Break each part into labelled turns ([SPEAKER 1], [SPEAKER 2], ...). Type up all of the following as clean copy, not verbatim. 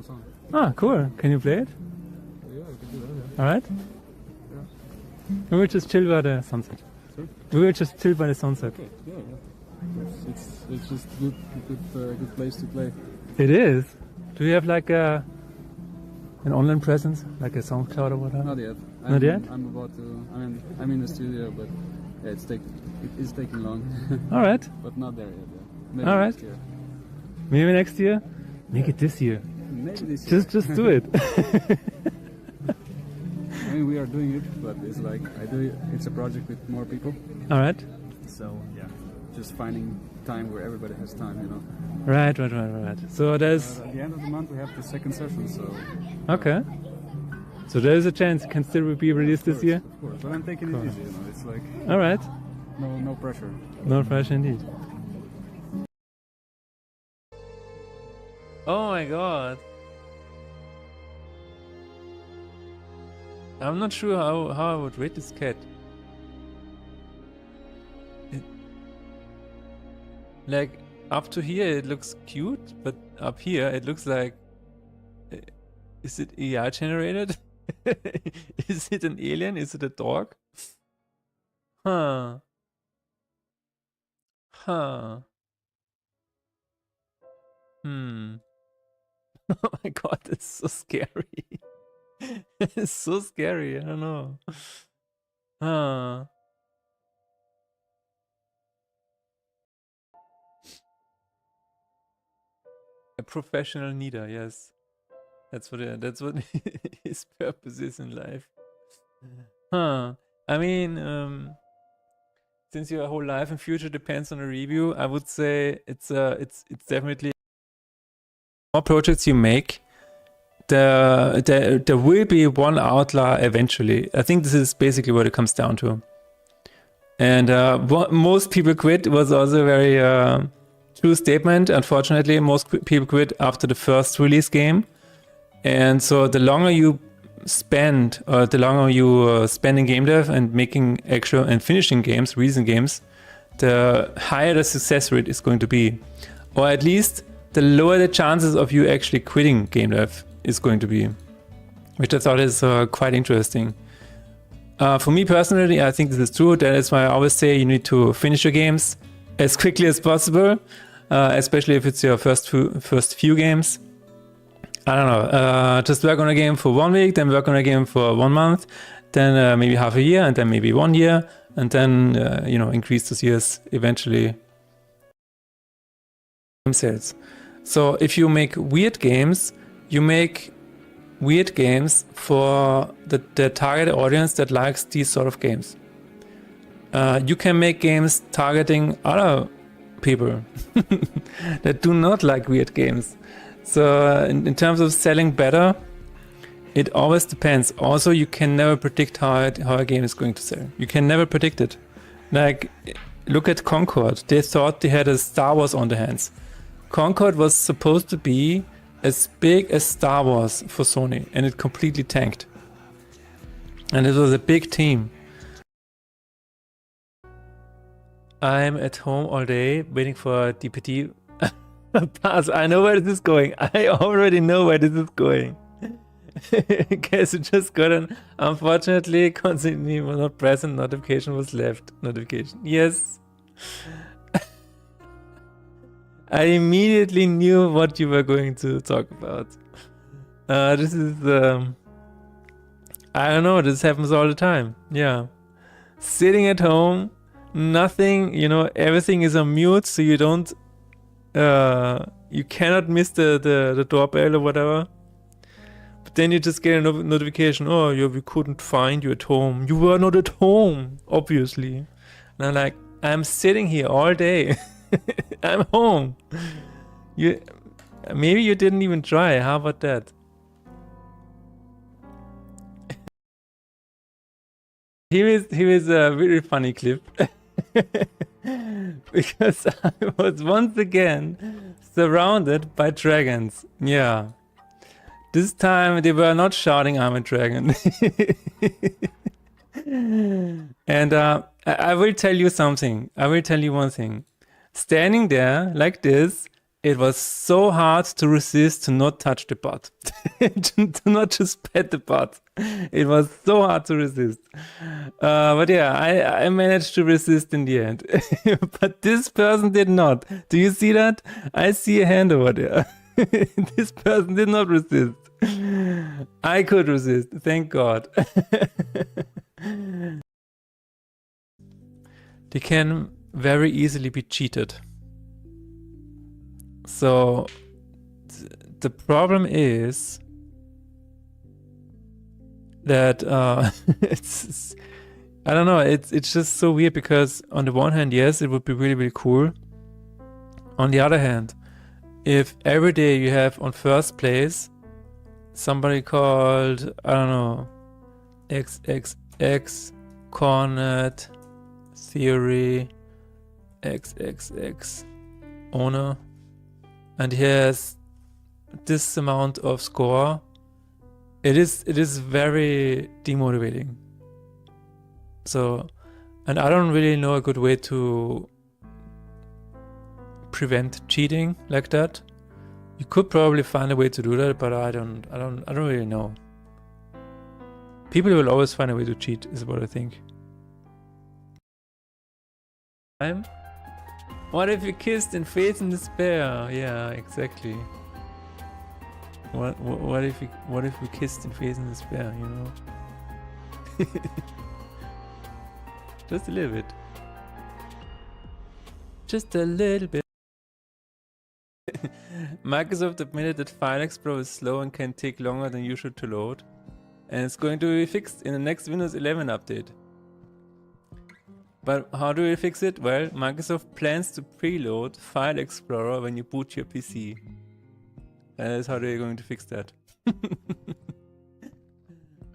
[SPEAKER 1] on a song.
[SPEAKER 2] Ah, cool. Can you play it?
[SPEAKER 1] Yeah, we can do that. Yeah.
[SPEAKER 2] All right.
[SPEAKER 1] Yeah.
[SPEAKER 2] We will just chill by the sunset.
[SPEAKER 1] Sorry?
[SPEAKER 2] We will just chill by the sunset.
[SPEAKER 1] Okay. Yeah. It's just good place to play.
[SPEAKER 2] It is. Do you have like an online presence, like a SoundCloud or whatever?
[SPEAKER 1] Not yet.
[SPEAKER 2] Not yet?
[SPEAKER 1] I'm about to. I'm in the studio, but yeah, it is taking long.
[SPEAKER 2] All right.
[SPEAKER 1] But not there yet. Yeah. Maybe
[SPEAKER 2] All right.
[SPEAKER 1] next year.
[SPEAKER 2] Maybe next year. Make it this year.
[SPEAKER 1] Maybe this year.
[SPEAKER 2] Just do it.
[SPEAKER 1] I mean, we are doing it, but it's like it's a project with more people.
[SPEAKER 2] All right.
[SPEAKER 1] So yeah, just finding time where everybody has time, you know.
[SPEAKER 2] Right. So there's
[SPEAKER 1] At the end of the month we have the second session, so
[SPEAKER 2] okay. So there is a chance it can still be released this year.
[SPEAKER 1] of course. But I'm taking it easy, you know. It's like
[SPEAKER 2] All right.
[SPEAKER 1] no pressure.
[SPEAKER 2] No pressure indeed. Oh my god. I'm not sure how I would rate this cat. Like, up to here it looks cute, but up here it looks like... Is it AI generated? Is it an alien? Is it a dog? Huh. Oh my god, it's so scary. It's so scary, I don't know. A professional kneader, yes. That's what his purpose is in life. I mean, since your whole life and future depends on a review, I would say it's definitely more projects you make. There will be one outlier eventually. I think this is basically what it comes down to. And what most people quit was also a very true statement. Unfortunately, most people quit after the first release game. And so the longer you spend, or the longer you spend in game dev and making actual and finishing games, releasing games, the higher the success rate is going to be. Or at least the lower the chances of you actually quitting game dev is going to be, which I thought is quite interesting. For me personally, I think this is true. That is why I always say you need to finish your games as quickly as possible, especially if it's your first few games. I don't know, just work on a game for 1 week, then work on a game for 1 month, then maybe half a year, and then maybe 1 year, and then increase those years eventually. Sales. So if you make weird games, you make weird games for the target audience that likes these sort of games. You can make games targeting other people that do not like weird games. So in terms of selling better, it always depends. Also, you can never predict how a game is going to sell. You can never predict it. Like, look at Concord. They thought they had a Star Wars on their hands. Concord was supposed to be as big as Star Wars for Sony, and it completely tanked. And it was a big team. I'm at home all day waiting for DPT pass. I know where this is going. I already know where this is going. Okay, so just got an unfortunately constantly was not present, notification was left. Notification. Yes. I immediately knew what you were going to talk about. This is, I don't know, this happens all the time. Yeah. Sitting at home, nothing, everything is on mute, so you don't, you cannot miss the doorbell or whatever. But then you just get a notification, oh, we couldn't find you at home. You were not at home, obviously. And I'm like, I'm sitting here all day. I'm home. Maybe you didn't even try. How about that? Here is a very funny clip. Because I was once again surrounded by dragons. Yeah. This time they were not shouting I'm a dragon. And I will tell you something. I will tell you one thing. Standing there like this it was so hard to resist to not touch the butt, to not just pet the butt. It was so hard to resist. But yeah, I managed to resist in the end. But this person did not. Do you see that? I see a hand over there. This person did not resist. I could resist, thank God. They can very easily be cheated. So the problem is that it's I don't know, it's just so weird, because on the one hand, yes, it would be really, really cool. On the other hand, if every day you have on first place somebody called, I don't know, XXX Cornet Theory XXX owner, and he has this amount of score, it is very demotivating. So, and I don't really know a good way to prevent cheating like that. You could probably find a way to do that, but I don't really know. People will always find a way to cheat, is what I think. What if you kissed in faith and despair? Yeah, exactly. What if we kissed in faith and despair, you know? Just a little bit. Just a little bit. Microsoft admitted that File Explorer is slow and can take longer than usual to load, and it's going to be fixed in the next Windows 11 update. But how do we fix it? Well, Microsoft plans to preload File Explorer when you boot your PC. That is how they're going to fix that.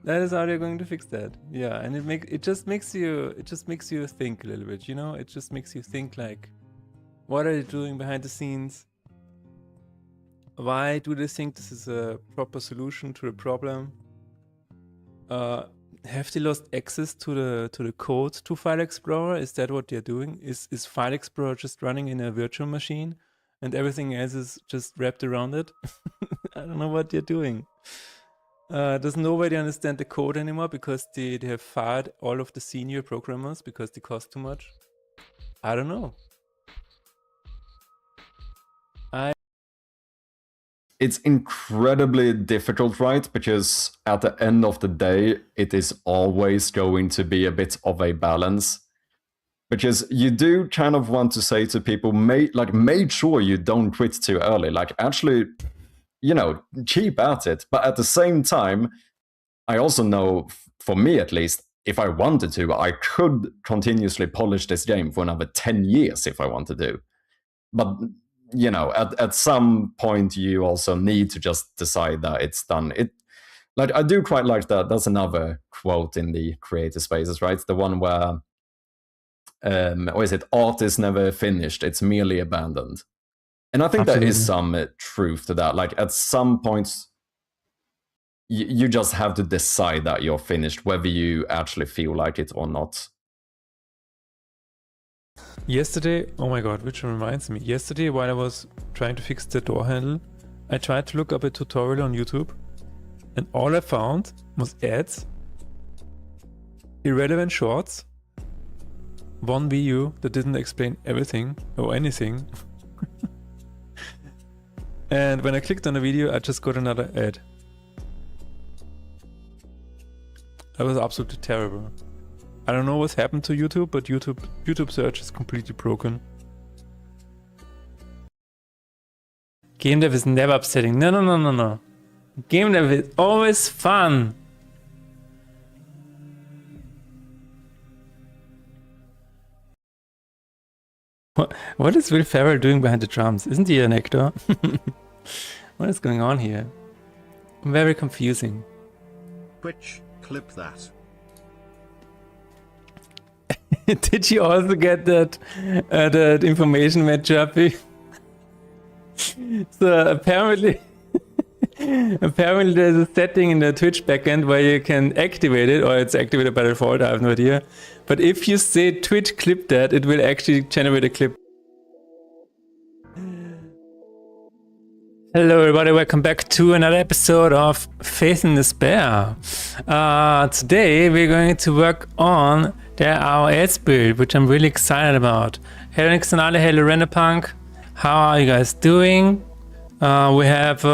[SPEAKER 2] That is how they're going to fix that. Yeah, and it just makes you think a little bit, you know? It just makes you think like, what are they doing behind the scenes? Why do they think this is a proper solution to the problem? Have they lost access to the code to File Explorer? Is that what they're doing? Is File Explorer just running in a virtual machine and everything else is just wrapped around it? I don't know what they're doing. Does nobody understand the code anymore because they have fired all of the senior programmers because they cost too much? I don't know.
[SPEAKER 3] It's incredibly difficult, right? Because at the end of the day, it is always going to be a bit of a balance. Because you do kind of want to say to people, make sure you don't quit too early. Like, actually, you know, keep at it. But at the same time, I also know, for me at least, if I wanted to, I could continuously polish this game for another 10 years if I wanted to. But you know, at some point you also need to just decide that it's done. Like, I do quite like that. That's another quote in the creator spaces, right? The one where what is it? Art is never finished, it's merely abandoned. And I think
[SPEAKER 2] Absolutely.
[SPEAKER 3] there is some truth to that. Like, at some points you just have to decide that you're finished, whether you actually feel like it or not.
[SPEAKER 2] Yesterday, oh my god, which reminds me. Yesterday, while I was trying to fix the door handle, I tried to look up a tutorial on YouTube, and all I found was ads, irrelevant shorts, one video that didn't explain everything or anything. And when I clicked on the video, I just got another ad. That was absolutely terrible. I don't know what's happened to YouTube, but YouTube search is completely broken. Game dev is never upsetting. No. Game dev is always fun. What is Will Ferrell doing behind the drums? Isn't he an actor? What is going on here? Very confusing.
[SPEAKER 4] Twitch, clip that.
[SPEAKER 2] Did you also get that information, Matt Chappie? So apparently there's a setting in the Twitch backend where you can activate it, or it's activated by default, I have no idea. But if you say Twitch clip that, it will actually generate a clip. Hello everybody, welcome back to another episode of Faith in Despair. Today we're going to work on the iOS build, which I'm really excited about. Hello Nixonale, hello Renderpunk, how are you guys doing? We have...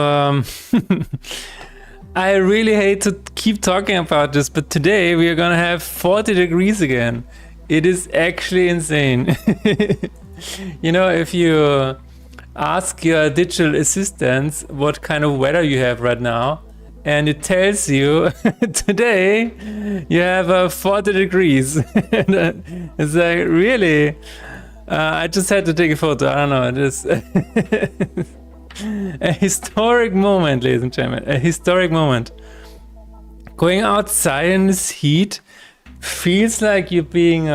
[SPEAKER 2] I really hate to keep talking about this, but today we are gonna have 40 degrees again. It is actually insane. You know, if you ask your digital assistants what kind of weather you have right now, and it tells you today you have 40 degrees. It's like, really? I just had to take a photo. I don't know. It is a historic moment, ladies and gentlemen. A historic moment. Going outside in this heat feels like you're being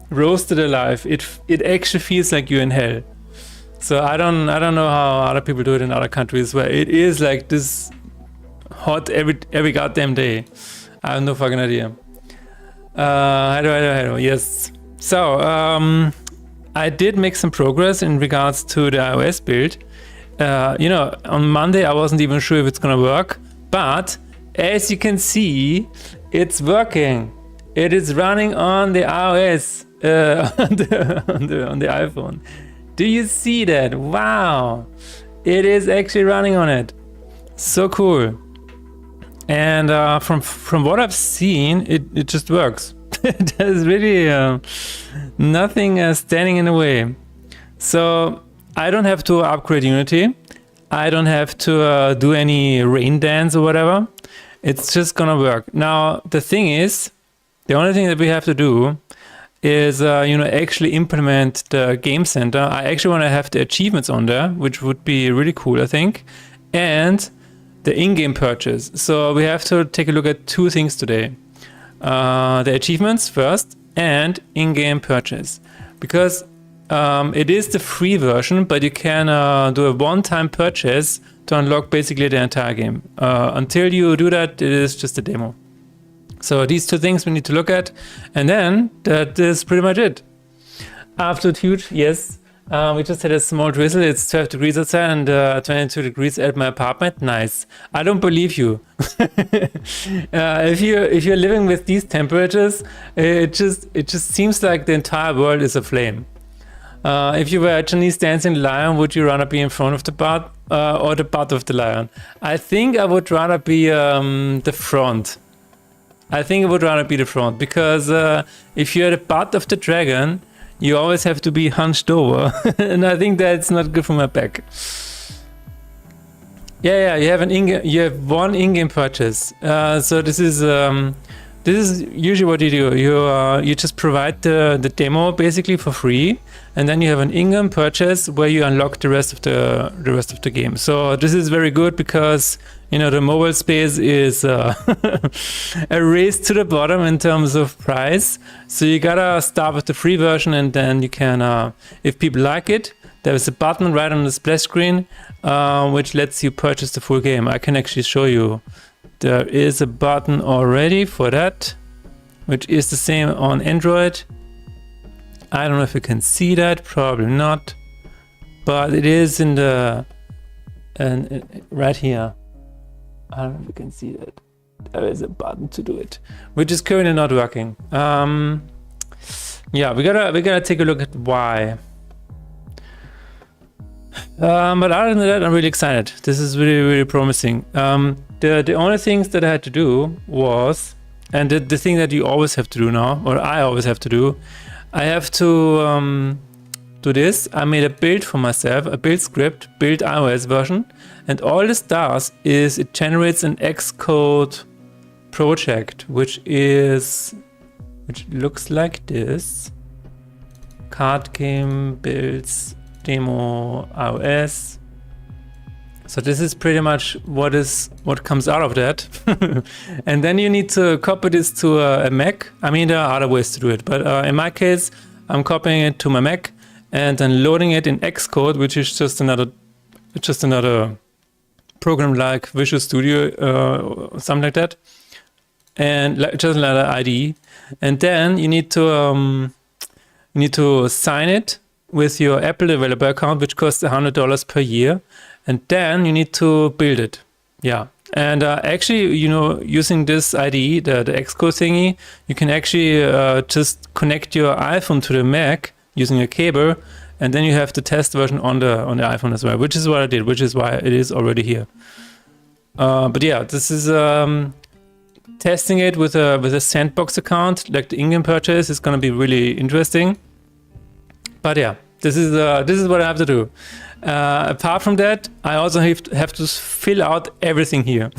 [SPEAKER 2] roasted alive. It actually feels like you're in hell. So I don't know how other people do it in other countries where it is like this hot every goddamn day. I have no fucking idea. Hello. Yes. So I did make some progress in regards to the iOS build. You know, on Monday I wasn't even sure if it's gonna work, but as you can see, it's working. It is running on the iOS on the iPhone. Do you see that? Wow! It is actually running on it. So cool. And from what I've seen, it just works. There's really nothing standing in the way. So I don't have to upgrade Unity. I don't have to do any rain dance or whatever. It's just gonna work. Now the thing is, the only thing that we have to do is you know, actually implement the game center. I actually want to have the achievements on there, which would be really cool, I think, and the in-game purchase. So we have to take a look at two things today: the achievements first and in-game purchase, because it is the free version, but you can do a one-time purchase to unlock basically the entire game. Until you do that, it is just a demo. So these two things we need to look at, and then that is pretty much it. After huge, yes, we just had a small drizzle. It's 12 degrees outside and 22 degrees at my apartment. Nice. I don't believe you. If you're living with these temperatures, it just seems like the entire world is aflame. If you were a Chinese dancing lion, would you rather be in front of the butt or the butt of the lion? I think I would rather be the front. I think it would rather be the front, because if you're the butt of the dragon, you always have to be hunched over, and I think that's not good for my back. Yeah, you have one in-game purchase. So this is usually what you do. You just provide the demo basically for free, and then you have an in-game purchase where you unlock the rest of the game. So this is very good because, you know, the mobile space is a race to the bottom in terms of price. So you gotta start with the free version, and then you can, if people like it, there is a button right on the splash screen which lets you purchase the full game. I can actually show you. There is a button already for that, which is the same on Android. I don't know if you can see that, probably not, but it is in the right here. I don't know if you can see that. There is a button to do it, which is currently not working. Yeah, we gotta take a look at why. But other than that, I'm really excited. This is really promising. The only things that I had to do was, and the thing that you always have to do now, or I always have to do, I have to do this. I made a build for myself, a build script, build iOS version, and all this does is it generates an Xcode project, which looks like this: card game builds demo iOS. So this is pretty much what comes out of that. And then you need to copy this to a Mac. I mean, there are other ways to do it, but in my case, I'm copying it to my Mac and then loading it in Xcode, which is just another program like Visual Studio or something like that, and just another IDE. And then you need to sign it with your Apple developer account, which costs $100 per year. and then you need to build it. Yeah. And actually, you know, using this IDE, the Xcode thingy, you can actually just connect your iPhone to the Mac using a cable, and then you have the test version on the iPhone as well, which is what I did, which is why it is already here. But yeah, this is testing it with a sandbox account, like the in-game purchase is going to be really interesting. But yeah, this is what I have to do. Apart from that, I also have to fill out everything here.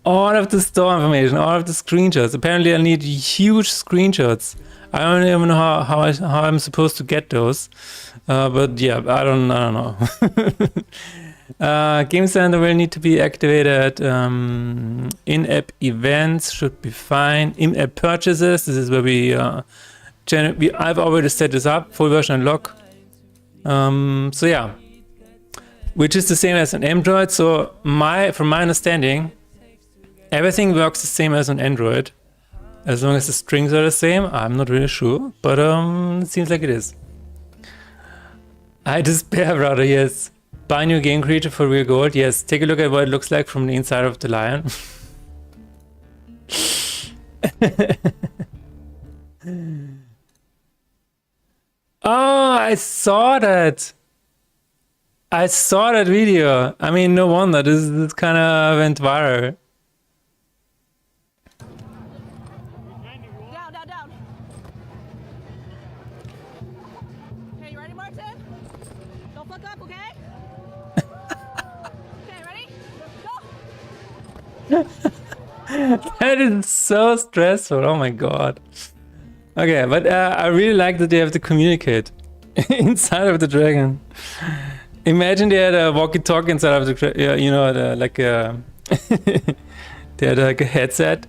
[SPEAKER 2] All of the store information, all of the screenshots. Apparently I need huge screenshots. I don't even know how I'm supposed to get those. But yeah, I don't know. Game Center will need to be activated. In-app events should be fine. In-app purchases, this is where I've already set this up, full version unlock. So yeah, which is the same as an Android. So from my understanding, everything works the same as on Android, as long as the strings are the same. I'm not really sure, but it seems like it is. I despair, brother. Yes, buy new game creature for real gold. Yes, take a look at what it looks like from the inside of the lion. Oh, I saw that. I saw that video. I mean, no wonder this kind of went viral.
[SPEAKER 5] Down, down, down. Okay, you ready, Martin? Don't fuck up, okay? Okay, ready? Go!
[SPEAKER 2] That is so stressful. Oh my god. Okay, but I really like that they have to communicate inside of the dragon. Imagine they had a walkie-talkie inside of the, you know, they had like a headset.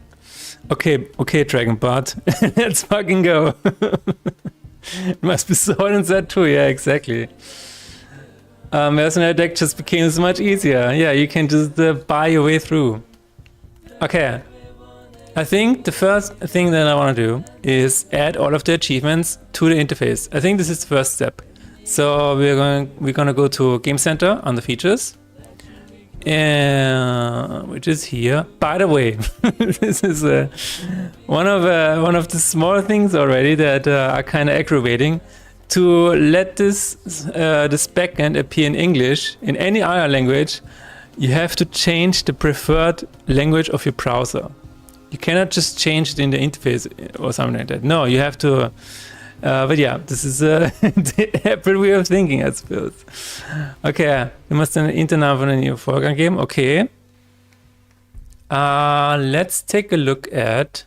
[SPEAKER 2] Okay, dragon bot, let's fucking go. It must be so inside too. Yeah, exactly. Mercenary deck just became so much easier. Yeah, you can just buy your way through. Okay. I think the first thing that I want to do is add all of the achievements to the interface. I think this is the first step. So we're gonna go to Game Center on the features, which is here. By the way, this is one of the small things already that are kind of aggravating. To let this backend appear in English in any other language, you have to change the preferred language of your browser. You cannot just change it in the interface or something like that. No, you have to. But yeah, this is the Apple way of thinking, I suppose. Okay, wir müssen den Internamen von der neuen Folge angeben. Okay. Let's take a look at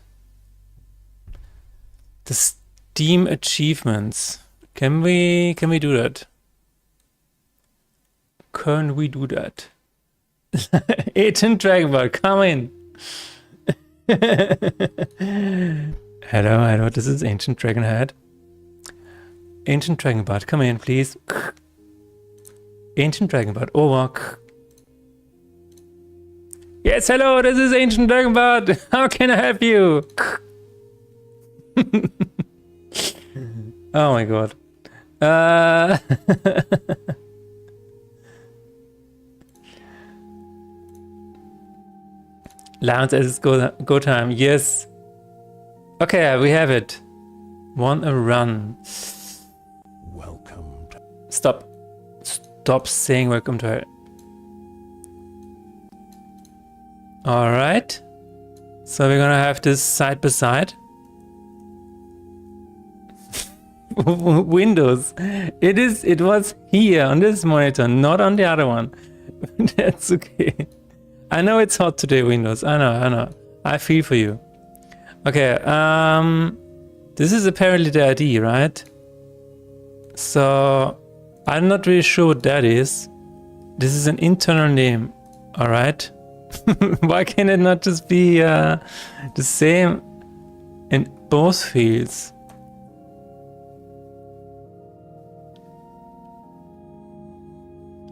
[SPEAKER 2] the Steam achievements. Can we do that? Can we do that? Agent Dragonball, come in. Hello, this is Ancient Dragonhead. Ancient Dragonbot, come in, please. Ancient Dragonbot, over. Yes, hello, this is Ancient Dragonbot. How can I help you? Oh my god. Lions as go time, yes. Okay, we have it. Want a run.
[SPEAKER 4] Welcome to
[SPEAKER 2] Stop saying welcome to her. Alright. So we're gonna have this side by side. Windows. It was here on this monitor, not on the other one. That's okay. I know it's hot today, Windows. I know. I feel for you. Okay, this is apparently the ID, right? So, I'm not really sure what that is. This is an internal name, alright? Why can it not just be the same in both fields?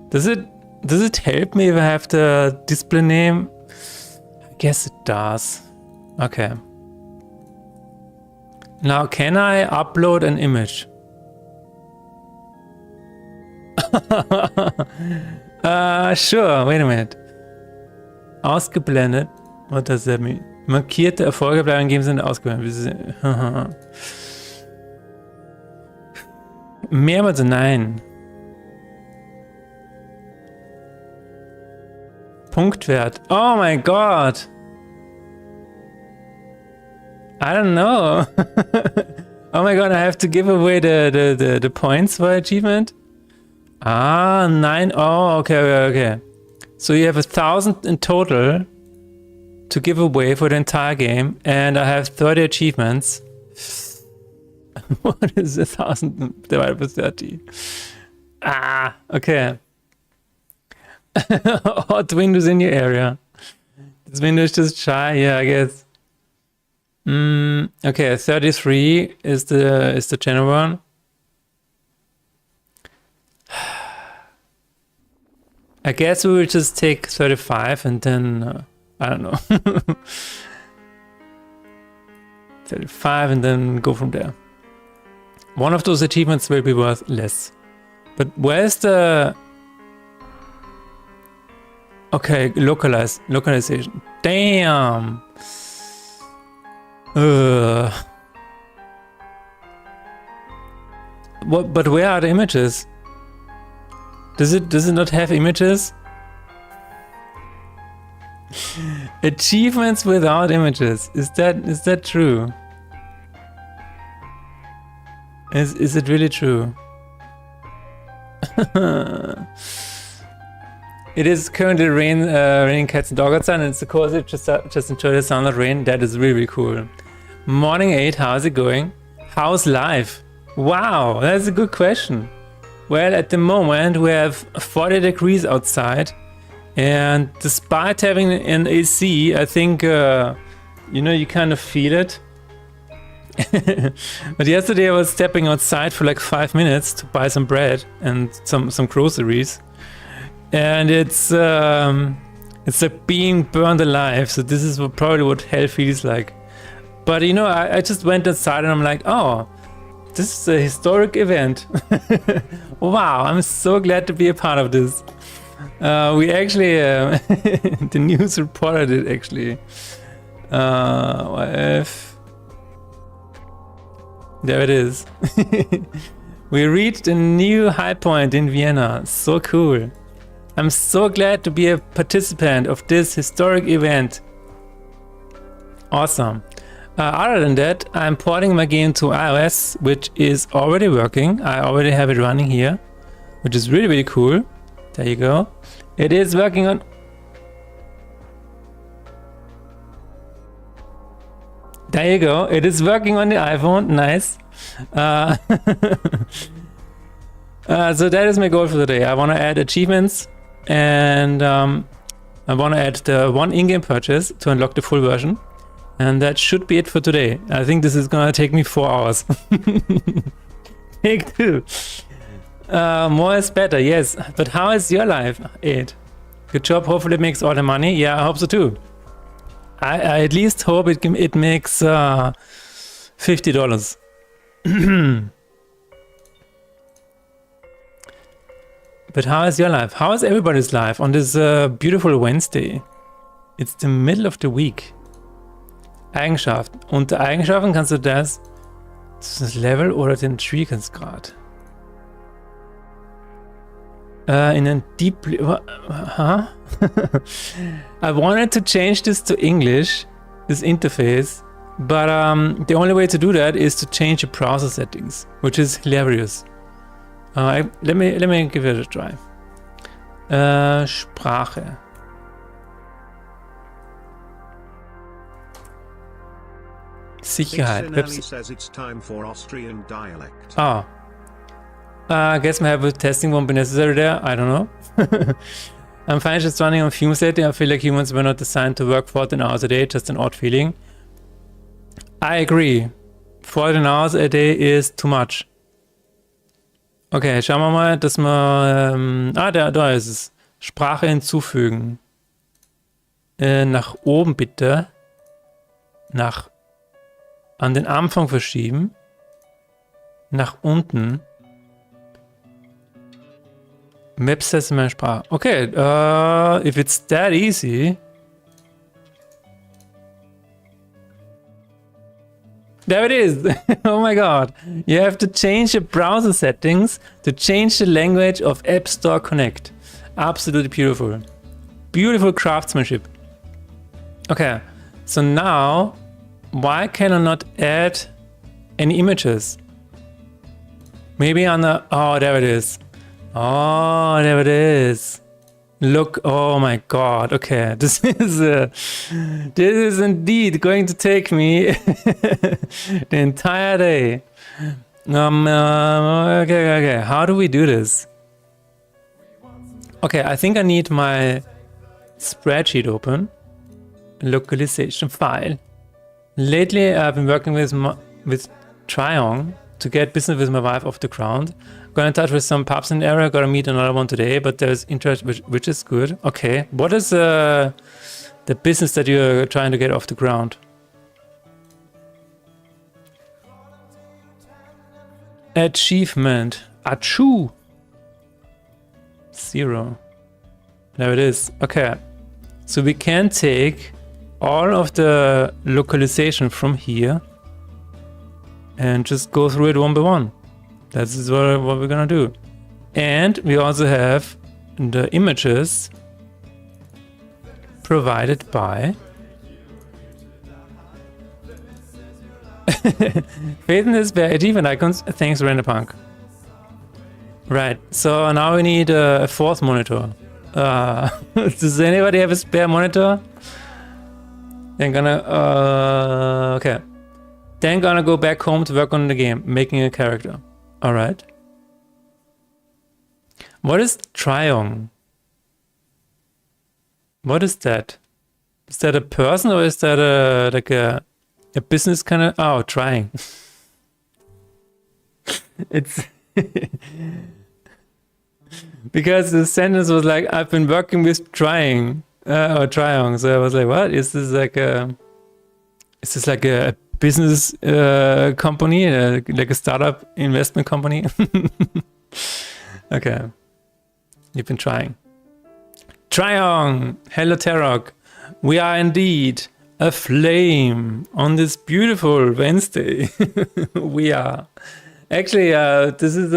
[SPEAKER 2] Does it help me if I have the display name? I guess it does. Okay. Now, can I upload an image? Sure, wait a minute. Ausgeblendet. What does that mean? Markierte Erfolge bleiben in dem Sinne ausgeblendet. Mehrmals nein. Punktwert. Oh mein Gott. I don't know. Oh my god, I have to give away the points for achievement? Ah, 9. Oh, okay. So you have 1,000 in total to give away for the entire game, and I have 30 achievements. What is 1,000 divided by 30? Ah, okay. Hot windows in your area. This window is just shy, yeah, I guess. Okay, 33 is the general one. I guess we will just take 35 and then I don't know. 35 and then go from there. One of those achievements will be worth less. But where's the... Okay, localization. Damn! What? But where are the images? Does it not have images? Achievements without images. Is that true? Is it really true? It is currently raining cats and dogs outside, and it's of course just enjoy the sound of rain. That is really cool. Morning 8, how's it going? How's life? Wow, that's a good question. Well, at the moment we have 40 degrees outside, and despite having an AC, I think you kind of feel it. But yesterday I was stepping outside for like 5 minutes to buy some bread and some groceries. And it's like being burned alive. So this is probably what hell feels like. But I just went inside and I'm like, oh, this is a historic event. Wow, I'm so glad to be a part of this. We actually, the news reported it actually. There it is. We reached a new high point in Vienna. So cool. I'm so glad to be a participant of this historic event. Awesome. Other than that, I'm porting my game to iOS, which is already working. I already have it running here, which is really, really cool. There you go. It is working on... There you go. It is working on the iPhone. Nice. So that is my goal for today. I want to add achievements, and I want to add the one in-game purchase to unlock the full version. And that should be it for today. I think this is gonna take me 4 hours. Take 2. More is better, yes. But how is your life, Ed? Good job. Hopefully it makes all the money. Yeah, I hope so too. I at least hope it makes $50. But how is your life? How is everybody's life on this beautiful Wednesday? It's the middle of the week. Eigenschaften. Unter Eigenschaften kannst du das Level oder den Schwierigkeitsgrad. In a deep... Huh? I wanted to change this to English, this interface, but the only way to do that is to change the browser settings, which is hilarious. Let me give it a try. Sprache. Sicherheit.
[SPEAKER 6] says it's time for Austrian dialect.
[SPEAKER 2] Oh. I guess maybe testing won't be necessary there. I don't know. I'm fine just running on fume setting. I feel like humans were not designed to work 14 hours a day. Just an odd feeling. I agree. 14 hours a day is too much. Okay, schauen wir mal, dass wir... da ist es. Sprache hinzufügen. Nach oben bitte. An den Anfang verschieben. Nach unten. Web says in meiner Sprache. Okay, if it's that easy. There it is. Oh my god. You have to change your browser settings to change the language of App Store Connect. Absolutely beautiful. Beautiful craftsmanship. Okay, so now why can I not add any images? Maybe on the... Oh, there it is. Oh, there it is. Look, oh my god. Okay, this is indeed going to take me the entire day. Okay. How do we do this? Okay, I think I need my spreadsheet open. Localization file. Lately, I've been working with Triong to get business with my wife off the ground. Got in touch with some pubs in the area, gotta meet another one today, but there's interest, which is good. Okay, what is the business that you're trying to get off the ground? Achievement. Achoo! 0. There it is. Okay, so we can take all of the localization from here and just go through it one by one. That's what we're gonna do. And we also have the images provided by Faith in this spare achievement icons. Thanks, Renderpunk. Right, so now we need a fourth monitor. Does anybody have a spare monitor? Then gonna okay. Then gonna go back home to work on the game, making a character. All right. What is Triong? What is that? Is that a person or is that a business kind of? Oh, trying. It's because the sentence was like, I've been working with Trying or Triong. So I was like, what is this like a? Is this like a business company, like a startup investment company? Okay, you've been trying. Triong, hello Tarok. We are indeed aflame on this beautiful Wednesday. We are. Actually, this is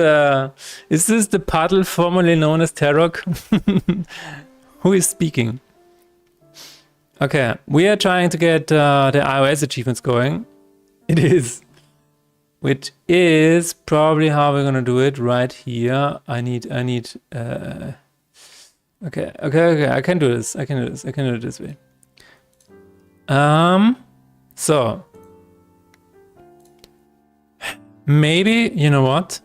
[SPEAKER 2] the puddle formerly known as Tarok? Who is speaking? Okay, we are trying to get the iOS achievements going. It is. Which is probably how we're gonna do it right here. I need okay, I can do this. I can do it this way. So maybe, you know what?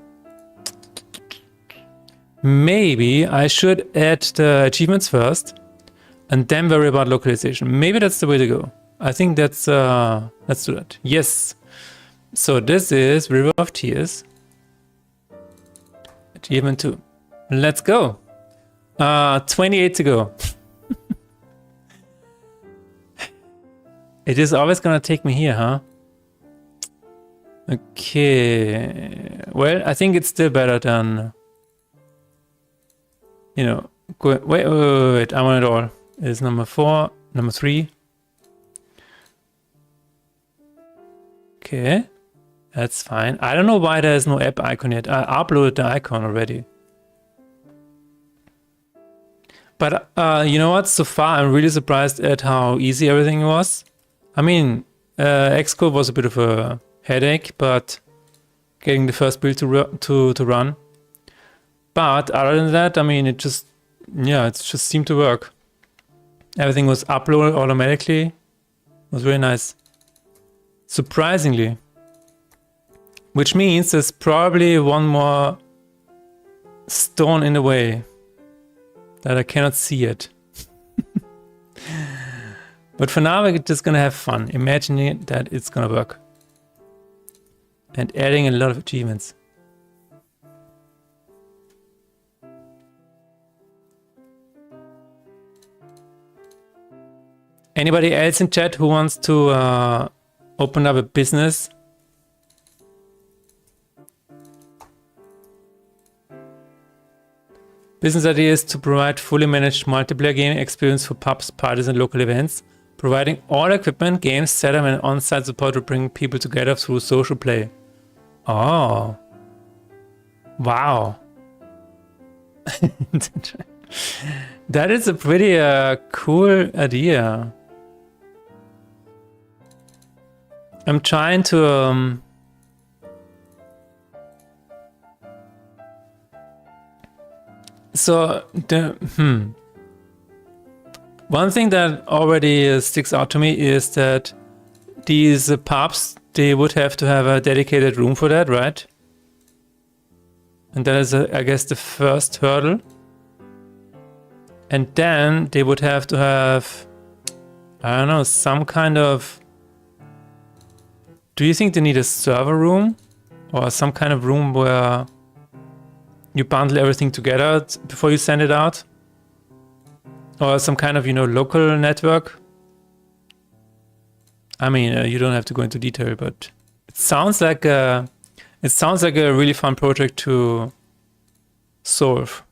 [SPEAKER 2] Maybe I should add the achievements first and then worry about localization. Maybe that's the way to go. I think let's do that. Yes. So this is River of Tears. Achievement 2. Let's go. 28 to go. It is always gonna take me here, huh? Okay. Well, I think it's still better than, you know, wait, I want it all. It's number 4, number 3. Okay. That's fine. I don't know why there is no app icon yet. I uploaded the icon already. But you know what? So far, I'm really surprised at how easy everything was. I mean, Xcode was a bit of a headache, but getting the first build to run. But other than that, I mean, it just seemed to work. Everything was uploaded automatically. It was very nice. Surprisingly. Which means there's probably one more stone in the way that I cannot see yet. But for now, we're just gonna have fun, imagining that it's gonna work. And adding a lot of achievements. Anybody else in chat who wants to open up a business? business idea is to provide fully managed multiplayer gaming experience for pubs, parties, and local events, providing all equipment, games, setup, and on-site support to bring people together through social play. Oh. Wow. That is a pretty cool idea. I'm trying to so the one thing that already sticks out to me is that these pubs, they would have to have a dedicated room for that, right? And that is, I guess, the first hurdle. And then they would have to have, I don't know, some kind of... Do you think they need a server room? Or some kind of room where you bundle everything together before you send it out? Or some kind of, you know, local network? I mean, you don't have to go into detail, but it sounds like a really fun project to solve.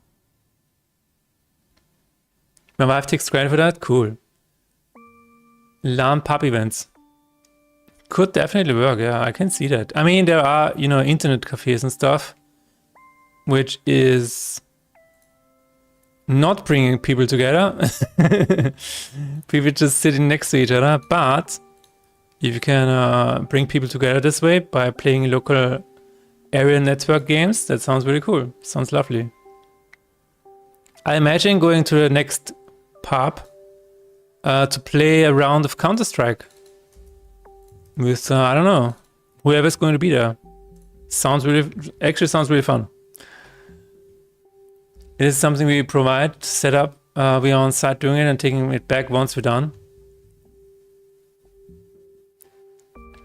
[SPEAKER 2] My wife takes credit for that? Cool. LAN pub events. Could definitely work, yeah, I can see that. I mean, there are, you know, internet cafes and stuff, which is not bringing people together. People just sitting next to each other, but if you can bring people together this way by playing local area network games, that sounds really cool. Sounds lovely. I imagine going to the next pub to play a round of Counter-Strike with, I don't know, whoever's going to be there. Sounds really fun. It is something we provide, set up. We are on site doing it and taking it back once we're done.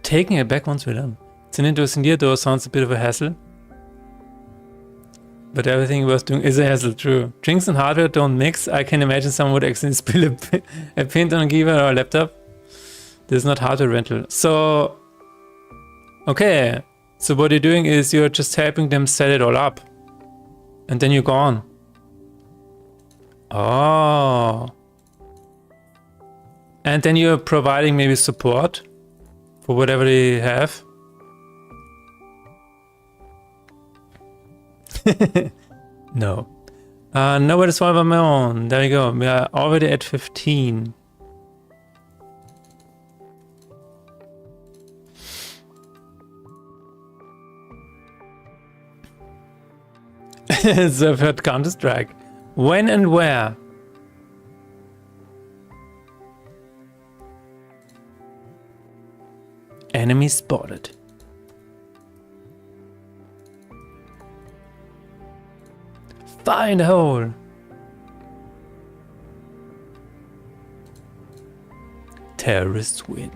[SPEAKER 2] Taking it back once we're done. It's an interesting idea, though. Sounds a bit of a hassle. But everything worth doing is a hassle, true. Drinks and hardware don't mix. I can imagine someone would accidentally spill a pint on a keyboard or a laptop. This is not hardware rental. So, okay. So what you're doing is you're just helping them set it all up. And then you're gone. Oh. And then you're providing maybe support for whatever they have. No. Nowhere to solve on my own. There you go. We are already at 15. So I've heard Counter-Strike. When and where? Enemy spotted. Fire in the hole. Terrorists win.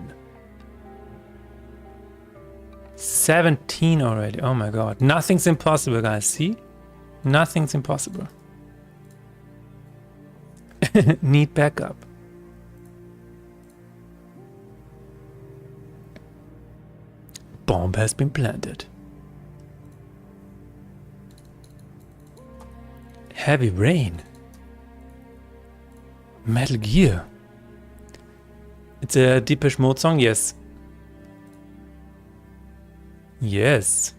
[SPEAKER 2] 17 already. Oh my god. Nothing's impossible, guys. See? Nothing's impossible. Need backup. Bomb has been planted. Heavy rain. Metal Gear. It's a Deepish Mode song, yes. Yes.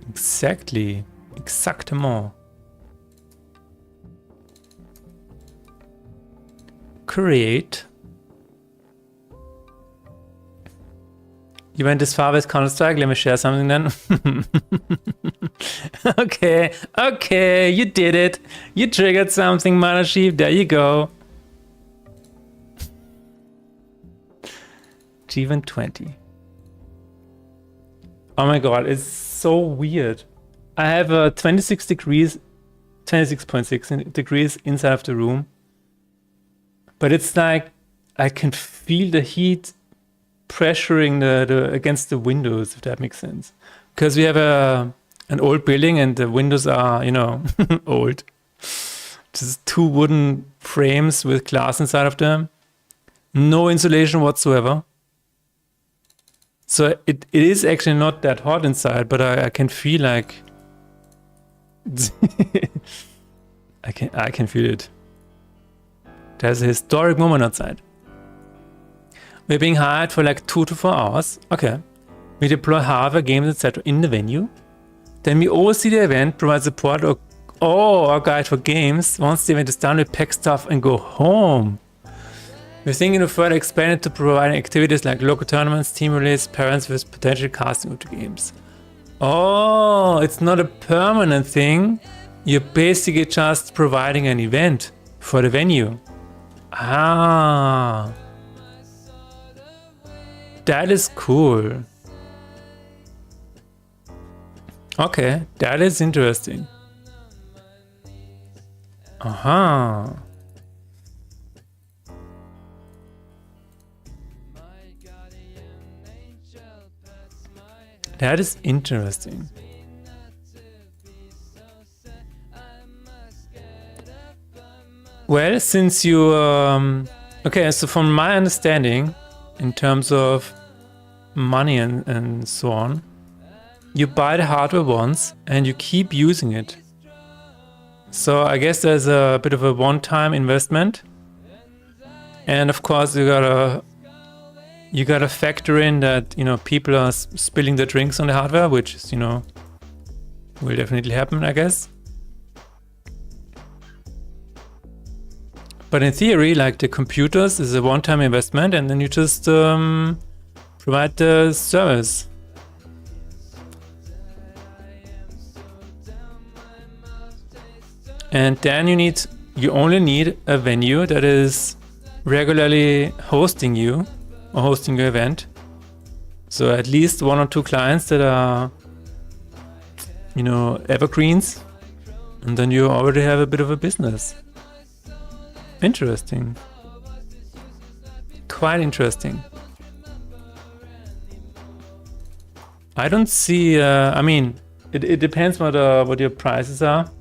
[SPEAKER 2] Exactly. Exactement. Create. You went this far with Counter-Strike? Let me share something then. Okay, you did it. You triggered something, Mana Sheep. There you go. G1 20. Oh my god, it's so weird. I have a 26.6 degrees inside of the room. But it's like I can feel the heat pressuring the against the windows, if that makes sense. Because we have an old building and the windows are, you know, old. Just two wooden frames with glass inside of them. No insulation whatsoever. So it is actually not that hot inside, but I can feel like I can feel it. There's a historic moment outside. We're being hired for like 2 to 4 hours. Okay. We deploy hardware, games, etc. in the venue. Then we oversee the event, provide support or guide for games. Once the event is done, we pack stuff and go home. We're thinking of further expand it to providing activities like local tournaments, team relays, parents with potential casting of the games. Oh, it's not a permanent thing. You're basically just providing an event for the venue. Ah. That is cool. Okay, that is interesting. Aha. That is interesting. Well, since you okay, so from my understanding, in terms of money and so on, you buy the hardware once and you keep using it. So I guess there's a bit of a one-time investment, and of course you gotta factor in that, you know, people are spilling their drinks on the hardware, which is, you know, will definitely happen, I guess. But in theory, like the computers is a one-time investment, and then you just provide the service. And then you only need a venue that is regularly hosting you or hosting your event. So at least 1 or 2 clients that are, you know, evergreens, and then you already have a bit of a business. Interesting. Quite interesting. I don't see, I mean, it depends what your prices are.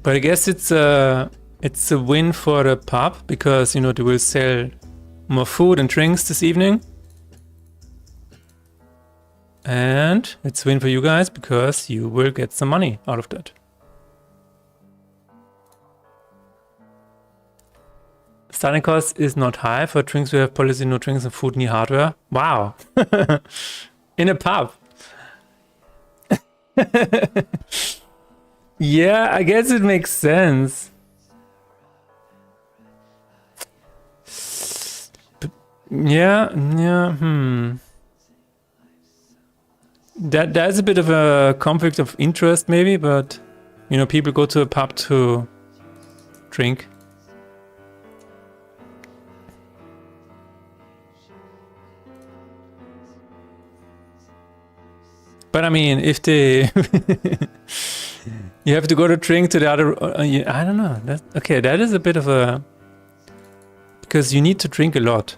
[SPEAKER 2] But I guess it's a win for the pub, because, you know, they will sell more food and drinks this evening. And it's a win for you guys, because you will get some money out of that. Starting cost is not high. For drinks, we have policy no drinks and food near hardware. Wow. In a pub. Yeah, I guess it makes sense. But yeah. That's a bit of a conflict of interest maybe, but, you know, people go to a pub to drink. But I mean, if they you have to go to drink to the other, I don't know. That is a bit of a, because you need to drink a lot,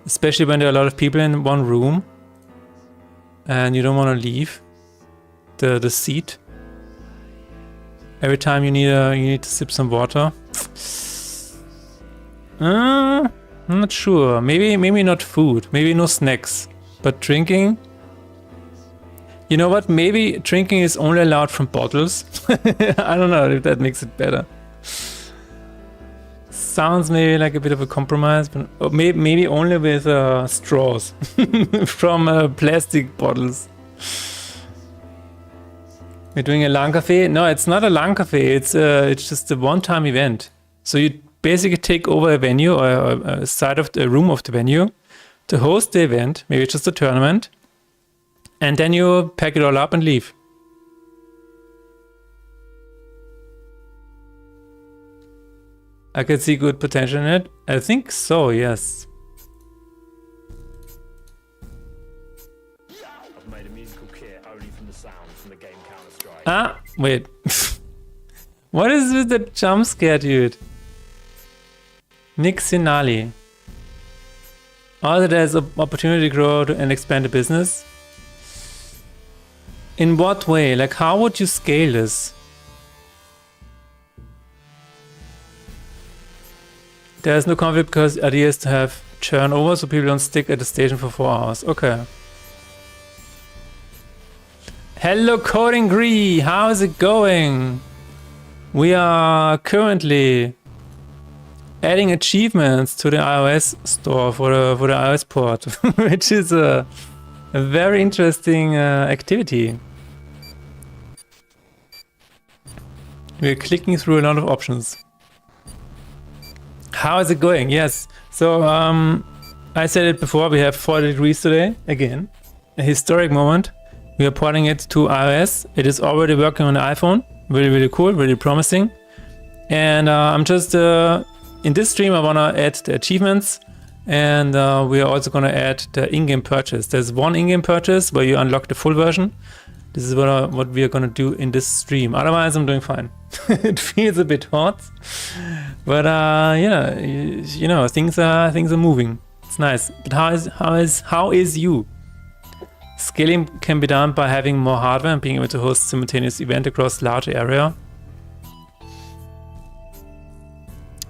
[SPEAKER 2] especially when there are a lot of people in one room, and you don't want to leave the seat. Every time you need to sip some water. I'm not sure. Maybe not food. Maybe no snacks, but drinking. You know what? Maybe drinking is only allowed from bottles. I don't know if that makes it better. Sounds maybe like a bit of a compromise, but maybe only with straws from plastic bottles. We're doing a LAN cafe. No, it's not a LAN cafe. It's just a one-time event. So you basically take over a venue or a side of the room of the venue to host the event. Maybe it's just a tournament. And then you pack it all up and leave. I could see good potential in it. I think so, yes.
[SPEAKER 7] I've made a musical kit only from the sound from the game Counter-Strike.
[SPEAKER 2] Ah, wait. What is with the jump scare, dude? Nick Sinali. Also, there's an opportunity to grow and expand the business. In what way? Like, how would you scale this? There's no conflict because the idea is to have churn over so people don't stick at the station for 4 hours. Okay. Hello Coding Gree, how is it going? We are currently adding achievements to the iOS store for the iOS port, which is a very interesting activity. We're clicking through a lot of options. How is it going? Yes. So I said it before, we have 40 degrees today. Again, a historic moment. We are porting it to iOS. It is already working on the iPhone. Really, really cool, really promising. And I'm just, in this stream, I want to add the achievements. And we are also going to add the in-game purchase. There's one in-game purchase where you unlock the full version. This is what we are going to do in this stream. Otherwise, I'm doing fine. It feels a bit hot. But yeah, you know, things are moving. It's nice. But how is you? Scaling can be done by having more hardware and being able to host simultaneous event across large area.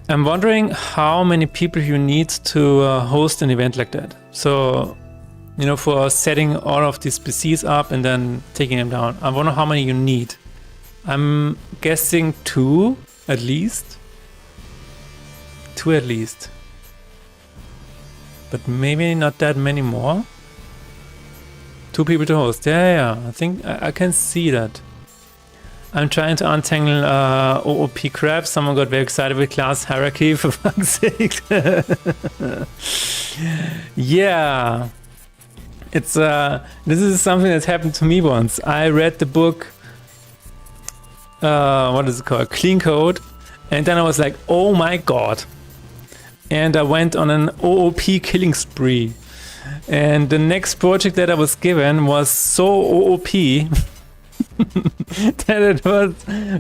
[SPEAKER 2] I'm wondering how many people you need to host an event like that. So, you know, for setting all of these PCs up and then taking them down. I wonder how many you need. I'm guessing 2 at least. 2 at least. But maybe not that many more. 2 people to host. Yeah. I think I can see that. I'm trying to untangle OOP crap. Someone got very excited with class hierarchy, for fuck's sake. Yeah. It's this is something that's happened to me once. I read the book, what is it called? Clean Code. And then I was like, oh my god. And I went on an OOP killing spree. And the next project that I was given was so OOP that it was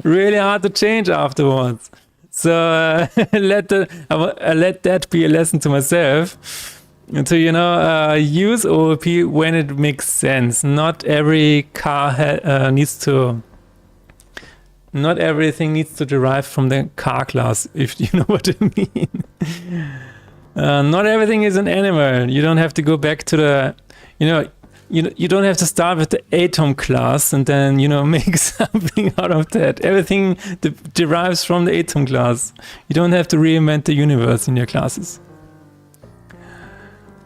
[SPEAKER 2] really hard to change afterwards. So I let that be a lesson to myself. And to, you know, use OOP when it makes sense. Not every car needs to... Not everything needs to derive from the car class, if you know what I mean. Not everything is an animal. You don't have to go back to the, you know, you don't have to start with the atom class and then, you know, make something out of that. Everything derives from the atom class. You don't have to reinvent the universe in your classes.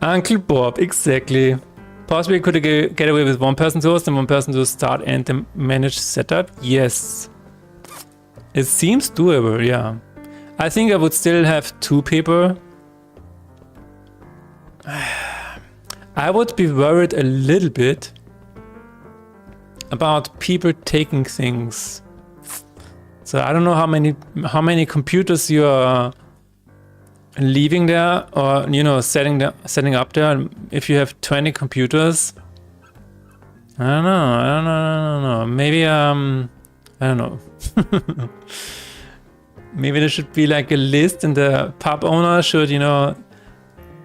[SPEAKER 2] Uncle Bob, exactly. Possibly could get away with one person to host and one person to start and the manage setup. Yes. It seems doable, yeah. I think I would still have 2 people. I would be worried a little bit about people taking things. So I don't know how many computers you are leaving there, or, you know, setting up there. If you have 20 computers, I don't know. Maybe I don't know. Maybe there should be like a list, and the pub owner should, you know,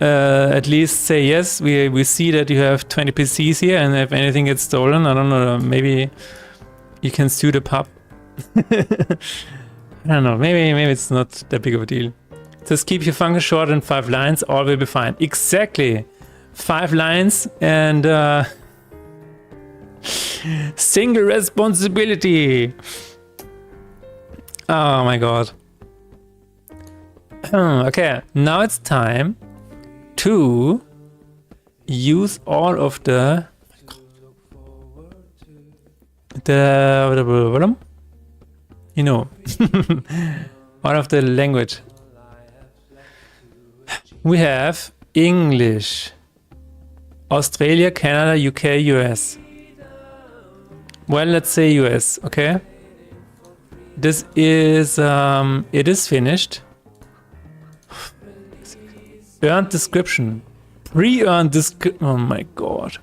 [SPEAKER 2] at least say, yes, we see that you have 20 PCs here, and if anything gets stolen, I don't know, maybe you can sue the pub. I don't know, maybe it's not that big of a deal. Just keep your function short and 5 lines, all will be fine. Exactly! 5 lines and single responsibility! Oh my god. Okay, now it's time to use all of the you know, all of the language. We have English, Australia, Canada, UK, US. Well, let's say US, okay? This is, it is finished. Earned description. Pre-earned description. Oh my god.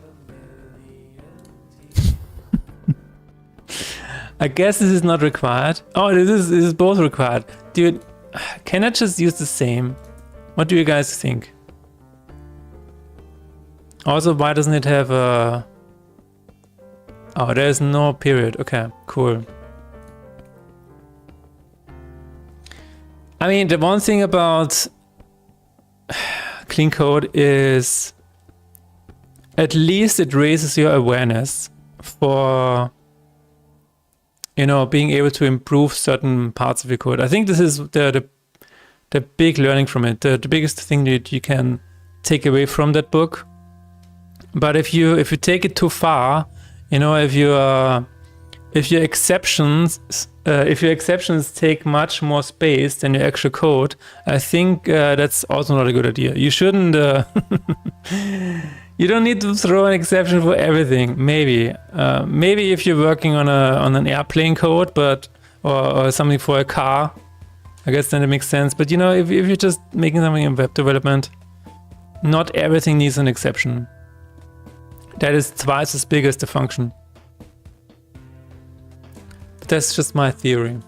[SPEAKER 2] I guess this is not required. Oh, this is both required. Dude, can I just use the same? What do you guys think? Also, why doesn't it have a... Oh, there's no period. Okay, cool. I mean, the one thing about clean code is at least it raises your awareness for you know, being able to improve certain parts of your code. I think this is the big learning from it, the biggest thing that you can take away from that book. But if you take it too far, you know, if your exceptions take much more space than your actual code, I think that's also not a good idea. You shouldn't. You don't need to throw an exception for everything. Maybe if you're working on an airplane code, but or something for a car, I guess then it makes sense. But you know, if you're just making something in web development, not everything needs an exception. That is twice as big as the function. But that's just my theory.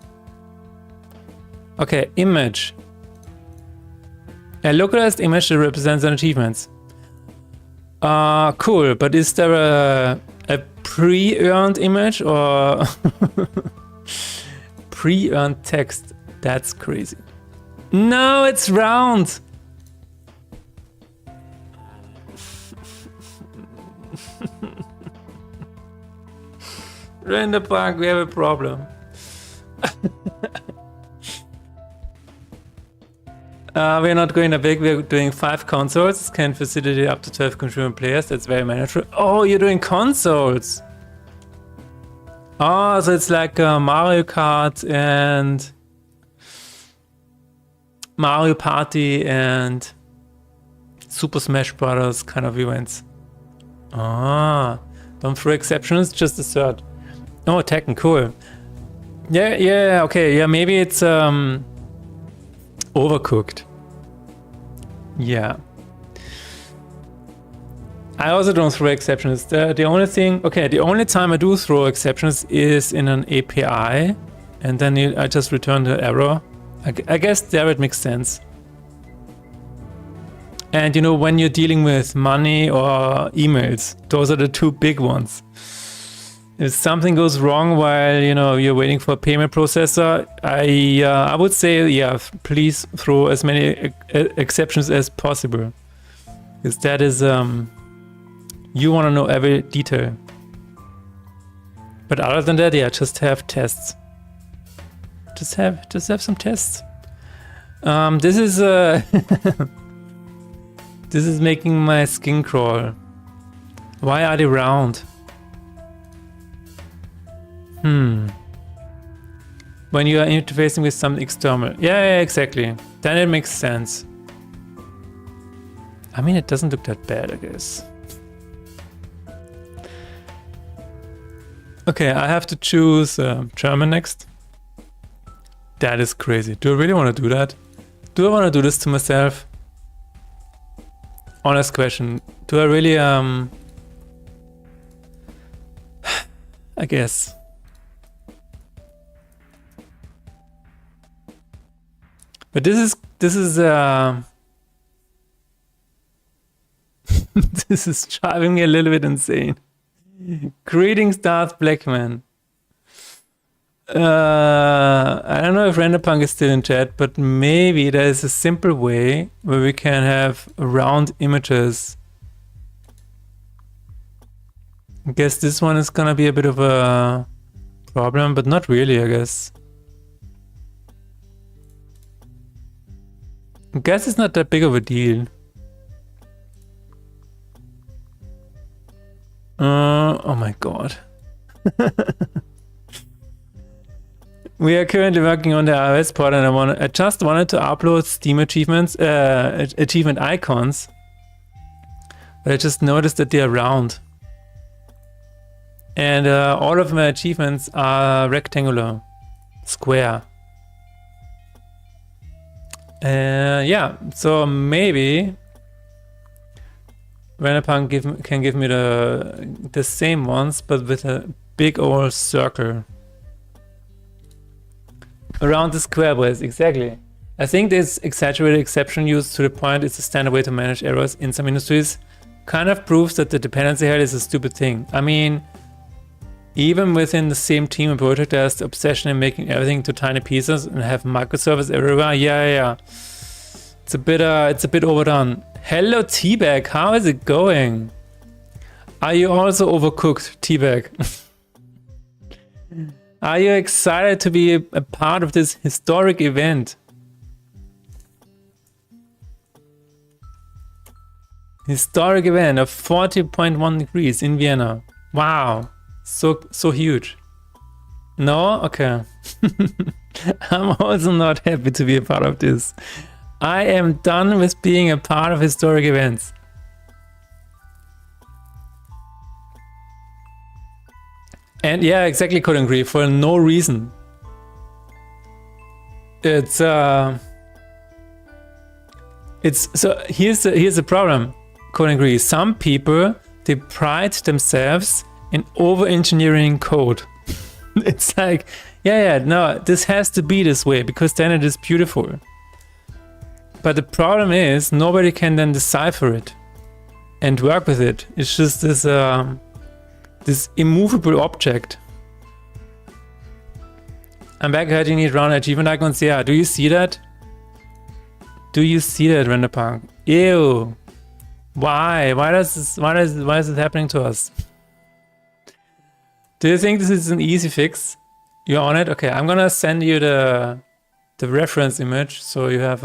[SPEAKER 2] Okay, image. A localized image that represents an achievement. Cool, but is there a pre-earned image or pre-earned text? That's crazy. No, it's round. Render Park, we have a problem. We're not going that big, we're doing 5 consoles. Can facilitate up to 12 consumer players. That's very manageable. Oh, you're doing consoles. Oh, so it's like Mario Kart and Mario Party and Super Smash Brothers kind of events. Ah, don't throw exceptions, just assert. Oh, Tekken, cool. Yeah, okay, yeah, maybe it's overcooked. Yeah. I also don't throw exceptions. The only thing, okay, the only time I do throw exceptions is in an API, and then I just return the error. I guess there it makes sense. And you know, when you're dealing with money or emails, those are the 2 big ones. If something goes wrong while, you know, you're waiting for a payment processor, I would say, yeah, please throw as many exceptions as possible. Because that is, you want to know every detail. But other than that, yeah, just have tests. Just have some tests. This is this is making my skin crawl. Why are they round? When you are interfacing with some external. Yeah, exactly. Then it makes sense. I mean, it doesn't look that bad, I guess. Okay, I have to choose German next. That is crazy. Do I really want to do that? Do I want to do this to myself? Honest question. Do I really, I guess. But this is this is driving me a little bit insane. Greetings, Darth Blackman. I don't know if Renderpunk is still in chat, but maybe there is a simple way where we can have round images. I guess this one is gonna be a bit of a problem, but not really, I guess. I guess it's not that big of a deal. Oh my god. We are currently working on the iOS part, and I just wanted to upload Steam achievements, achievement icons, but I just noticed that they are round, and all of my achievements are rectangular, square. Yeah, so maybe Renderpunk can give me the same ones, but with a big old circle around the square brace. Exactly. I think this exaggerated exception used to the point it's a standard way to manage errors in some industries kind of proves that the dependency hell is a stupid thing. I mean, even within the same team and project, there's the obsession in making everything to tiny pieces and have microservices everywhere. Yeah. It's a bit overdone. Hello, Teabag. How is it going? Are you also overcooked, Teabag? Are you excited to be a part of this historic event? Historic event of 40.1 degrees in Vienna. Wow, so huge. No? Okay. I'm also not happy to be a part of this. I am done with being a part of historic events. And yeah, exactly, couldn't agree, for no reason. It's so here's the problem, couldn't agree. Some people, they pride themselves in over-engineering code. It's like, yeah, no, this has to be this way because then it is beautiful. But the problem is nobody can then decipher it and work with it. It's just this this immovable object. I'm back at you need round achievement icons. Yeah, do you see that? Do you see that, Renderpunk? Ew. Why? Why is it happening to us? Do you think this is an easy fix? You're on it? Okay, I'm gonna send you the reference image so you have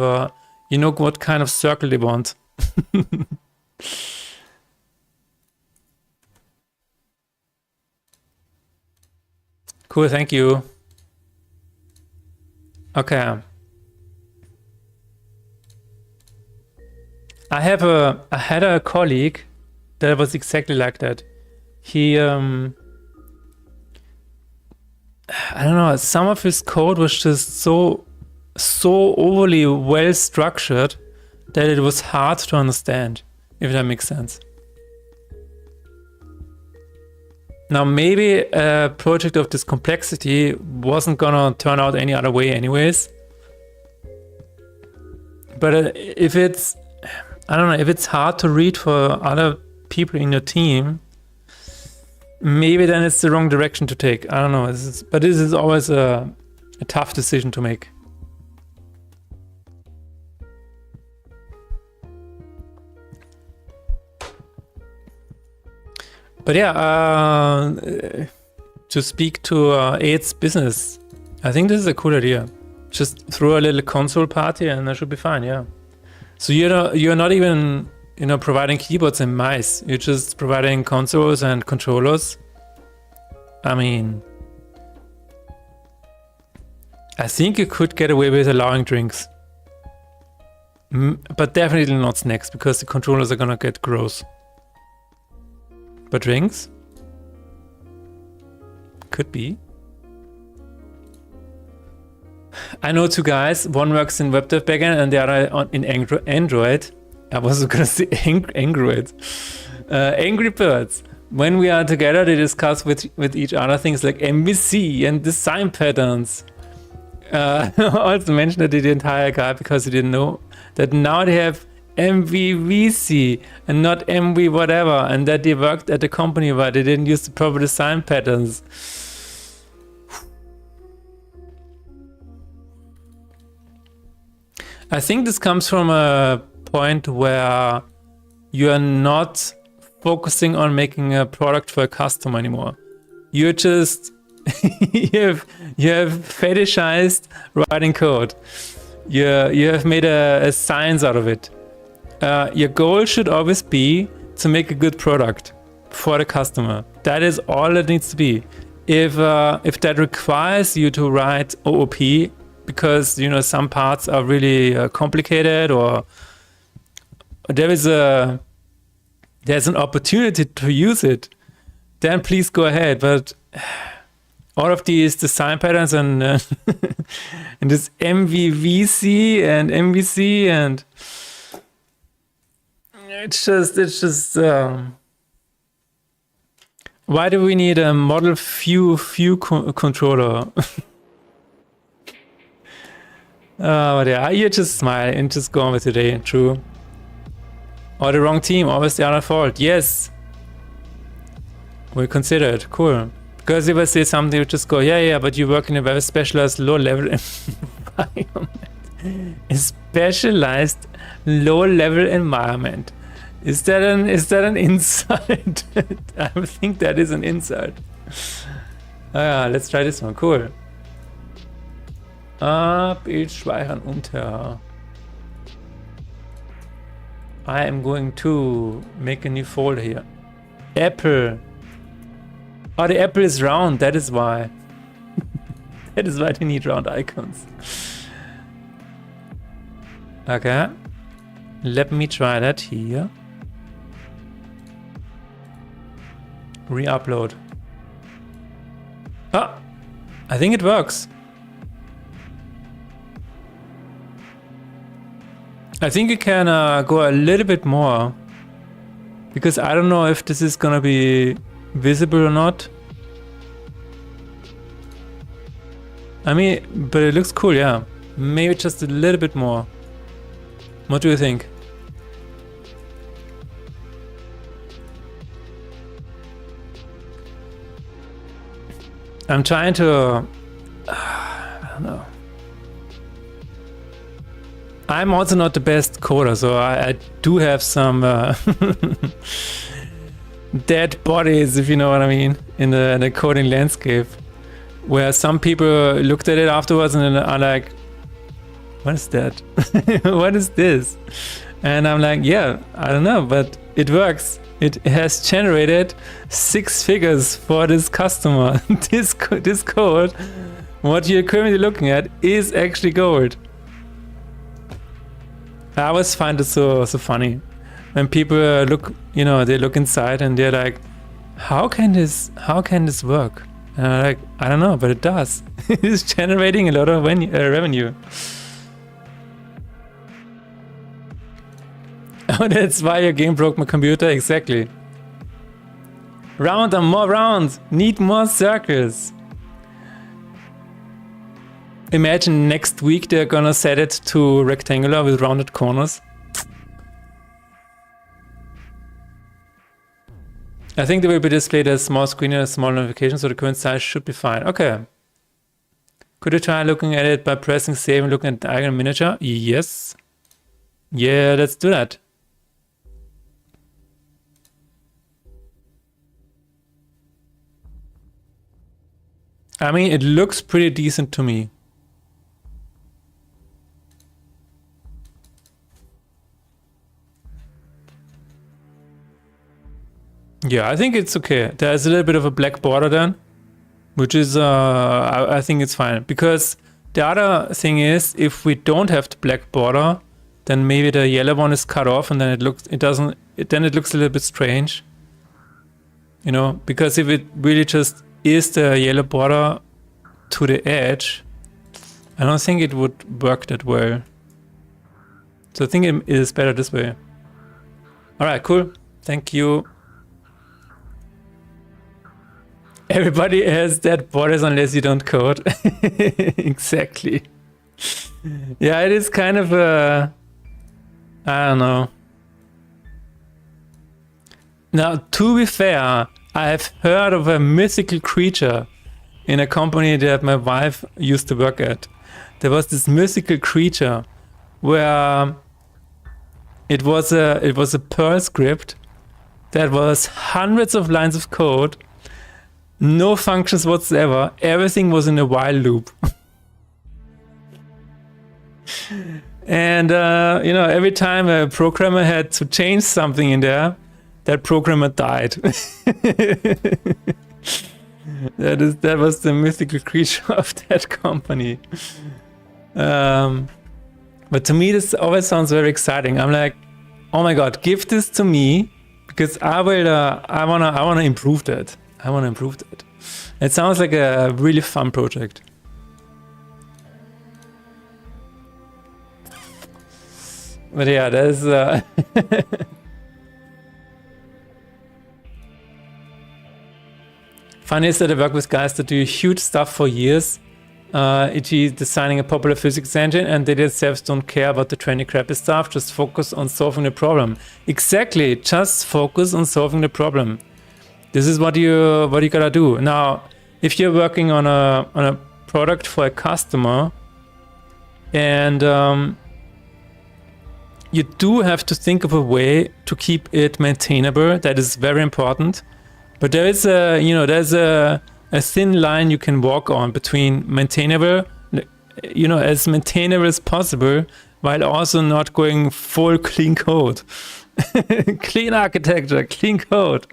[SPEAKER 2] you know what kind of circle they want. Cool, thank you. Okay. I had a colleague that was exactly like that. He I don't know, some of his code was just so overly well structured that it was hard to understand, if that makes sense. Now, maybe a project of this complexity wasn't gonna turn out any other way anyways. But if it's, I don't know, if it's hard to read for other people in your team, maybe then it's the wrong direction to take. I don't know. But this is always a tough decision to make. But yeah, to speak to AIDS business, I think this is a cool idea. Just throw a little console party and that should be fine. Yeah. So you're not even providing keyboards and mice. You're just providing consoles and controllers. I mean, I think you could get away with allowing drinks, but definitely not snacks because the controllers are gonna get gross. But drinks? Could be. I know two guys, one works in WebDev backend and the other in Android. I was gonna say Android. Angry Birds. When we are together, they discuss with each other things like MVC and design patterns. Also mentioned that they didn't hire a guy because he didn't know that now they have MVVC and not MV whatever, and that they worked at the company where they didn't use the proper design patterns. I think this comes from a point where you are not focusing on making a product for a customer anymore. You're just you have fetishized writing code. You have made a science out of it. Your goal should always be to make a good product for the customer. That is all it needs to be. If that requires you to write OOP because some parts are really complicated, or there's an opportunity to use it, then please go ahead. But all of these design patterns and and this MVVC and MVC and it's just why do we need a model view controller? But yeah, you just smile and just go on with your day. True. Or the wrong team, always the other fault. Yes, we'll consider it. Cool. Because if I say something, you just go, yeah, but you work in a very specialized low-level environment. A specialized low-level environment. Is that an insult? I think that is an insult. Let's try this one. Cool. Bild speichern unter. I am going to make a new folder here. Apple. Oh, the apple is round. That is why. That is why they need round icons. Okay. Let me try that here. Re-upload. Ah, I think it works. I think you can go a little bit more, because I don't know if this is gonna be visible or not. I mean, but it looks cool, yeah. Maybe just a little bit more. What do you think? I'm trying to... I don't know. I'm also not the best coder, so I do have some dead bodies, if you know what I mean, in the coding landscape, where some people looked at it afterwards and are like, what is that? What is this? And I'm like, yeah, I don't know, but it works. It has generated 6 figures for this customer. This code, what you're currently looking at, is actually gold. I always find it so funny when people look, you know, they look inside and they're like, how can this work? And I'm like, I don't know, but it does. It's generating a lot of revenue. Oh, that's why your game broke my computer. Exactly. Round and more rounds. Need more circles. Imagine next week they're gonna set it to rectangular with rounded corners. I think they will be displayed as small screen and a small notification, so the current size should be fine. Okay. Could you try looking at it by pressing save and looking at the icon miniature? Yes. Yeah, let's do that. I mean, it looks pretty decent to me. Yeah, I think it's okay. There's a little bit of a black border then, which is, I think it's fine. Because the other thing is, if we don't have the black border, then maybe the yellow one is cut off and then then it looks a little bit strange. You know, because if it really just is the yellow border to the edge, I don't think it would work that well. So I think it is better this way. All right, cool. Thank you. Everybody has dead borders unless you don't code. Exactly. Yeah, it is kind of a... I don't know. Now, to be fair, I've heard of a mythical creature in a company that my wife used to work at. There was this mythical creature where it was a Perl script that was hundreds of lines of code, no functions whatsoever. Everything was in a while loop. And you know, every time a programmer had to change something in there, that programmer died. That was the mythical creature of that company. But to me, this always sounds very exciting. I'm like, oh my god, give this to me, because I wanna improve that. I wanna improve that. It sounds like a really fun project. But yeah, there's funny is that I work with guys that do huge stuff for years, e.g. designing a popular physics engine, and they themselves don't care about the trendy crappy stuff, just focus on solving the problem. Exactly, just focus on solving the problem. This is what you gotta do. Now, if you're working on a product for a customer, and you do have to think of a way to keep it maintainable. That is very important. But there is there's a a thin line you can walk on between maintainable, you know, as maintainable as possible, while also not going full clean code. Clean architecture, clean code.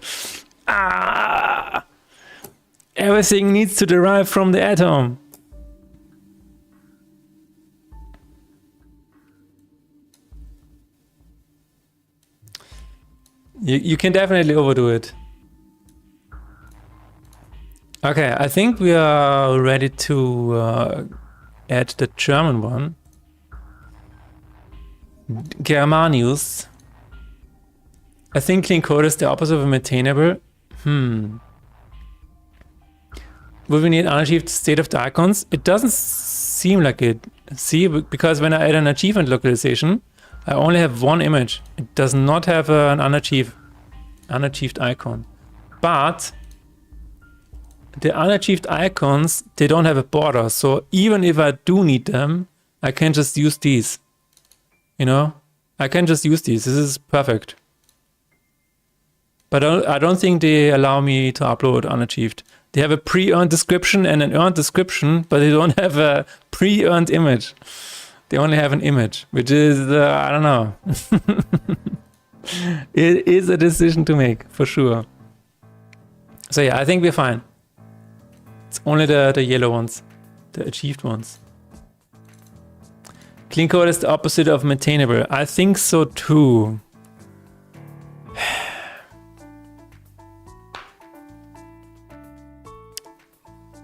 [SPEAKER 2] Everything needs to derive from the atom. You can definitely overdo it. Okay, I think we are ready to add the German one. Germanius. I think clean code is the opposite of maintainable. Will we need unachieved state of the icons? It doesn't seem like it. See, because when I add an achievement localization, I only have one image. It does not have an unachieved icon. But the unachieved icons, they don't have a border. So even if I do need them, I can just use these. You know, I can just use these. This is perfect. But I don't think they allow me to upload unachieved. They have a pre-earned description and an earned description, but they don't have a pre-earned image. They only have an image, which is, I don't know. It is a decision to make, for sure. So yeah, I think we're fine. It's only the yellow ones, the achieved ones. Clean code is the opposite of maintainable. I think so too.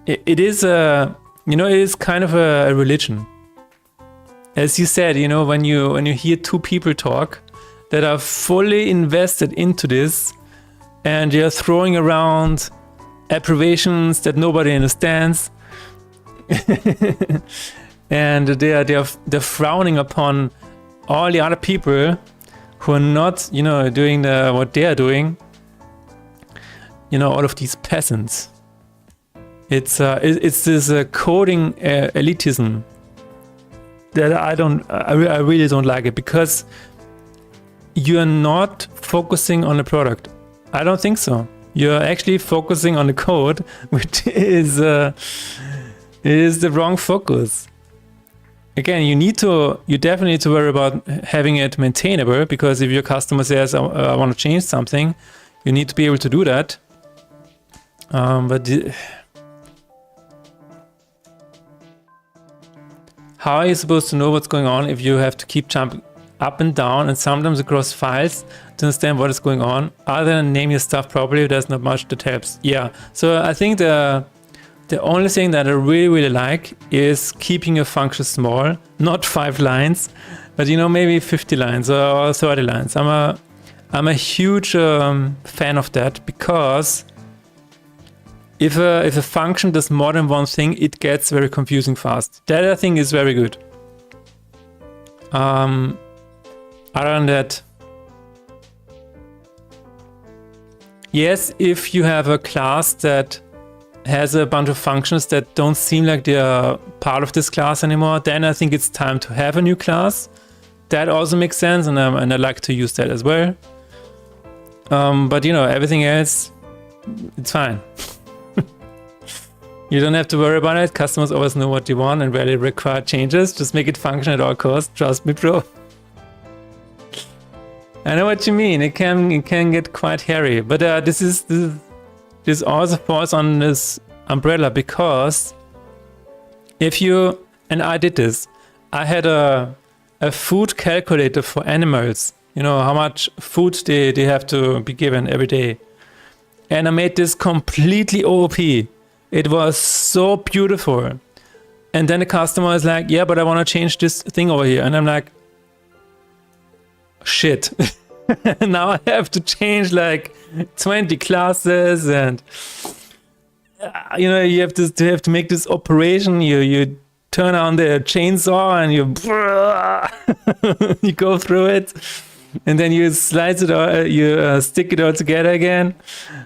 [SPEAKER 2] It is you know, it is kind of a religion. As you said, you know, when you hear two people talk that are fully invested into this, and they're throwing around abbreviations that nobody understands, and they're frowning upon all the other people who are not, you know, doing what they are doing. You know, all of these peasants. It's this coding elitism that I really don't like it, because you are not focusing on the product. I don't think so. You're actually focusing on the code, which is the wrong focus. Again, you definitely need to worry about having it maintainable, because if your customer says, I want to change something, you need to be able to do that. How are you supposed to know what's going on if you have to keep jumping up and down and sometimes across files to understand what is going on? Other than name your stuff properly, there's not much that helps. Yeah, so I think the only thing that I really like is keeping your function small, not 5 lines, but you know, maybe 50 lines or 30 lines. I'm a huge fan of that, because if a function does more than one thing, it gets very confusing fast. That I think is very good. Other than that, yes, if you have a class that has a bunch of functions that don't seem like they are part of this class anymore, then I think it's time to have a new class. That also makes sense, and I like to use that as well. But you know, everything else, it's fine. You don't have to worry about it. Customers always know what they want and rarely require changes. Just make it function at all costs. Trust me, bro. I know what you mean. It can get quite hairy, but this also falls on this umbrella, because if you, and I did this, I had a food calculator for animals. You know how much food they have to be given every day, and I made this completely OP. It was so beautiful. And then the customer is like, yeah, but I want to change this thing over here. And I'm like, shit. Now I have to change like 20 classes, and you know, you have to make this operation. You turn on the chainsaw and you go through it, and then you slice it or you stick it all together again,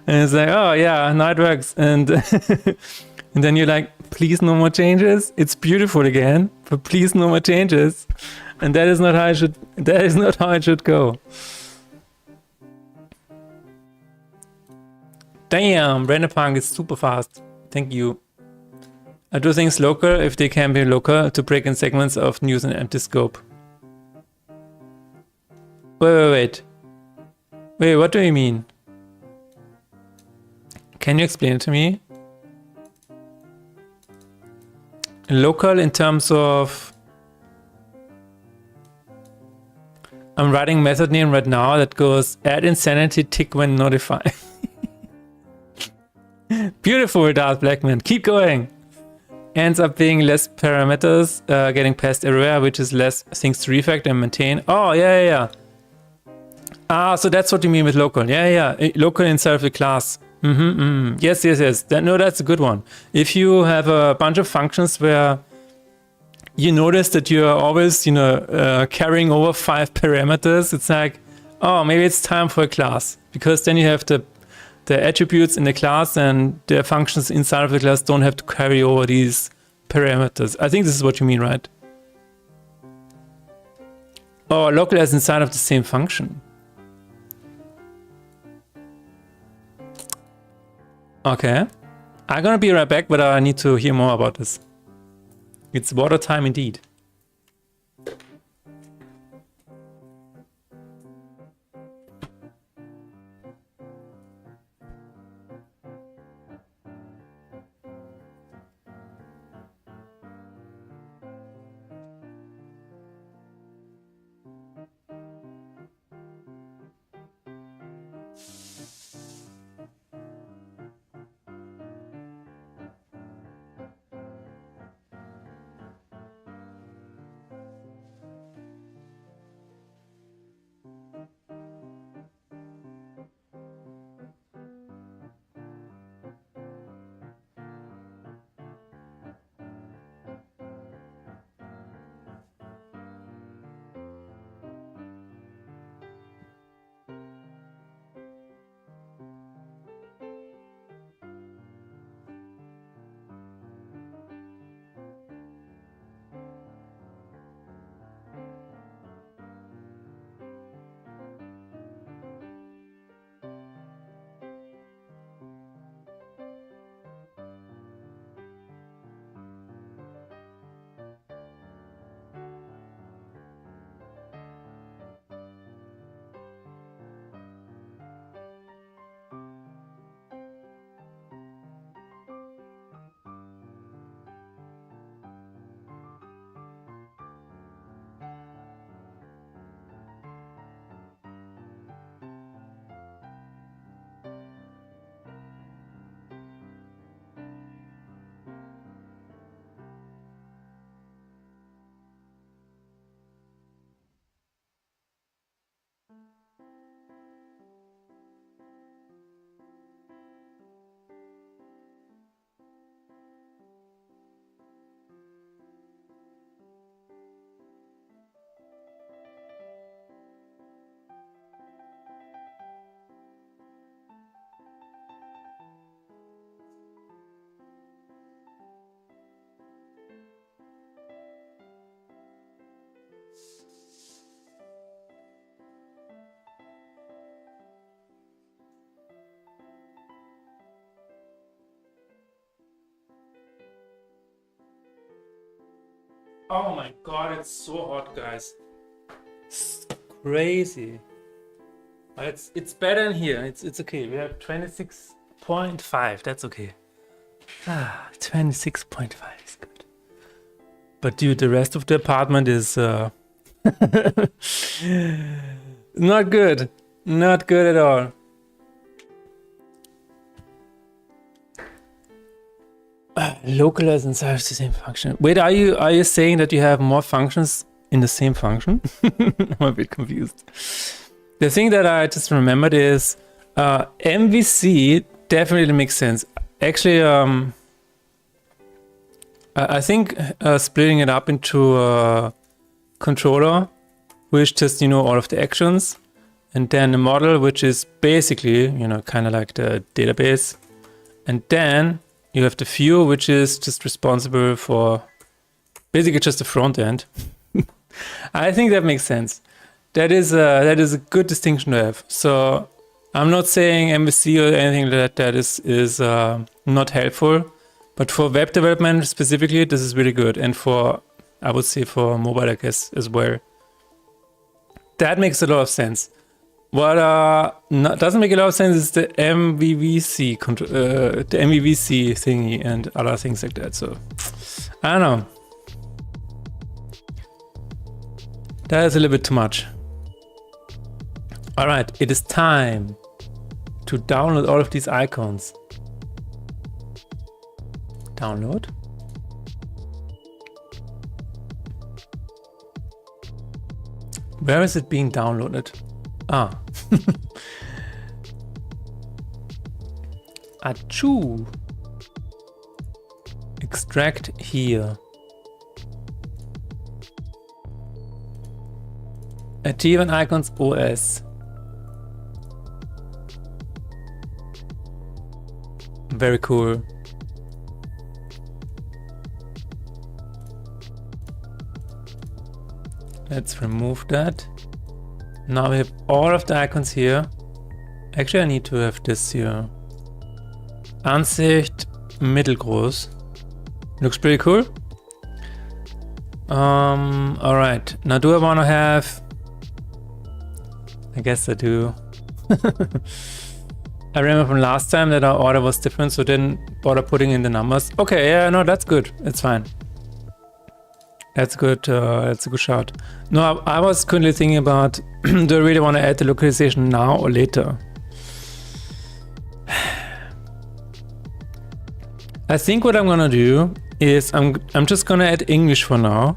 [SPEAKER 2] and it's like, oh yeah, now it works. And and then you're like, please no more changes. It's beautiful again, but please no more changes. And that is not how it should go. Damn, Random Punk is super fast. Thank you. I do things local if they can be local to break in segments of news and empty scope. Wait. Wait, what do you mean? Can you explain it to me? Local in terms of... I'm writing method name right now that goes add insanity tick when notified. Beautiful, Darth Blackman. Keep going. Ends up being less parameters getting passed everywhere, which is less things to refactor and maintain. Oh, yeah. Ah, so that's what you mean with local. Yeah. Local inside of the class. Yes. That's a good one. If you have a bunch of functions where you notice that you're always, carrying over 5 parameters, it's like, oh, maybe it's time for a class. Because then you have the attributes in the class and the functions inside of the class don't have to carry over these parameters. I think this is what you mean, right? Oh, local is inside of the same function. Okay. I'm gonna be right back, but I need to hear more about this. It's water time indeed. Oh my god, it's so hot, guys. It's crazy. It's better in here. It's okay. We have 26.5. That's okay. 26.5 is good. But dude, the rest of the apartment is not good. Not good at all. Localize inside of the same function. Wait, are you saying that you have more functions in the same function? I'm a bit confused. The thing that I just remembered is MVC definitely makes sense. Actually, I think splitting it up into a controller, which just all of the actions, and then a model, which is basically kind of like the database, and then you have the view, which is just responsible for basically just the front end. I think that makes sense. That is a good distinction to have. So I'm not saying MVC or anything like that is not helpful. But for web development specifically, this is really good. And for, I would say for mobile, I guess, as well. That makes a lot of sense. What doesn't make a lot of sense is the MVVC, the MVVC thingy and other things like that. So, I don't know. That is a little bit too much. All right, it is time to download all of these icons. Download. Where is it being downloaded? Ah. Achoo. Extract here. Achieve an icons OS. Very cool. Let's remove that. Now we have all of the icons here. Actually, I need to have this here. Ansicht mittelgroß. Looks pretty cool. All right. Now, do I want to have? I guess I do. I remember from last time that our order was different, so didn't bother putting in the numbers. Okay, yeah, no, that's good. It's fine. That's good. That's a good shot. No, I was currently thinking about, do I really want to add the localization now or later? I think what I'm gonna do is I'm just gonna add English for now,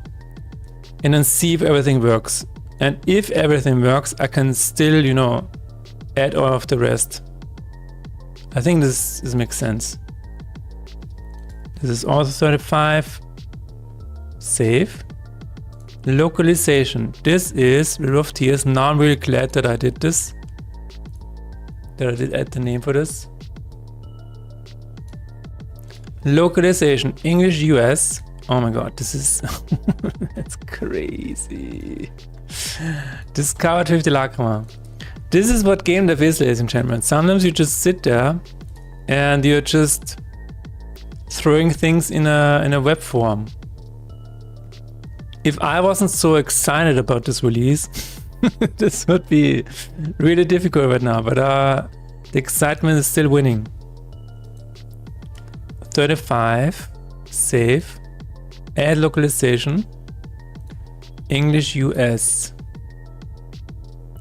[SPEAKER 2] and then see if everything works. And if everything works, I can still, you know, add all of the rest. I think this makes sense. This is also 35. Save. Localization. This is River of Tears. Now I'm really glad that I did this. That I did add the name for this. Localization. English US. Oh my god, this is... that's crazy. Discover 50 Lacrima. This is what gamedev is, ladies and gentlemen. Sometimes you just sit there and you're just throwing things in a web form. If I wasn't so excited about this release, this would be really difficult right now, but the excitement is still winning. 35, save, add localization, English US.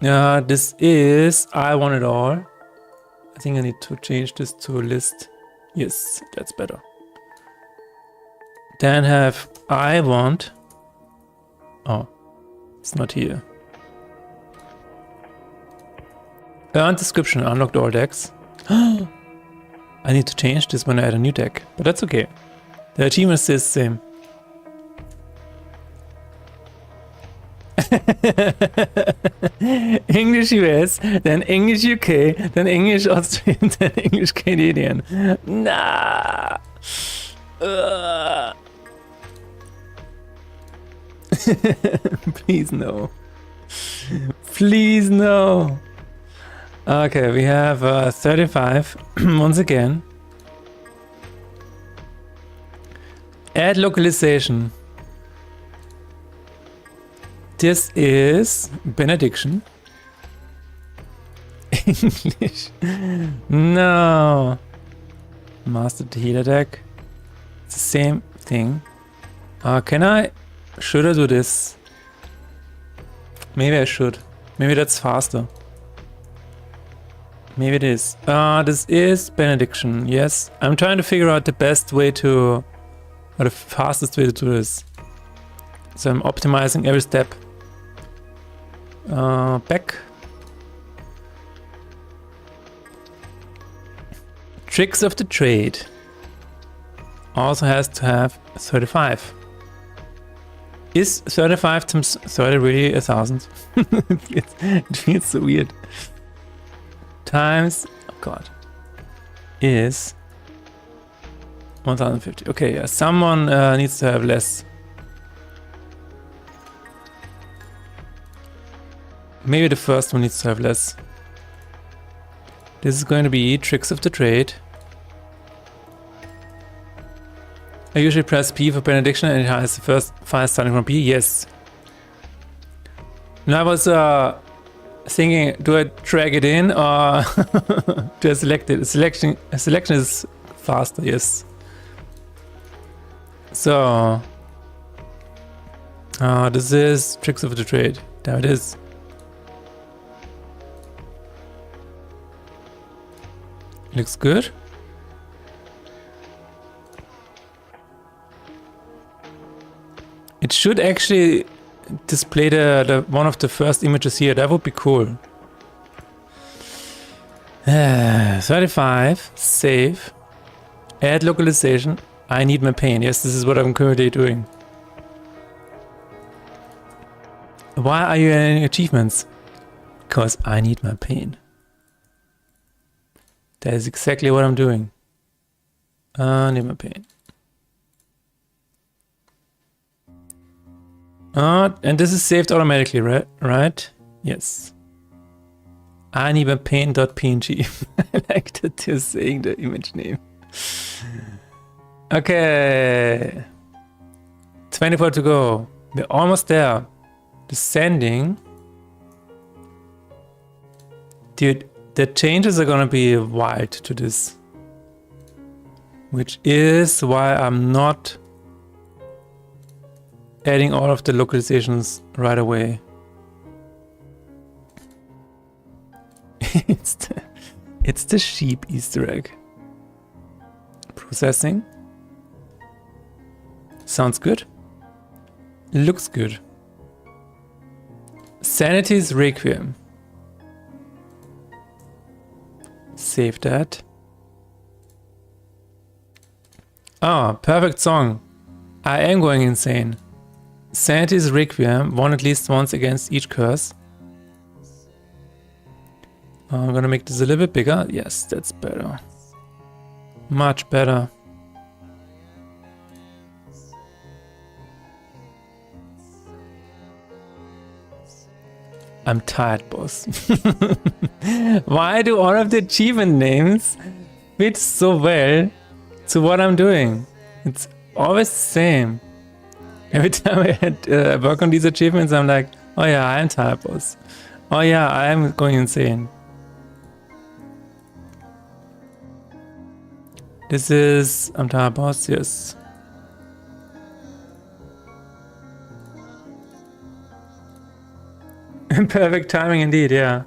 [SPEAKER 2] This is I want it all. I think I need to change this to a list. Yes, that's better. Then have I want. Oh, it's not here. Earned description, unlocked all decks. I need to change this when I add a new deck, but that's okay. The achievement is the same. English US, then English UK, then English Austrian, then English Canadian. Nah. Please no. Please no. Okay, we have 35 once again. Add localization. This is benediction. English. No. Master the healer deck. It's the same thing. Should I do this? Maybe I should. Maybe that's faster. Maybe it is. This is benediction. Yes. I'm trying to figure out the best way to, or the fastest way to do this. So I'm optimizing every step. Back. Tricks of the trade. Also has to have 35. Is 35 times 30 really 1,000? It feels so weird. Times, oh god, is 1,050. Okay, yeah, someone needs to have less. Maybe the first one needs to have less. This is going to be tricks of the trade. I usually press P for benediction and it has the first file starting from P. Yes. And I was thinking, do I drag it in or do I select it? Selection is faster, yes. So, this is tricks of the trade. There it is. Looks good. It should actually display the one of the first images here. That would be cool. 35. Save. Add localization. I need my pain. Yes, this is what I'm currently doing. Why are you adding achievements? Because I need my pain. That is exactly what I'm doing. I need my pain. And this is saved automatically, right? Yes. Animapaint.png. I like that you're saying the image name. Okay. 24 to go. We're almost there. Descending. Dude, the changes are gonna be wild to this. Which is why I'm not adding all of the localizations right away. It's the sheep Easter egg. Processing. Sounds good. Looks good. Sanity's Requiem. Save that. Ah, perfect song. I am going insane. Sanity's Requiem, won at least once against each curse. I'm gonna make this a little bit bigger. Yes, that's better. Much better. I'm tired, boss. Why do all of the achievement names fit so well to what I'm doing? It's always the same. Every time I work on these achievements, I'm like, oh yeah, I am tired, boss. Oh yeah, I am going insane. This is, I'm tired, boss, yes. Perfect timing indeed, yeah.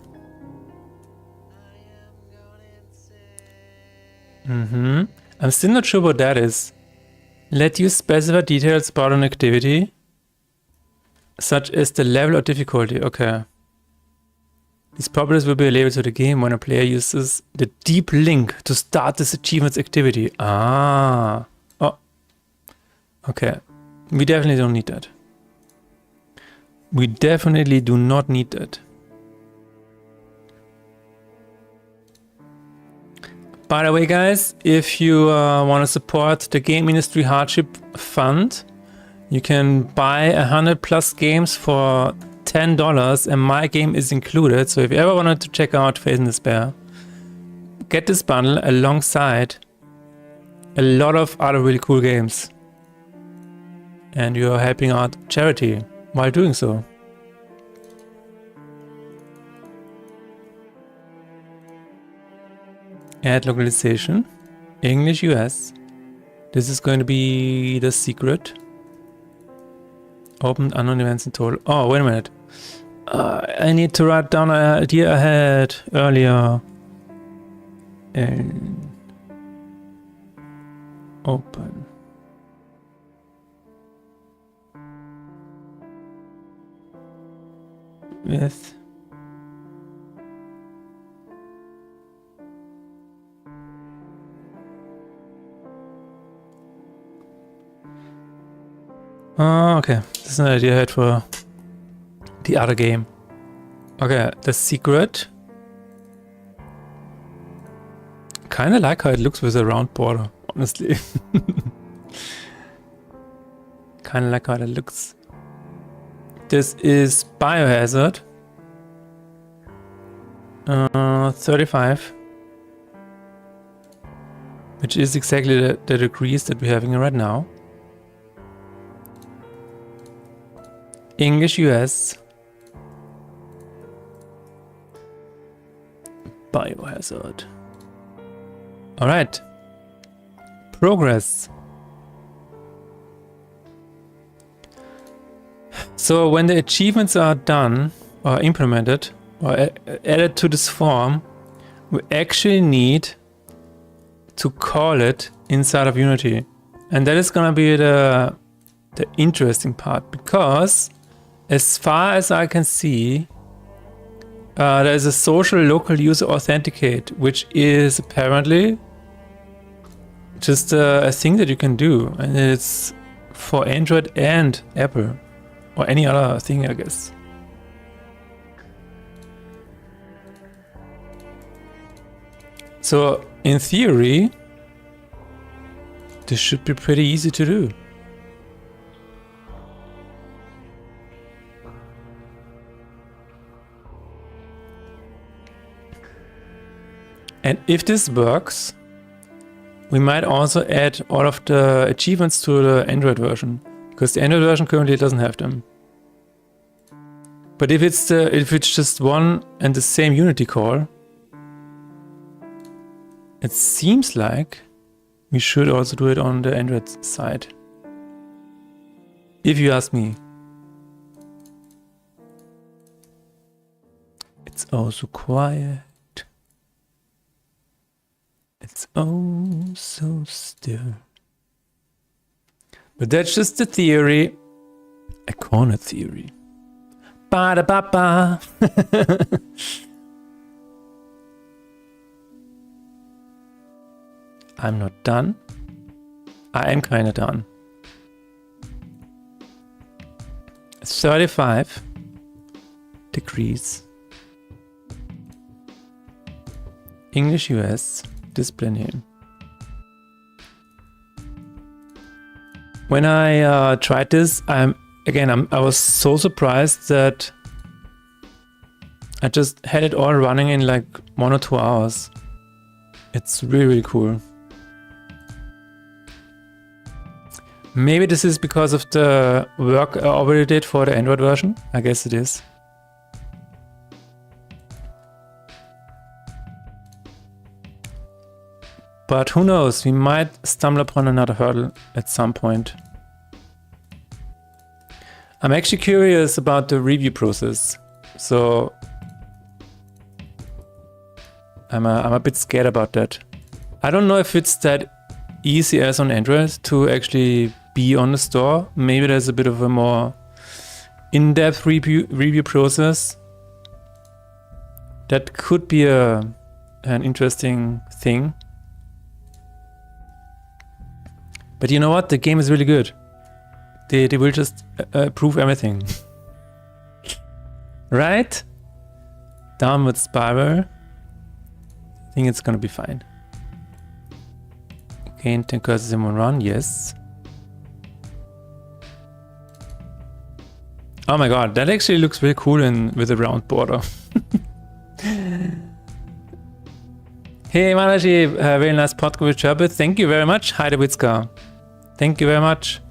[SPEAKER 2] I'm still not sure what that is. Let you specify details about an activity, such as the level of difficulty. Okay. These properties will be available to the game when a player uses the deep link to start this achievement's activity. Ah. Oh. Okay. We definitely don't need that. We definitely do not need that. By the way, guys, if you want to support the Game Industry Hardship Fund, you can buy 100+ games for $10 and my game is included. So if you ever wanted to check out Phase in Despair, get this bundle alongside a lot of other really cool games. And you're helping out charity while doing so. Add localization. English US. This is going to be the secret. Open unknown events in total. Oh, wait a minute. I need to write down an idea I had earlier. And open. With okay. This is an idea I had for the other game. Okay, the secret. Kinda like how it looks with a round border, honestly. Kinda like how it looks. This is Biohazard. 35. Which is exactly the degrees that we're having right now. English US. Biohazard. Alright. Progress. So when the achievements are done or implemented or added to this form, we actually need to call it inside of Unity. And that is gonna be the interesting part, because as far as I can see, there is a social local user authenticate, which is apparently just a thing that you can do, and it's for Android and Apple, or any other thing, I guess. So in theory, this should be pretty easy to do. And if this works, we might also add all of the achievements to the Android version, because the Android version currently doesn't have them. But if it's just one and the same Unity call, it seems like we should also do it on the Android side. If you ask me. It's oh so quiet. It's oh so still. But that's just a theory. A corner theory. Ba-da-ba-ba. I'm not done. I am kind of done. It's 35 degrees. English US. Display name. When I tried this, I was so surprised that I just had it all running in like 1 or 2 hours. It's really, really cool. Maybe this is because of the work I already did for the Android version. I guess it is. But who knows, we might stumble upon another hurdle at some point. I'm actually curious about the review process. So I'm a bit scared about that. I don't know if it's that easy as on Android to actually be on the store. Maybe there's a bit of a more in-depth review process. That could be an interesting thing. But you know what? The game is really good. They will just prove everything. Right? Downward spiral. I think it's gonna be fine. Okay, 10 cursors in one run, yes. Oh my god, that actually looks really cool with a round border. Hey Malachi, very nice podcast with Sherbet. Thank you very much, Heidewitzka. Thank you very much.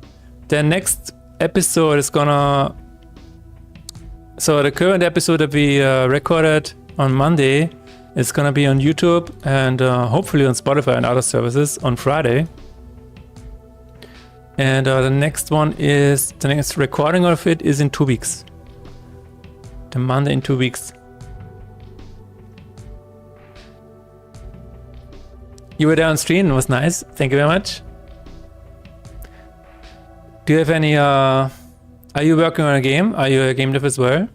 [SPEAKER 2] The next episode is gonna... So the current episode that we recorded on Monday is gonna be on YouTube and hopefully on Spotify and other services on Friday. And the next recording of it is in 2 weeks. The Monday in 2 weeks. You were there on stream, it was nice. Thank you very much. Do you have any, are you working on a game? Are you a game dev as well?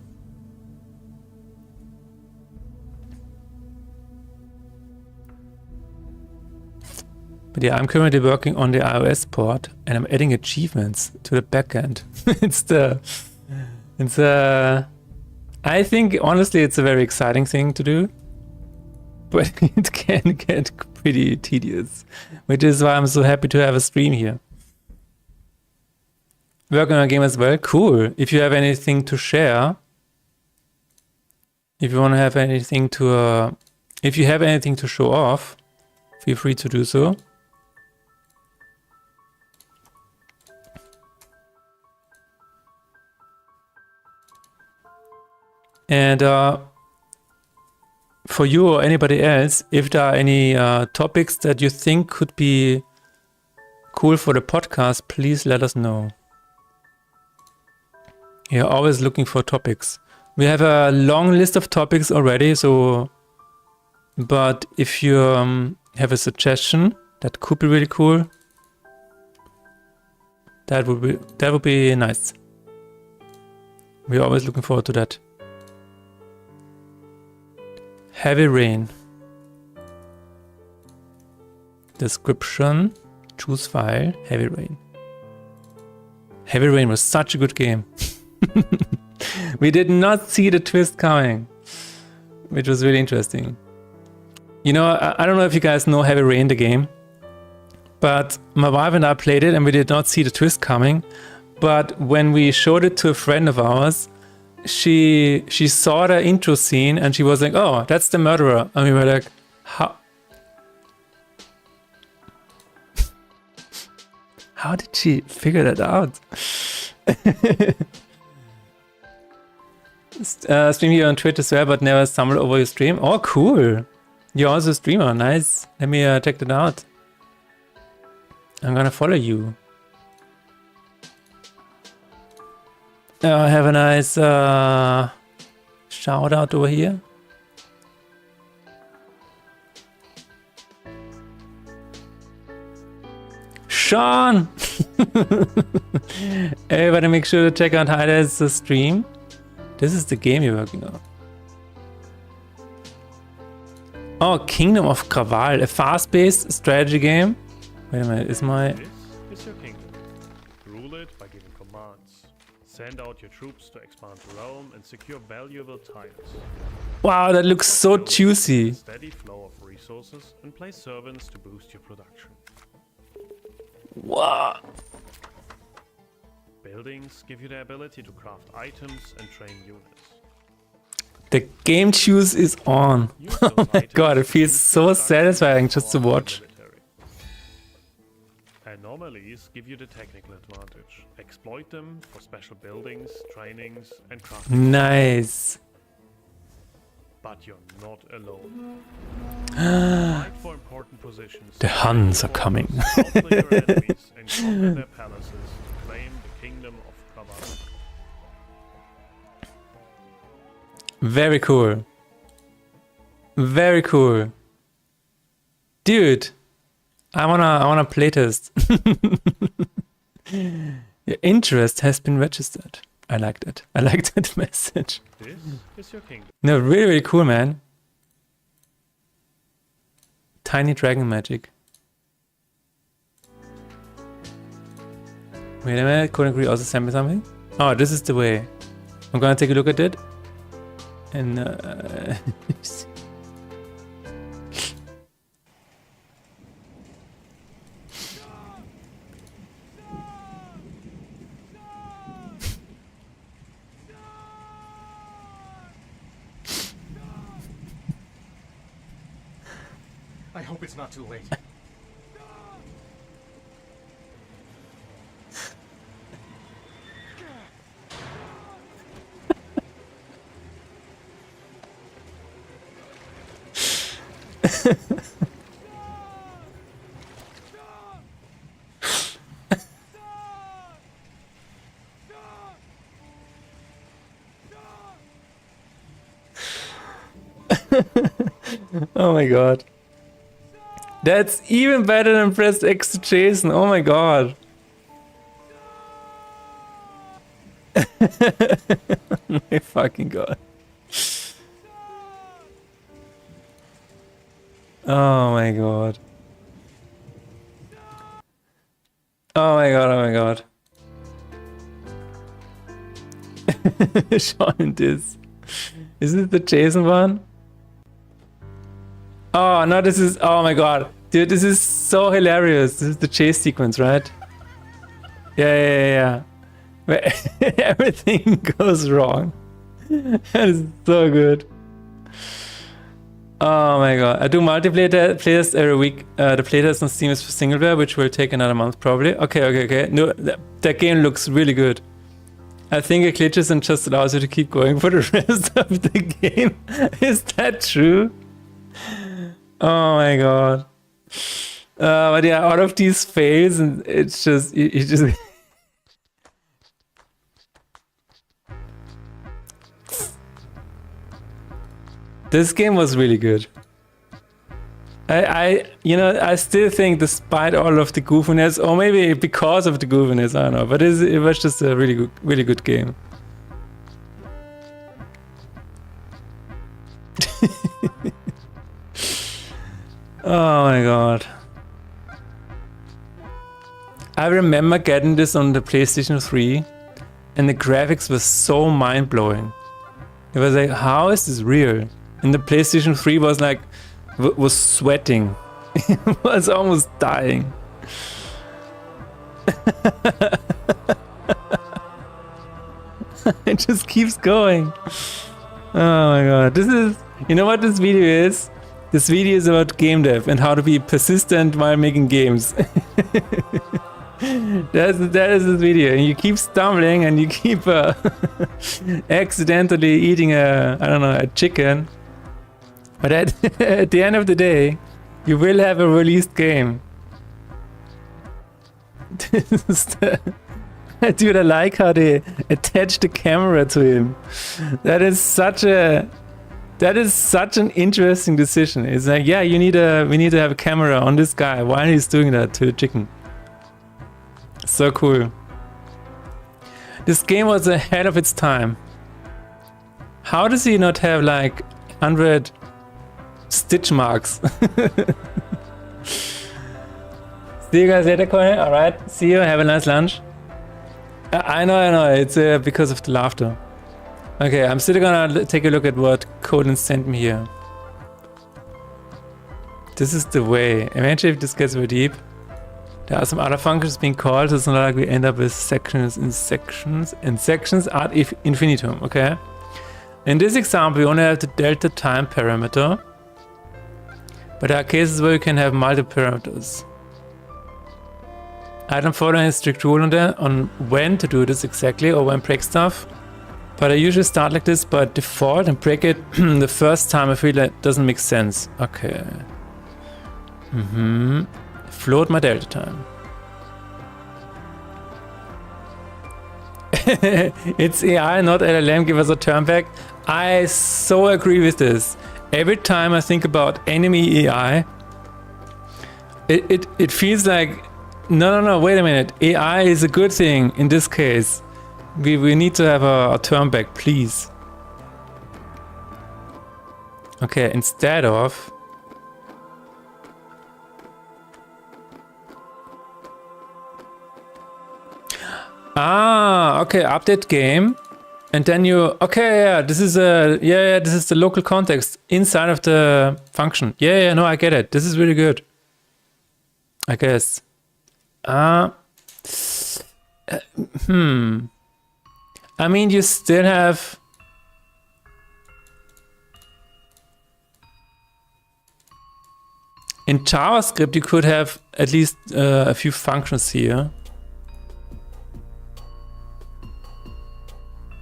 [SPEAKER 2] But yeah, I'm currently working on the iOS port and I'm adding achievements to the backend. I think honestly it's a very exciting thing to do, but it can get pretty tedious, which is why I'm so happy to have a stream here. Working on a game as well, cool. If you have anything to share, if you want to have anything to, if you have anything to show off, feel free to do so. And for you or anybody else, if there are any topics that you think could be cool for the podcast, please let us know. You're always looking for topics. We have a long list of topics already, so but if you have a suggestion that could be really cool, that would be nice. We're always looking forward to that. Heavy rain. Description. Choose file. Heavy rain. Heavy rain was such a good game. We did not see the twist coming, which was really interesting. You know, I don't know if you guys know Heavy Rain, the game, but my wife and I played it and we did not see the twist coming. But when we showed it to a friend of ours, she saw the intro scene and she was like, "Oh, that's the murderer." And we were like, "How? How did she figure that out?" Stream here on Twitch as well, but never stumbled over your stream. Oh, cool. You're also a streamer. Nice. Let me check that out. I'm gonna follow you. Have a nice shout out over here. Sean! Everybody make sure to check out Hyder's stream. This is the game you're working on. Oh, Kingdom of Kraval, a fast-paced strategy game. Wait a minute, is my...
[SPEAKER 7] This is your kingdom. Rule it by giving commands. Send out your troops to expand the realm and secure valuable tiles.
[SPEAKER 2] Wow, that looks so juicy.
[SPEAKER 7] Steady flow of resources and place servants to boost your production.
[SPEAKER 2] Wow.
[SPEAKER 7] Buildings give you the ability to craft items and train units.
[SPEAKER 2] The game juice is on.
[SPEAKER 7] Use
[SPEAKER 2] Oh
[SPEAKER 7] those
[SPEAKER 2] my
[SPEAKER 7] items
[SPEAKER 2] god, it
[SPEAKER 7] to
[SPEAKER 2] feels
[SPEAKER 7] boost
[SPEAKER 2] so
[SPEAKER 7] production
[SPEAKER 2] satisfying just to
[SPEAKER 7] for
[SPEAKER 2] watch.
[SPEAKER 7] military. Anomalies give you the technical advantage. Exploit them for special buildings, trainings, and crafting.
[SPEAKER 2] Nice.
[SPEAKER 7] But you're not alone. Fight for important positions.
[SPEAKER 2] The Huns are coming.
[SPEAKER 7] Outplay your enemies and conquer their palaces to claim the kingdom of Kraval.
[SPEAKER 2] Very cool. Very cool. Dude, I wanna playtest. Your interest has been registered. I like that. I like that message.
[SPEAKER 7] This is your kingdom.
[SPEAKER 2] No, really, really cool, man. Tiny dragon magic. Wait a minute, Code and Agree also sent me something? Oh, this is the way. I'm gonna take a look at it. And
[SPEAKER 8] I hope it's not too late.
[SPEAKER 2] oh my god. That's even better than press X to Jason. Oh my god. My fucking god. Oh my god. Oh my god, oh my god. Sean this. Is it the Jason one? Oh no, this is, oh my god. Dude, this is so hilarious. This is the chase sequence, right? Yeah. Where everything goes wrong. That is so good. Oh my god. I do multiplayer players every week. The playtest on Steam is for single player, which will take another month probably. Okay. No, that game looks really good. I think it glitches and just allows you to keep going for the rest of the game. Is that true? Oh my god. But yeah, all of these fails, and it's just, you just... This game was really good. I still think, despite all of the goofiness, or maybe because of the goofiness, I don't know, but it was just a really good game. Oh my god. I remember getting this on the PlayStation 3, and the graphics were so mind-blowing. It was like, how is this real? And the PlayStation 3 was like, was sweating. It was almost dying. It just keeps going. Oh my god. This is, you know what this video is? This video is about game dev and how to be persistent while making games. That is this video, and you keep stumbling and you keep accidentally eating a chicken. But at the end of the day, you will have a released game. Dude, I like how they attach the camera to him. That is such an interesting decision. It's like, yeah, we need to have a camera on this guy while he's doing that to the chicken. So cool. This game was ahead of its time. How does he not have like 100 stitch marks? See you guys later, Connie. Alright, see you, have a nice lunch. I know, it's because of the laughter. Okay, I'm still gonna take a look at what Colin sent me here. This is the way. Eventually, if this gets very deep, there are some other functions being called, so it's not like we end up with sections and sections and sections ad infinitum, okay? In this example, we only have the delta time parameter, but there are cases where you can have multiple parameters. I don't follow any strict rule on when to do this exactly or when break stuff, but I usually start like this by default and break it the first time I feel like it doesn't make sense. Okay. Float my delta time. It's AI, not LLM, give us a turn back. I so agree with this. Every time I think about enemy AI, it feels like, no, wait a minute. AI is a good thing in this case. We need to have a turn back, please. Okay, instead of... Okay, update game. And then you, okay, yeah, this is this is the local context inside of the function. Yeah, no, I get it. This is really good. I guess. I mean, you still have... In JavaScript, you could have at least a few functions here.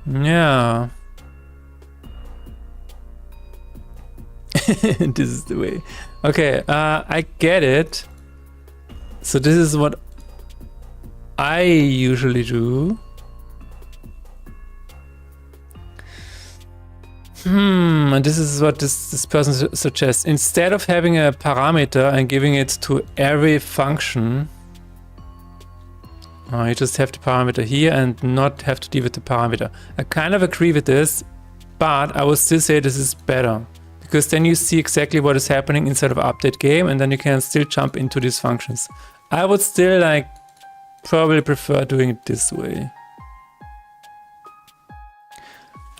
[SPEAKER 2] Yeah. This is the way. Okay, I get it. So this is what I usually do. And this is what this person suggests. Instead of having a parameter and giving it to every function, you just have the parameter here and not have to deal with the parameter. I kind of agree with this, but I would still say this is better, because then you see exactly what is happening inside of update game, and then you can still jump into these functions. I would still probably prefer doing it this way.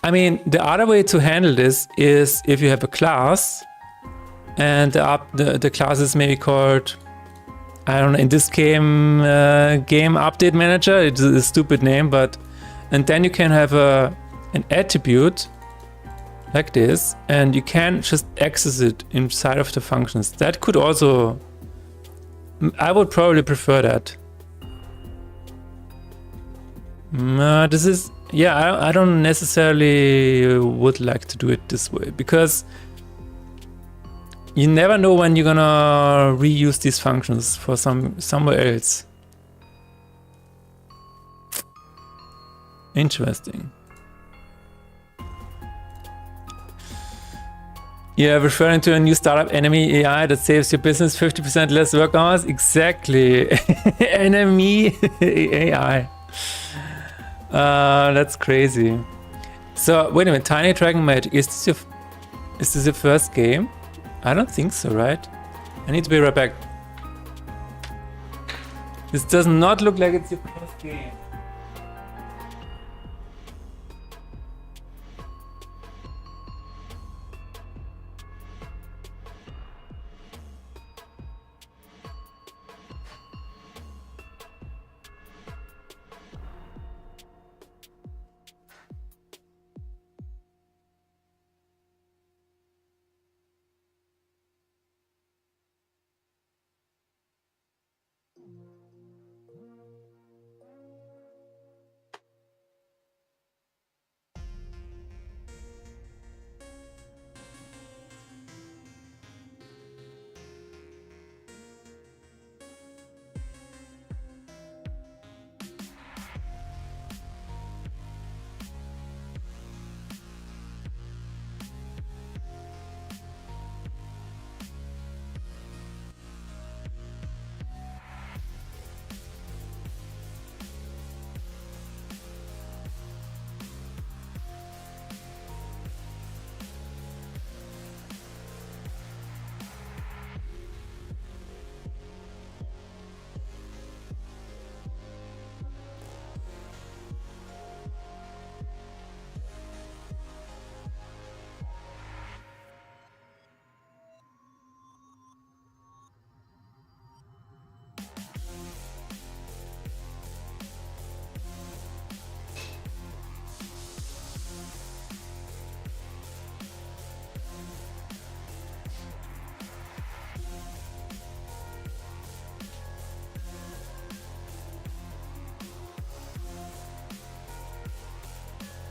[SPEAKER 2] I mean, the other way to handle this is if you have a class and the class is maybe called, I don't know, in this game, game update manager. It's a stupid name, and then you can have an attribute like this, and you can just access it inside of the functions. That could also, I would probably prefer that. This is yeah, I don't necessarily would like to do it this way, because you never know when you're gonna reuse these functions for somewhere else. Interesting. Yeah, referring to a new startup, Enemy AI, that saves your business 50% less work hours. Exactly. Enemy AI. That's crazy. So wait a minute, Tiny Dragon Magic, is this your first game? I don't think so, right? I need to be right back. This does not look like it's your first game.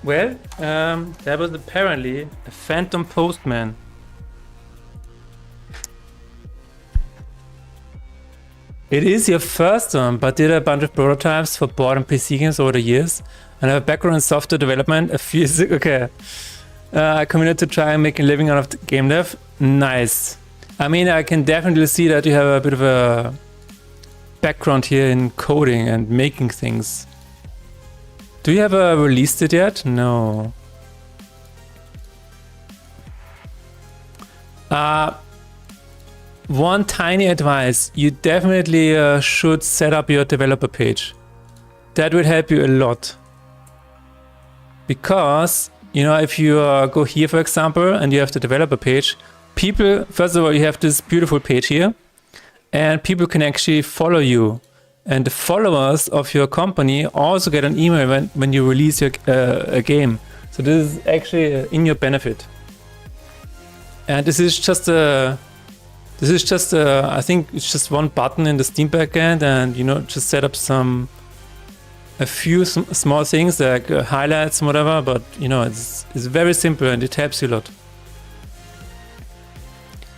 [SPEAKER 2] Well, that was apparently a phantom postman. It is your first one, but did a bunch of prototypes for board and PC games over the years, and I have a background in software development. A few okay. I committed to try and make a living out of game dev. Nice. I mean, I can definitely see that you have a bit of a background here in coding and making things. Do you have released it yet? No. One tiny advice. You definitely should set up your developer page. That will help you a lot. Because, you know, if you go here, for example, and you have the developer page, people, first of all, you have this beautiful page here, and people can actually follow you. And the followers of your company also get an email when you release your, a game. So this is actually in your benefit. And this is just a, I think it's just one button in the Steam backend, and you know, just set up a few small things like highlights and whatever. But you know, it's very simple and it helps you a lot.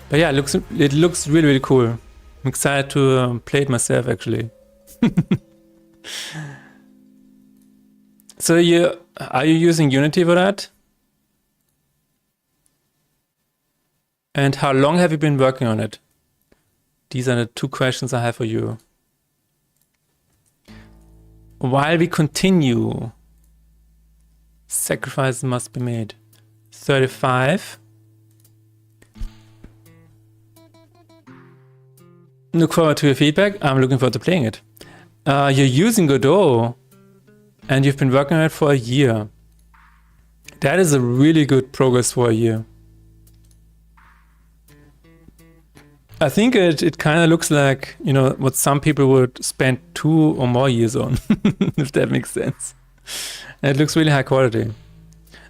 [SPEAKER 2] But yeah, it looks really cool. I'm excited to play it myself actually. So are you using Unity for that? And how long have you been working on it? These are the two questions I have for you. While we continue, sacrifices must be made. 35. Look forward to your feedback. I'm looking forward to playing it. You're using Godot and you've been working on it for a year. That is a really good progress for a year. I think it kind of looks like, you know, what some people would spend 2 or more years on, if that makes sense. And it looks really high quality.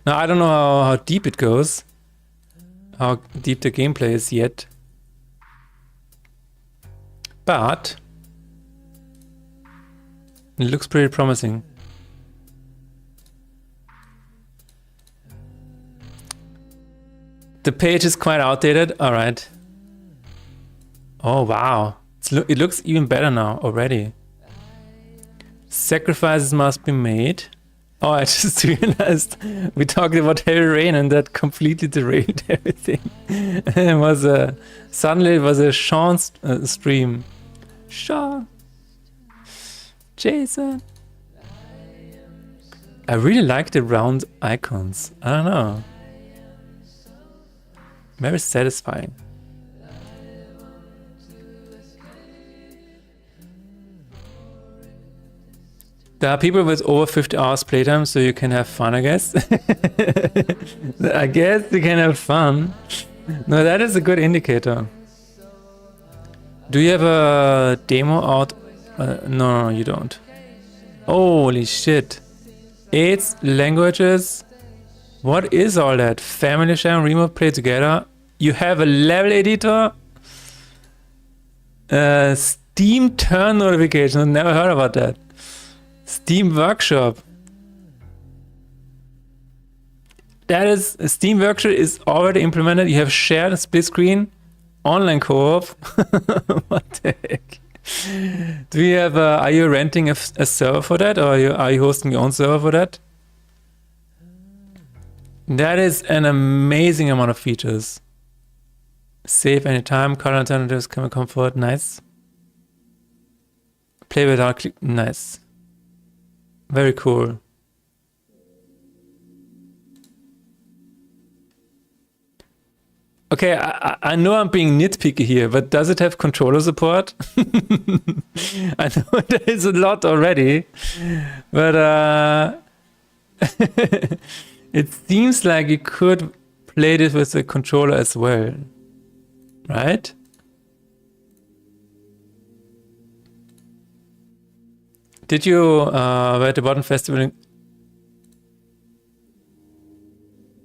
[SPEAKER 2] Now, I don't know how deep it goes, how deep the gameplay is yet. But it looks pretty promising. The page is quite outdated. All right. Oh, wow. It looks even better now already. Sacrifices must be made. Oh, I just realized we talked about heavy rain and that completely derailed everything. It was suddenly it was a Sean stream. Sean. Jason. I really like the round icons. I don't know. Very satisfying. There are people with over 50 hours playtime, so you can have fun, I guess. I guess you can have fun. No, that is a good indicator. Do you have a demo out? No, you don't. Holy shit. 8 languages? What is all that? Family share and remote play together? You have a level editor? Steam turn notifications. Never heard about that. Steam Workshop. That is, Steam Workshop is already implemented. You have shared split screen, online co-op. What the heck? Do you have, are you renting a server for that, or are you hosting your own server for that? That is an amazing amount of features. Save anytime, color alternatives, camera comfort, nice. Play without click, nice. Very cool. Okay, I know I'm being nitpicky here, but does it have controller support? I know there is a lot already, but it seems like you could play this with the controller as well, right? Did you were at the Button Festival in...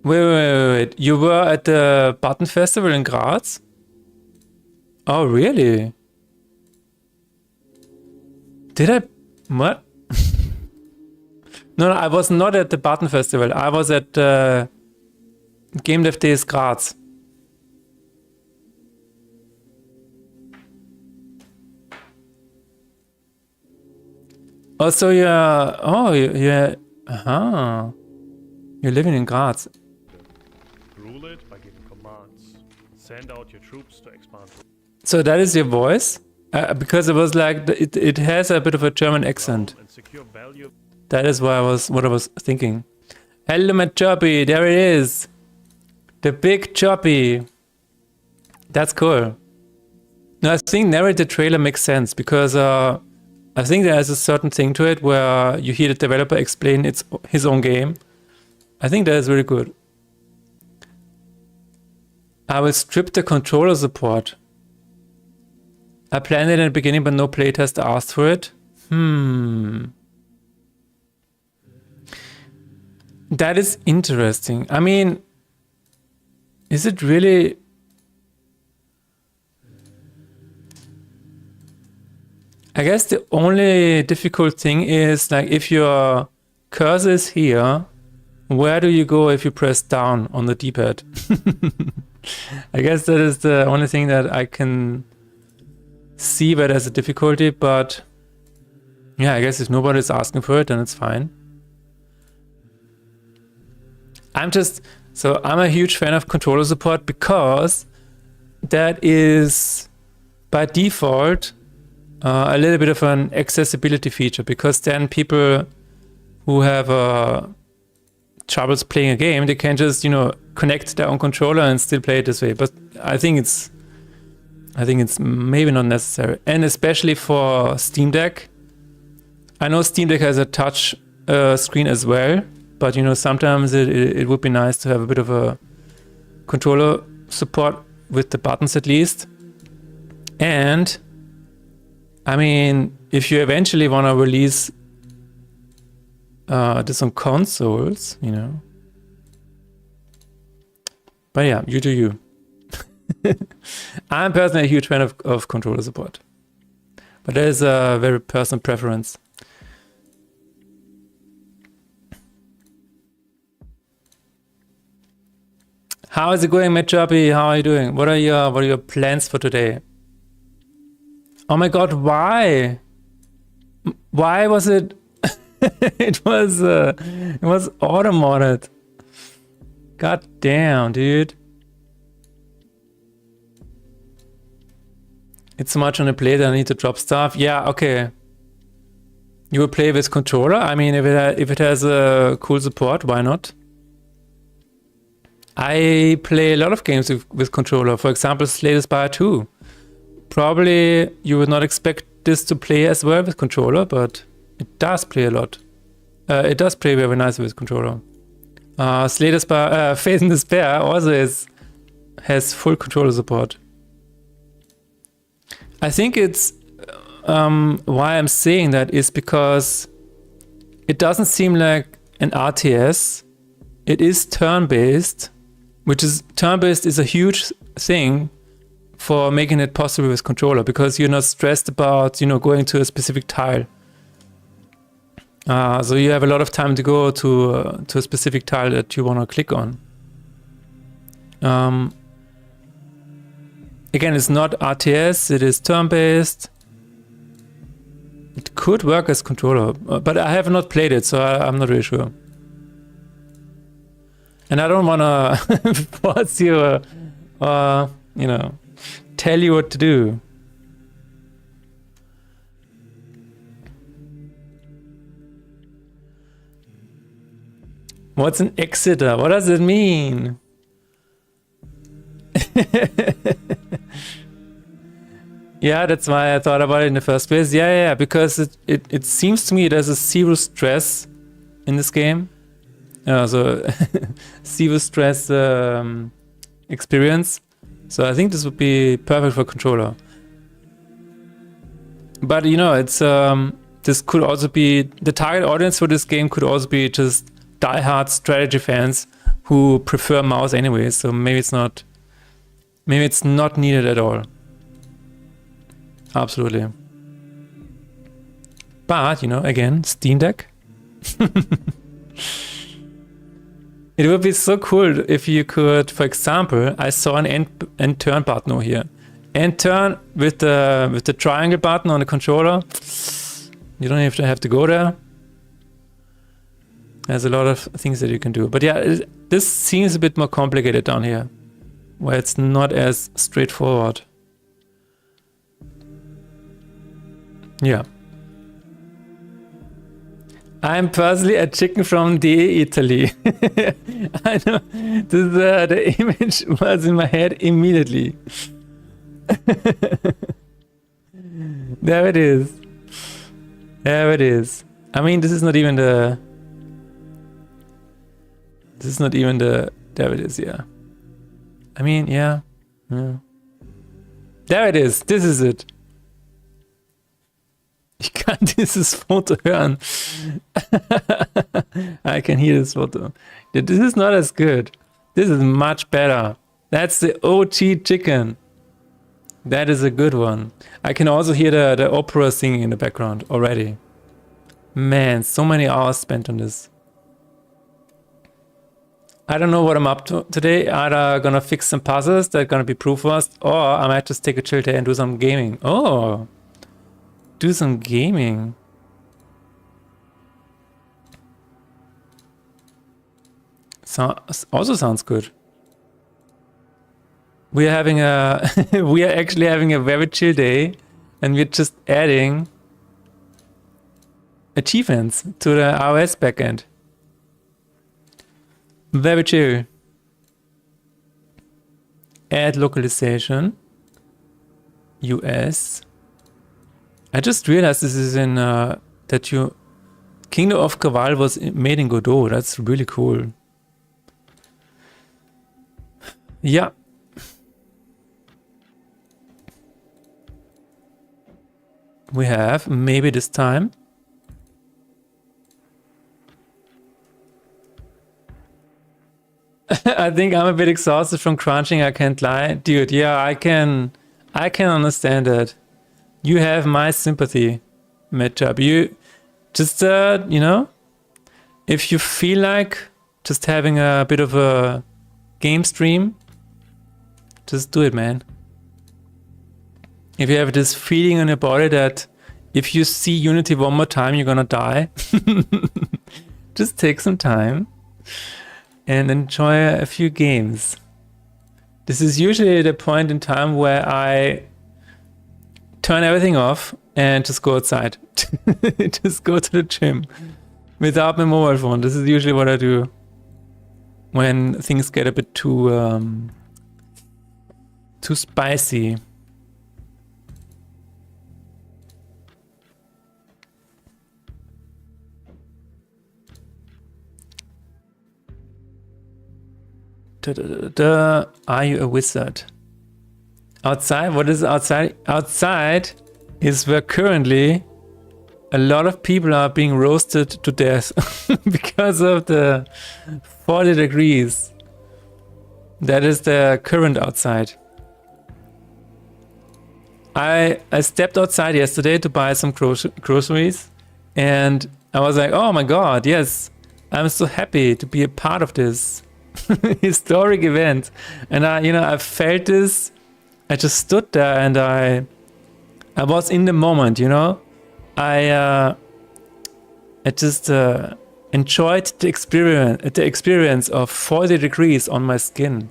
[SPEAKER 2] Wait. You were at the Button Festival in Graz? Oh, really? Did I... What? No, I was not at the Button Festival. I was at gamedev Days Graz. Oh, so you're... Oh, you're... Uh-huh. You're living in Graz.
[SPEAKER 7] Rule it by giving commands. Send out your troops to expand.
[SPEAKER 2] So that is your voice? Because it was like... It has a bit of a German accent.
[SPEAKER 7] And secure value.
[SPEAKER 2] That is what I was thinking. Hello, my Choppy. There it is. The big Choppy. That's cool. No, I think narrated trailer makes sense because... I think there is a certain thing to it where you hear the developer explain his own game. I think that is really good. I will strip the controller support. I planned it in the beginning, but no playtester asked for it. That is interesting. I mean, is it really... I guess the only difficult thing is, like, if your cursor is here, where do you go if you press down on the D-pad? I guess that is the only thing that I can see where there's a difficulty, but yeah, I guess if nobody's asking for it, then it's fine. I'm a huge fan of controller support because that is by default a little bit of an accessibility feature, because then people who have troubles playing a game, they can just, connect their own controller and still play it this way. But I think it's maybe not necessary, and especially for Steam Deck. I know Steam Deck has a touch screen as well, but sometimes it would be nice to have a bit of a controller support with the buttons at least. And I mean, if you eventually want to release this on consoles, But yeah, you do you. I'm personally a huge fan of controller support. But that is a very personal preference. How is it going, Metchappy? How are you doing? What are your plans for today? Oh my god, why? Why was it it was auto-modded. God damn, dude. It's so much on the plate that I need to drop stuff. Yeah, okay. You will play with controller? I mean, if it has a cool support, why not? I play a lot of games with controller. For example, Slay the Spire 2. Probably you would not expect this to play as well with controller, but it does play a lot. It does play very nice with controller. Slay the Spire, Faith in Despair also has full controller support. I think it's why I'm saying that is because it doesn't seem like an RTS. It is turn-based, which is turn-based is a huge thing for making it possible with controller, because you're not stressed about, you know, going to a specific tile. So you have a lot of time to go to a specific tile that you want to click on. Again, it's not RTS, it is turn-based. It could work as controller, but I have not played it, so I'm not really sure. And I don't want to force you or, you know, tell you what to do. What's an exiter? What does it mean? Yeah, that's why I thought about it in the first place. Yeah, because it seems to me there's a zero stress in this game. So zero stress experience. So I think this would be perfect for controller. But you know, it's this could also be the target audience for this game could also be just diehard strategy fans who prefer mouse anyway. So maybe it's not needed at all. Absolutely. But you know, again, Steam Deck. It would be so cool if you could, for example, I saw an end turn button over here. End turn with the triangle button on the controller. You don't have to go there. There's a lot of things that you can do. But yeah, this seems a bit more complicated down here, where it's not as straightforward. Yeah. I'm personally a chicken from Italy. I know. The image was in my head immediately. There it is. There it is. I mean, this is not even the... There it is, yeah. I mean, yeah. There it is. This is it. Ich kann dieses Foto hören. I can hear this photo. This is not as good. This is much better. That's the OG chicken. That is a good one. I can also hear the opera singing in the background already. Man, so many hours spent on this. I don't know what I'm up to today. Either gonna fix some puzzles that are gonna be proof first, or I might just take a chill day and do some gaming. Oh! Do some gaming. Also sounds good. We are having a we are actually having a very chill day, and we're just adding achievements to the iOS backend. Very chill. Add localization. US. I just realized this is in that you Kingdom of Kaval was made in Godot. That's really cool. Yeah. We have maybe this time. I think I'm a bit exhausted from crunching, I can't lie. Dude, yeah, I can understand that. You have my sympathy, Matchup. You just, you know, if you feel like just having a bit of a game stream, just do it, man. If you have this feeling in your body that if you see Unity one more time, you're gonna die, just take some time and enjoy a few games. This is usually the point in time where I turn everything off and just go outside. Just go to the gym without my mobile phone. This is usually what I do when things get a bit too spicy. Are you a wizard? Outside? What is outside? Outside is where currently a lot of people are being roasted to death because of the 40 degrees. That is the current outside. I stepped outside yesterday to buy some groceries, and I was like, oh my god, yes, I'm so happy to be a part of this historic event. And I felt this. I just stood there and I was in the moment, I just enjoyed the experience of 40 degrees on my skin,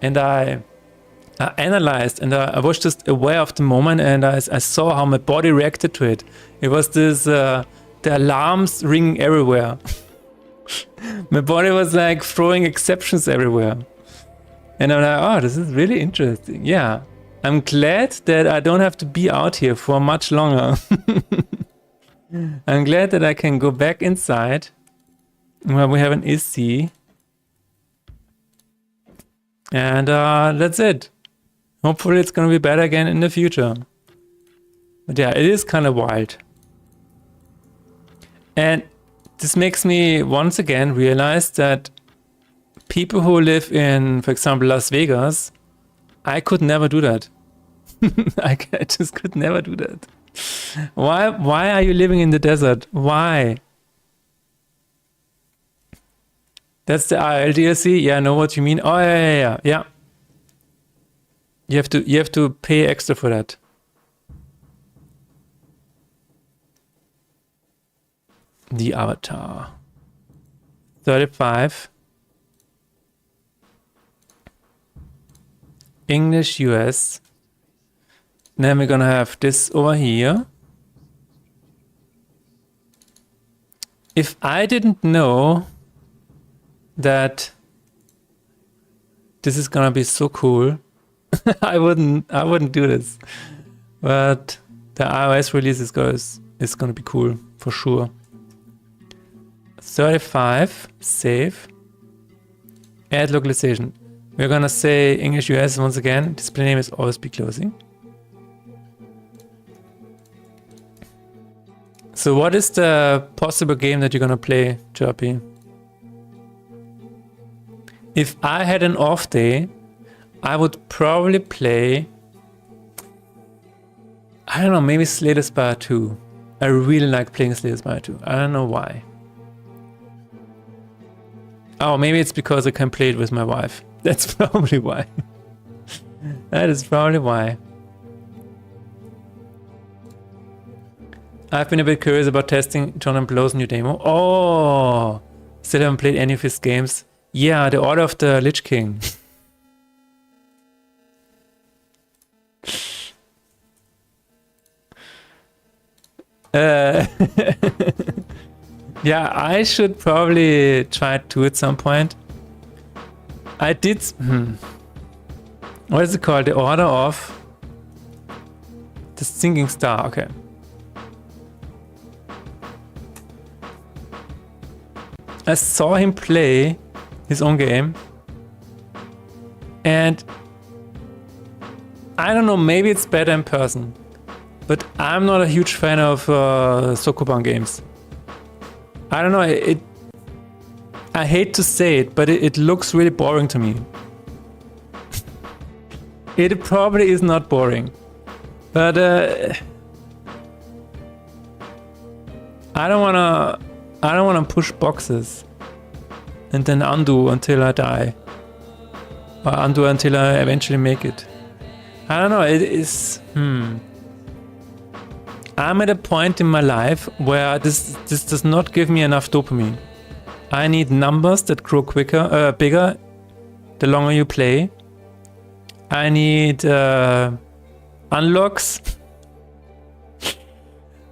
[SPEAKER 2] and I analyzed and I was just aware of the moment, and I saw how my body reacted to it. It was this the alarms ringing everywhere. My body was like throwing exceptions everywhere, and I'm like, oh, this is really interesting. Yeah, I'm glad that I don't have to be out here for much longer. I'm glad that I can go back inside where we have an AC, and that's it. Hopefully it's gonna be better again in the future. But yeah, it is kind of wild. And this makes me once again realize that people who live in, for example, Las Vegas, I could never do that. I just could never do that. Why are you living in the desert? Why? That's the IL DLC? Yeah, I know what you mean. Oh, yeah. You have to pay extra for that. The avatar. 35. English US. Then we're gonna have this over here. If I didn't know that this is gonna be so cool, I wouldn't do this. But the iOS release is gonna be cool for sure. 35, save. Add localization. We're gonna say English US once again. Display name is always be closing. So what is the possible game that you're gonna play, Chirpy? If I had an off day, I would probably play, I don't know, maybe Slay the Spire 2. I really like playing Slay the Spire 2. I don't know why. Oh, maybe it's because I can play it with my wife. That's probably why. That is probably why. I've been a bit curious about testing John Blow's new demo. Oh! Still haven't played any of his games. Yeah, the Order of the Lich King. Yeah, I should probably try it too at some point. I did... What is it called? The Order of... The Sinking Star, okay. I saw him play his own game. And... I don't know, maybe it's better in person. But I'm not a huge fan of Sokoban games. I don't know, I hate to say it, but it looks really boring to me. It probably is not boring. But I don't wanna push boxes and then undo until I die. or undo until I eventually make it. I don't know, it is... I'm at a point in my life where this does not give me enough dopamine. I need numbers that grow bigger the longer you play. I need unlocks.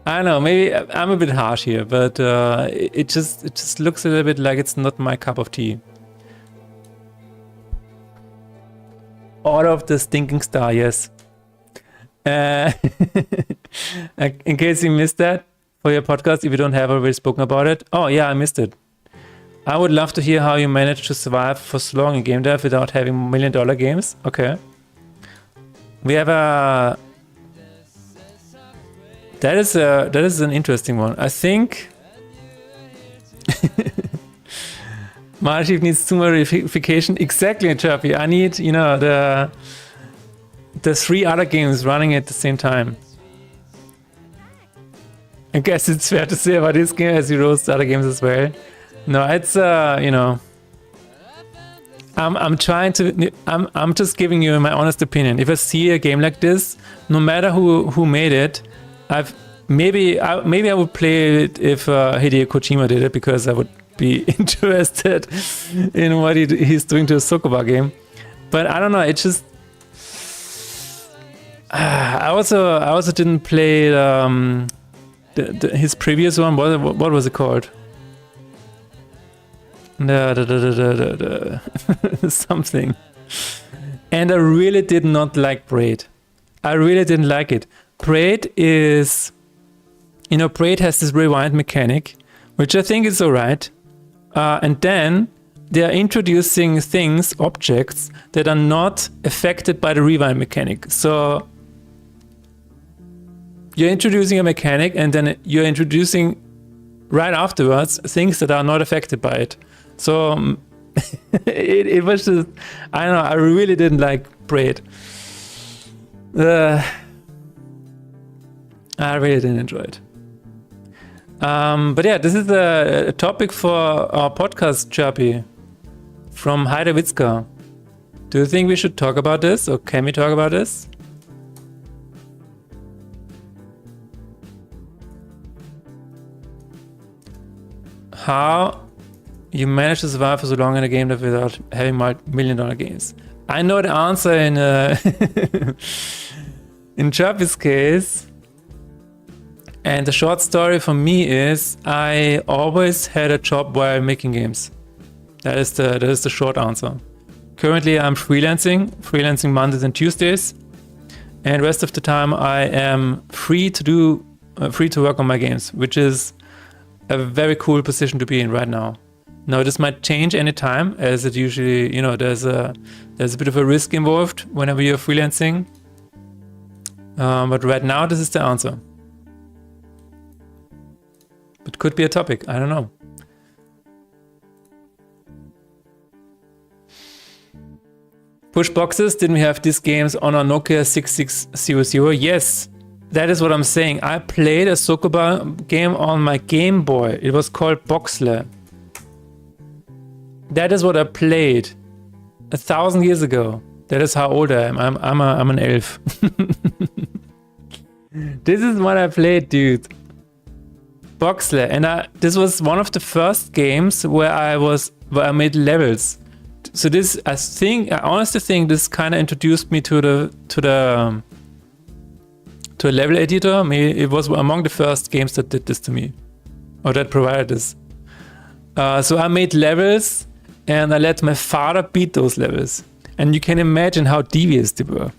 [SPEAKER 2] I don't know, maybe I'm a bit harsh here, but it just looks a little bit like it's not my cup of tea. Order of the Stinking Star, yes. In case you missed that for your podcast, if you don't have already spoken about it. Oh yeah, I missed it. I would love to hear how you managed to survive for so long in game dev without having $1 million games. Okay. We have a... That is an interesting one. I think my archive needs too much verification. Exactly, Chirpy. I need, you know, the 3 other games running at the same time. I guess it's fair to say about this game as you roast other games as well. No, it's you know, I'm trying to, I'm just giving you my honest opinion. If I see a game like this, no matter who made it, maybe I would play it if Hideo Kojima did it, because I would be interested in what he's doing to a Sokoba game. But I don't know, it just I also didn't play his previous one. What was it called? Something. And I really did not like Braid. I really didn't like it. Braid is, you know, Braid has this rewind mechanic, which I think is alright. And then they are introducing things, objects, that are not affected by the rewind mechanic. So you're introducing a mechanic and then you're introducing right afterwards things that are not affected by it. So it was just, I don't know, I really didn't like Braid. I really didn't enjoy it. But yeah, this is a topic for our podcast, Chirpy, from Heidewitzka. Do you think we should talk about this, or can we talk about this? How you manage to survive for so long in a game without having $1 million games? I know the answer in in Chirpy's case. And the short story for me is I always had a job while making games. That is the short answer. Currently I'm freelancing Mondays and Tuesdays, and rest of the time I am free to work on my games, which is a very cool position to be in right now. Now this might change anytime, as it usually, you know, there's a bit of a risk involved whenever you're freelancing. But right now this is the answer. But could be a topic, I don't know. Push boxes, didn't we have these games on our Nokia 6600? Yes, that is what I'm saying. I played a Sokoba game on my Game Boy. It was called Boxle. That is what I played 1,000 years ago. That is how old I am. I'm an elf. This is what I played, dude. Boxle, and this was one of the first games where I made levels. So this, I honestly think this kind of introduced me to a level editor. Maybe it was among the first games that did this to me, or that provided this. So I made levels, and I let my father beat those levels, and you can imagine how devious they were.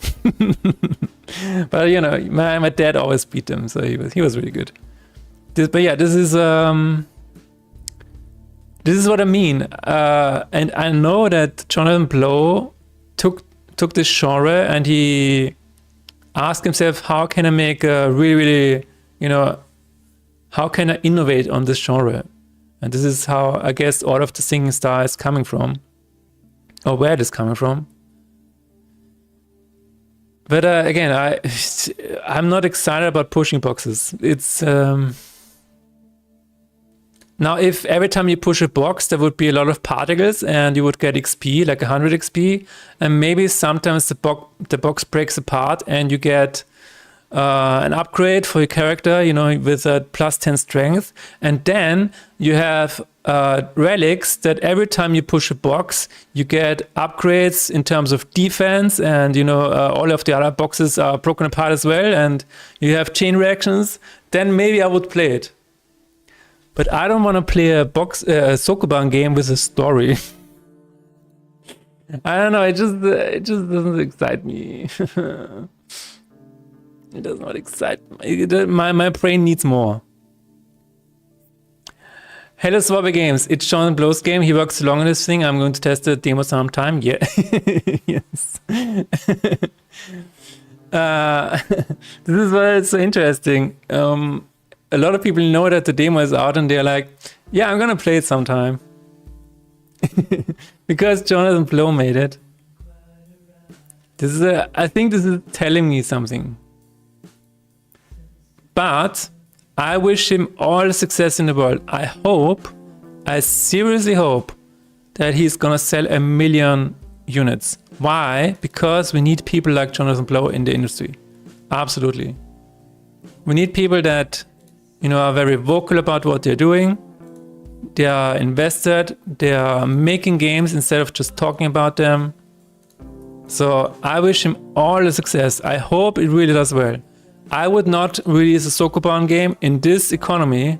[SPEAKER 2] But you know, my dad always beat them, so he was really good. But yeah, this is what I mean, and I know that Jonathan Blow took this genre and he asked himself, how can I make a really, you know, how can I innovate on this genre? And this is how I guess all of the Singing Star is coming from, or where it is coming from. But again, I'm not excited about pushing boxes. It's Now, if every time you push a box, there would be a lot of particles and you would get XP, like 100 XP, and maybe sometimes the box breaks apart and you get an upgrade for your character, you know, with a plus 10 strength. And then you have relics that every time you push a box, you get upgrades in terms of defense, and, you know, all of the other boxes are broken apart as well, and you have chain reactions. Then maybe I would play it. But I don't want to play a Sokoban game with a story. I don't know, it just doesn't excite me. It does not excite me. My brain needs more. Hello Swabby Games, it's Sean Blow's game. He works long on this thing. I'm going to test the demo sometime. Yeah. Yes. This is why it's so interesting. A lot of people know that the demo is out and they're like, yeah, I'm gonna play it sometime. Because Jonathan Blow made it. I think this is telling me something. But I wish him all the success in the world. I seriously hope that he's gonna sell 1 million units. Why? Because we need people like Jonathan Blow in the industry. Absolutely. We need people that, you know, are very vocal about what they're doing. They are invested. They are making games instead of just talking about them. So I wish him all the success. I hope it really does well. I would not release a Sokoban game in this economy.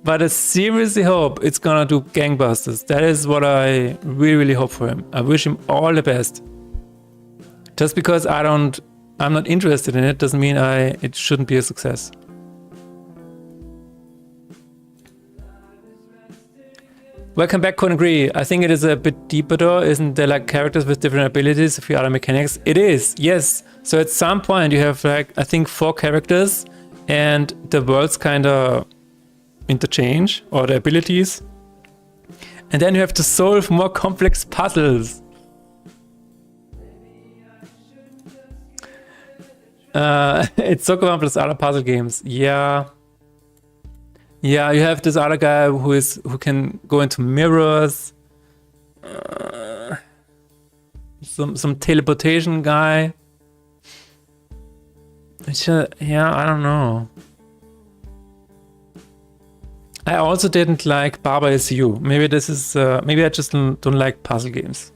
[SPEAKER 2] But I seriously hope it's gonna do gangbusters. That is what I really, really hope for him. I wish him all the best. Just because I'm not interested in it doesn't mean it shouldn't be a success. Welcome back, Couldn't agree. I think it is a bit deeper though. Isn't there like characters with different abilities, a few other mechanics? It is, yes. So at some point you have like, I think 4 characters and the worlds kind of interchange, or the abilities. And then you have to solve more complex puzzles. It's Sokoban plus other puzzle games. Yeah. Yeah, you have this other guy who can go into mirrors. Some teleportation guy. Yeah, I don't know. I also didn't like Baba Is You. Maybe this is maybe I just don't like puzzle games.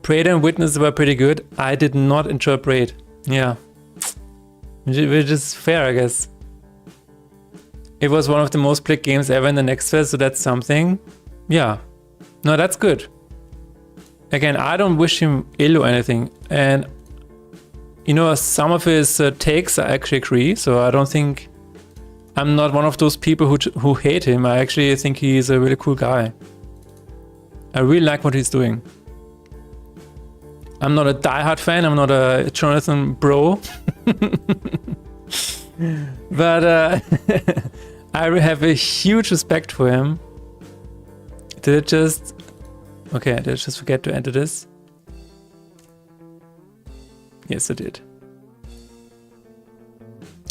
[SPEAKER 2] Braid and Witness were pretty good. I did not enjoy Braid. Yeah. Which is fair, I guess. It was one of the most played games ever in the Next Fest, so that's something. Yeah. No, that's good. Again, I don't wish him ill or anything. And, you know, some of his takes I actually agree, so I don't think... I'm not one of those people who hate him. I actually think he's a really cool guy. I really like what he's doing. I'm not a diehard fan, I'm not a Jonathan bro. But I have a huge respect for him. Did it just... Okay, did I just forget to enter this? Yes, I did.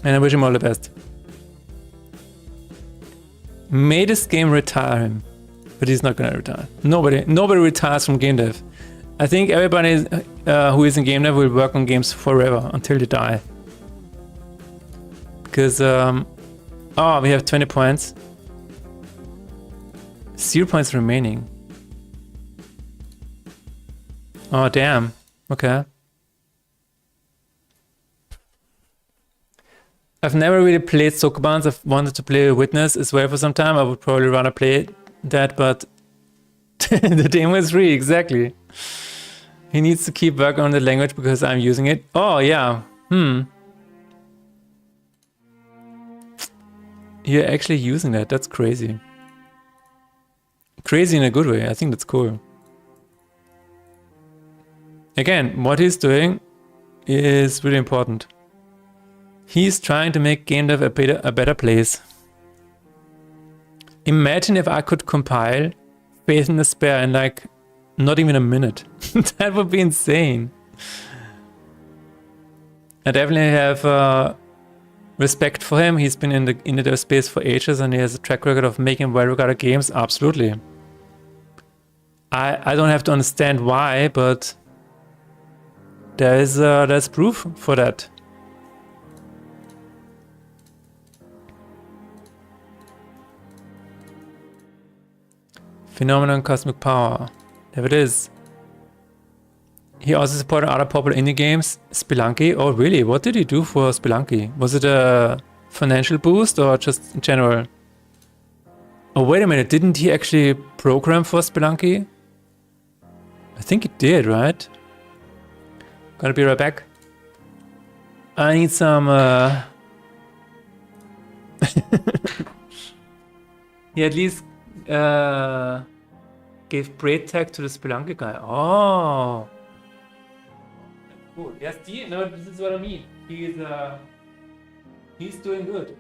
[SPEAKER 2] And I wish him all the best. May this game retire him. But he's not gonna retire. Nobody retires from game dev. I think everybody who is in game dev will work on games forever until they die. Because, oh, we have 20 points. 0 points remaining. Oh, damn. Okay. I've never really played Sokobans. I've wanted to play Witness as well for some time. I would probably rather play that, but the demo is free, exactly. He needs to keep working on the language because I'm using it. Oh, yeah. You're actually using that. That's crazy. Crazy in a good way. I think that's cool. Again, what he's doing is really important. He's trying to make game dev a better place. Imagine if I could compile Faith in Despair in like not even a minute. That would be insane. I definitely have respect for him. He's been in the dev space for ages and he has a track record of making well-regarded games. Absolutely. I don't have to understand why, but there's proof for that. Phenomenon Cosmic Power. There it is. He also supported other popular indie games. Spelunky. Oh really? What did he do for Spelunky? Was it a financial boost or just in general? Oh wait a minute, didn't he actually program for Spelunky? I think he did, right? Gonna be right back. I need some he at least gave braid tag to the Spelunky guy. Oh, cool. Yes, no, this is what I mean. He's doing good.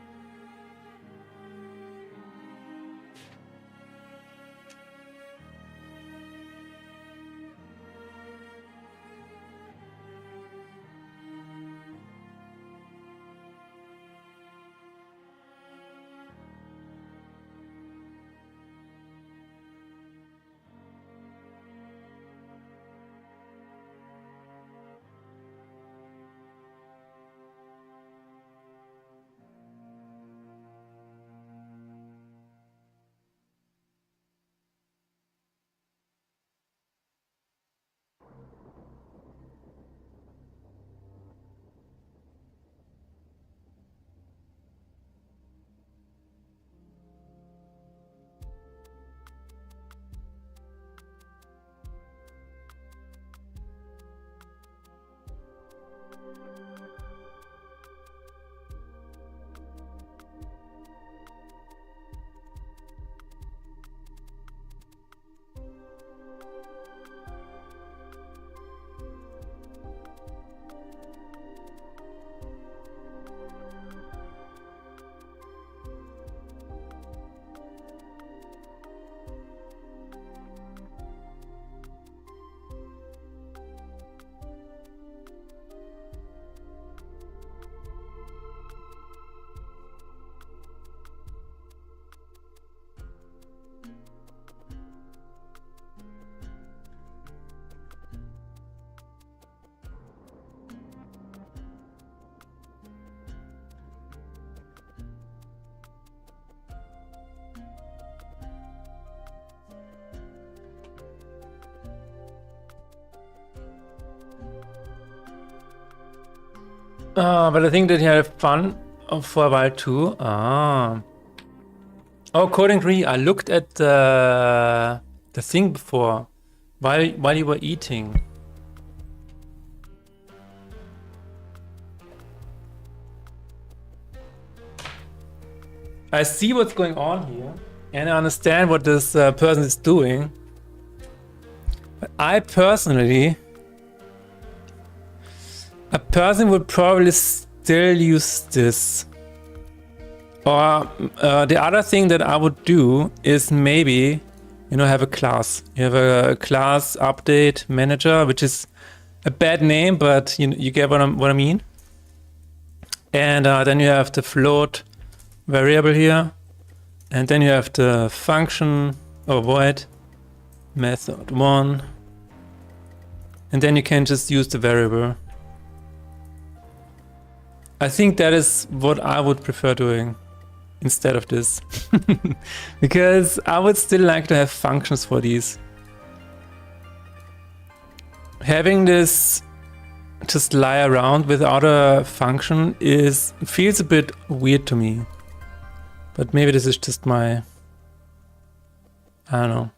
[SPEAKER 2] But I think that he had fun for a while too. Oh, Coding 3. I looked at the thing before while you were eating. I see what's going on here, and I understand what this person is doing. But I personally, a person would probably still use this. Or the other thing that I would do is maybe, have a class. You have a class update manager, which is a bad name, but you get what I mean. And then you have the float variable here, and then you have the function or void method 1, and then you can just use the variable. I think that is what I would prefer doing instead of this. Because I would still like to have functions for these. Having this just lie around without a function feels a bit weird to me. But maybe this is just I don't know.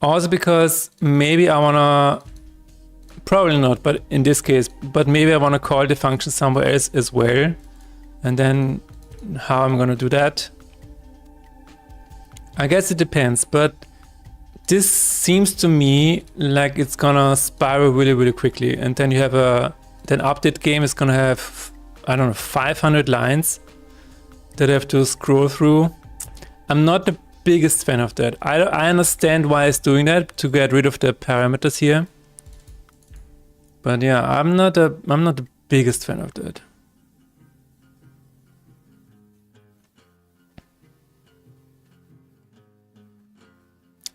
[SPEAKER 2] Also because maybe I wanna, probably not, but in this case, but maybe I wanna call the function somewhere else as well. And then how I'm gonna do that, I guess it depends, but this seems to me like it's gonna spiral really, really quickly. And then you have then update game is gonna have, I don't know, 500 lines that I have to scroll through. I'm not the biggest fan of that. I understand why it's doing that, to get rid of the parameters here. But yeah, I'm not the biggest fan of that.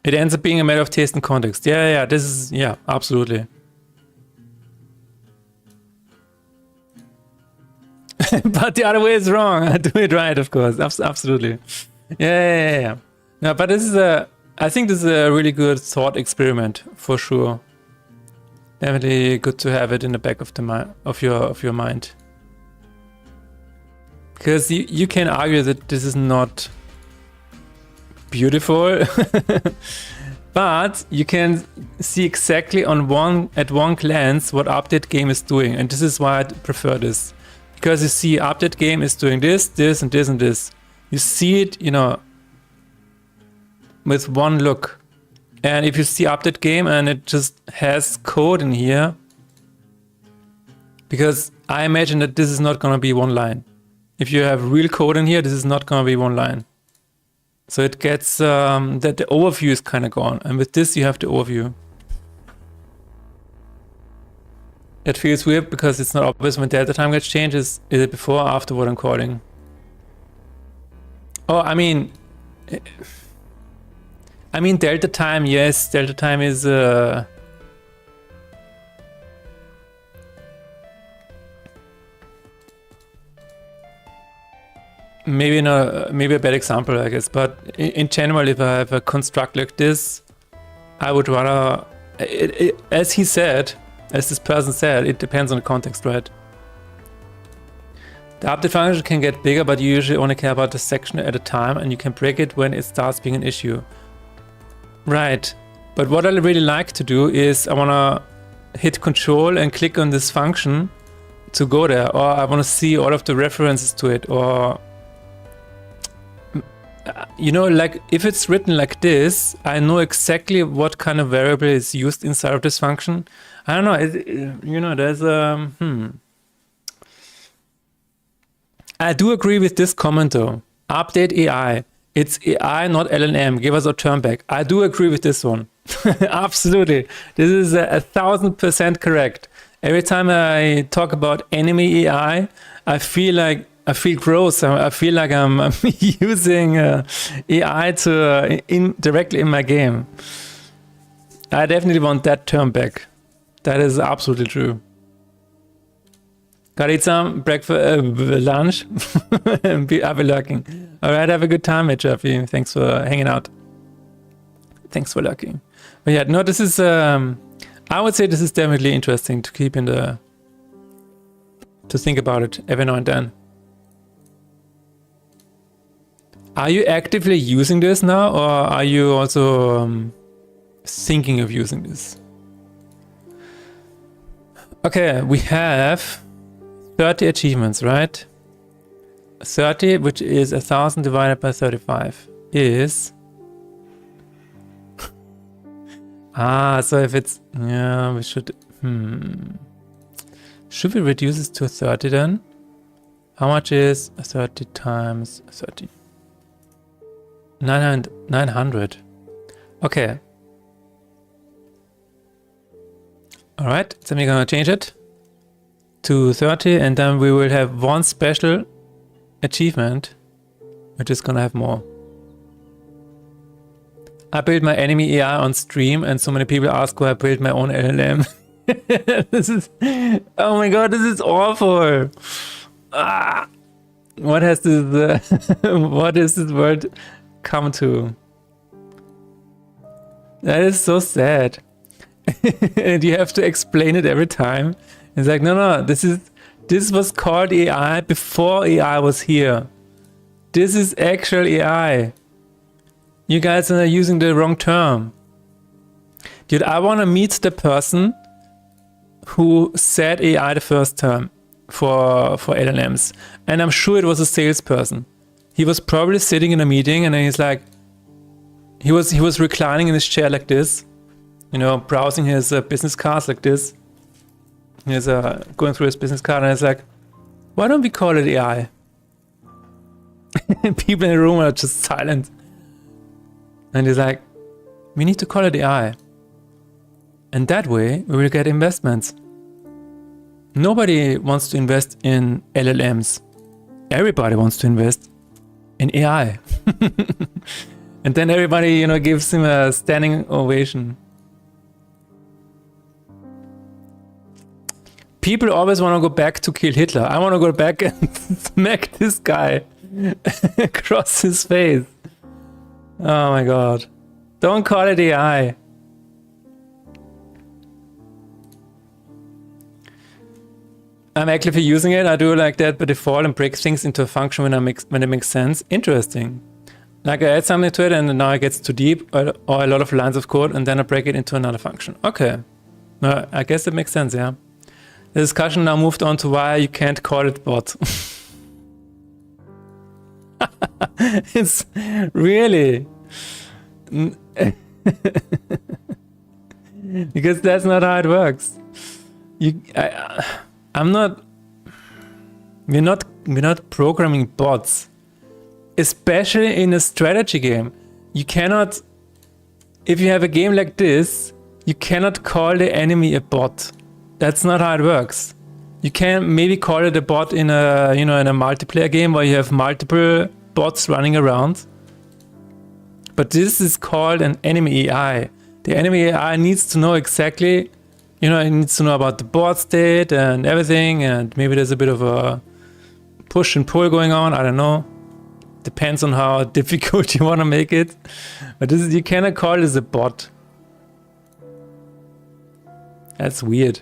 [SPEAKER 2] It ends up being a matter of taste and context. Yeah, this is, yeah, absolutely. But the other way is wrong. I do it right, of course. Absolutely. Yeah. No, but this is I think this is a really good thought experiment for sure. Definitely good to have it in the back of the of your mind. Because you can argue that this is not beautiful, but you can see exactly at one glance what update game is doing, and this is why I prefer this. Because you see update game is doing this, this, and this, and this. You see it, you know, with one look. And if you see update game and it just has code in here, because I imagine that this is not going to be one line. If you have real code in here, this is not going to be one line. So it gets that the overview is kind of gone. And with this, you have the overview. It feels weird because it's not obvious when delta time gets changed. Is it before or after what I'm calling? Oh, I mean delta time, yes. Delta time is maybe a bad example, I guess. But in general, if I have a construct like this, I would rather, as this person said, it depends on the context, right? The update function can get bigger, but you usually only care about the section at a time, and you can break it when it starts being an issue. Right. But what I really like to do is I want to hit Control and click on this function to go there, or I want to see all of the references to it, or you know, like if it's written like this, I know exactly what kind of variable is used inside of this function. I don't know, you know, there's I do agree with this comment though. Update AI. It's AI, not LLM. Give us a turn back. I do agree with this one. Absolutely. This is 1000% correct. Every time I talk about enemy AI, I feel gross. I feel like I'm using AI to directly in my game. I definitely want that turn back. That is absolutely true. Gotta eat some breakfast, lunch. I'll be lurking. All right, have a good time, Jeffy. Thanks for hanging out. Thanks for lurking. But yeah, no, this is. I would say this is definitely interesting to keep to think about it every now and then. Are you actively using this now, or are you also thinking of using this? Okay, we have 30 achievements, right? 30, which is 1000 divided by 35, is... so if it's... Yeah, we should... Should we reduce this to 30 then? How much is 30 times 30? 900. Okay. Alright, so we're gonna change it to 30, and then we will have one special achievement which is gonna have more. I built my enemy AI on stream, and so many people ask why I built my own LLM. This is, oh my god, this is awful. What has this what is this word come to? That is so sad. And you have to explain it every time. It's like, no, this was called AI before AI was here. This is actual AI. You guys are using the wrong term. Dude, I want to meet the person who said AI the first time for LLMs. And I'm sure it was a salesperson. He was probably sitting in a meeting, and then he's like, he was reclining in his chair like this, you know, browsing his business cards like this. He's going through his business card, and he's like, why don't we call it AI? People in the room are just silent. And he's like, we need to call it AI. And that way we will get investments. Nobody wants to invest in LLMs. Everybody wants to invest in AI. And then everybody, you know, gives him a standing ovation. People always want to go back to kill Hitler. I want to go back and smack this guy across his face. Oh my god. Don't call it AI. I'm actively using it. I do like that by default and break things into a function when it makes sense. Interesting. Like I add something to it and now it gets too deep or a lot of lines of code and then I break it into another function. Okay. I guess it makes sense, yeah. The discussion now moved on to why you can't call it bot. It's really... because that's not how it works. We're not programming bots. Especially in a strategy game. You cannot... If you have a game like this, you cannot call the enemy a bot. That's not how it works. You can maybe call it a bot in a, you know, in a multiplayer game where you have multiple bots running around. But this is called an enemy AI. The enemy AI needs to know exactly, you know, it needs to know about the board state and everything, and maybe there's a bit of a push and pull going on, I don't know. Depends on how difficult you want to make it. But this is, you cannot call this a bot. That's weird.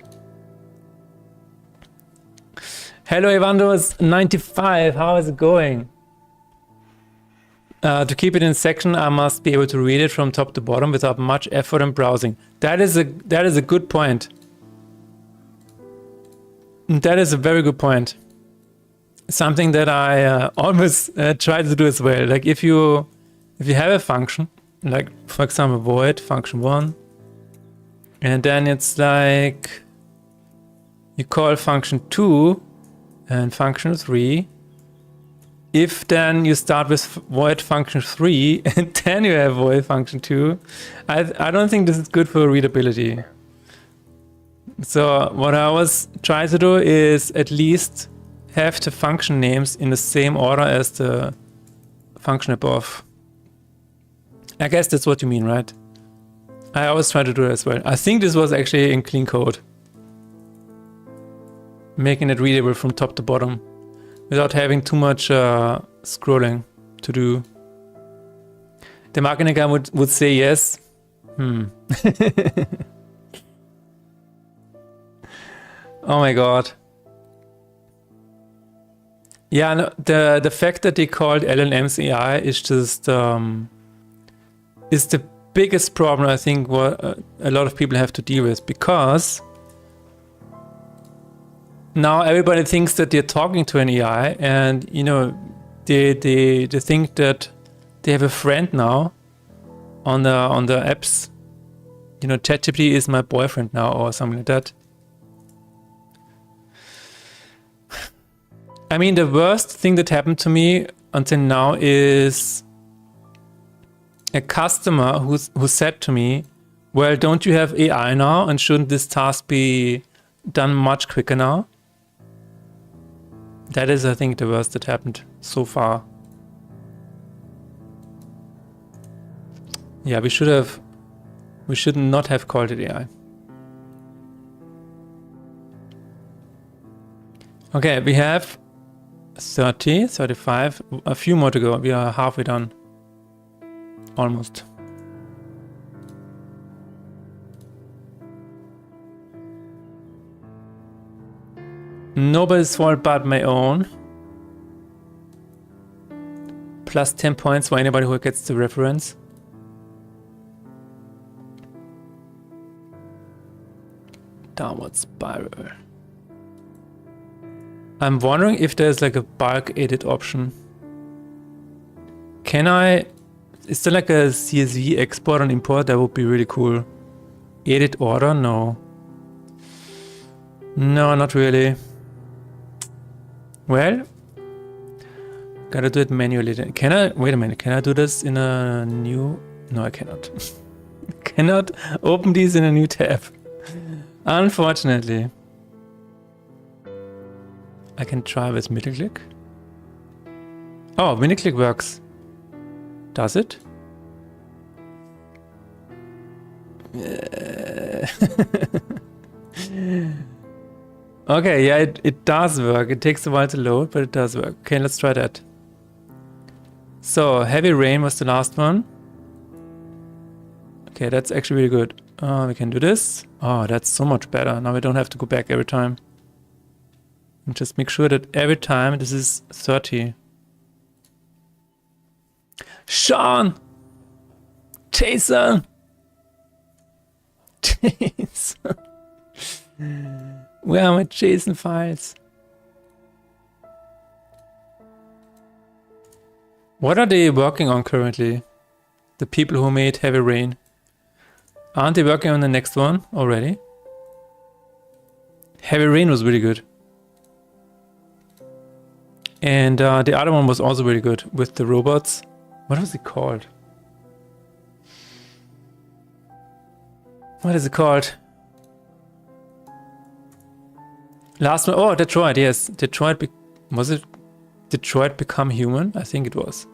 [SPEAKER 2] Hello Evandos95, how is it going? To keep it in section, I must be able to read it from top to bottom without much effort in browsing. That is a good point. That is a very good point. Something that I always try to do as well. Like if you have a function, like for example void function 1, and then it's like you call function 2 and function 3. If then you start with void function 3 and then you have void function 2, I don't think this is good for readability. So what I always try to do is at least have the function names in the same order as the function above. I guess that's what you mean, right? I always try to do it as well. I think this was actually in clean code. Making it readable from top to bottom without having too much scrolling to do. The marketing guy would say yes. Oh my god. Yeah, no, the fact that they called LLMs AI is just is the biggest problem I think what a lot of people have to deal with, because now everybody thinks that they're talking to an AI, and you know they think that they have a friend now on the apps. You know, ChatGPT is my boyfriend now or something like that. I mean, the worst thing that happened to me until now is a customer who said to me, well, don't you have AI now, and shouldn't this task be done much quicker now? That is, I think, the worst that happened so far. Yeah, we should not have called it AI. Okay, we have 30, 35, a few more to go. We are halfway done. Almost. Nobody's fault but my own. Plus 10 points for anybody who gets the reference. Downward spiral. I'm wondering if there's like a bulk edit option. Can I... Is there like a CSV export and import? That would be really cool. Edit order? No. No, not really. Well, gotta do it manually. Can I? Wait a minute. Can I do this in a new... No, I cannot. Cannot open these in a new tab. Unfortunately. I can try with middle click. Oh, middle click works. Does it? Okay, yeah, it does work. It takes a while to load, but it does work. Okay, let's try that. So, Heavy Rain was the last one. Okay, that's actually really good. We can do this. Oh, that's so much better. Now we don't have to go back every time. And just make sure that every time this is 30. Sean! Jason! Jason! Where are my JSON files? What are they working on currently? The people who made Heavy Rain. Aren't they working on the next one already? Heavy Rain was really good. And the other one was also really good with the robots. What was it called? What is it called? Last one. Oh, Detroit, yes. Detroit. Was it Detroit Become Human? I think it was.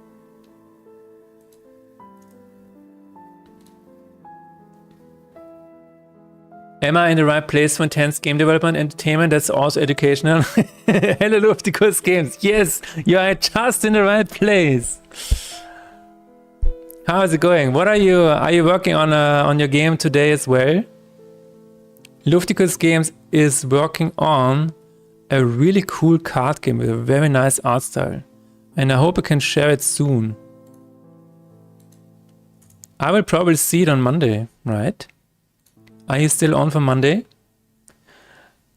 [SPEAKER 2] Am I in the right place for intense game development entertainment that's also educational? Hello, Luftikus Games. Yes, you are just in the right place. How is it going? What are you working on your game today as well? Luftikus Games is working on a really cool card game with a very nice art style. And I hope I can share it soon. I will probably see it on Monday, right? Are you still on for Monday?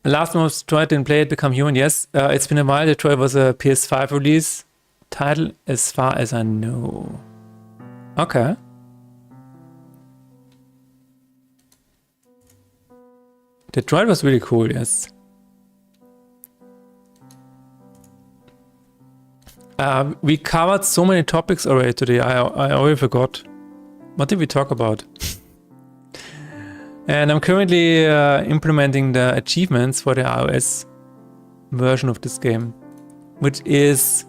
[SPEAKER 2] Last one was Detroit didn't play it, Become Human. Yes, it's been a while. Detroit was a PS5 release title as far as I know. Okay. Detroit was really cool, yes. We covered so many topics already today. I already forgot. What did we talk about? And I'm currently implementing the achievements for the iOS version of this game, which is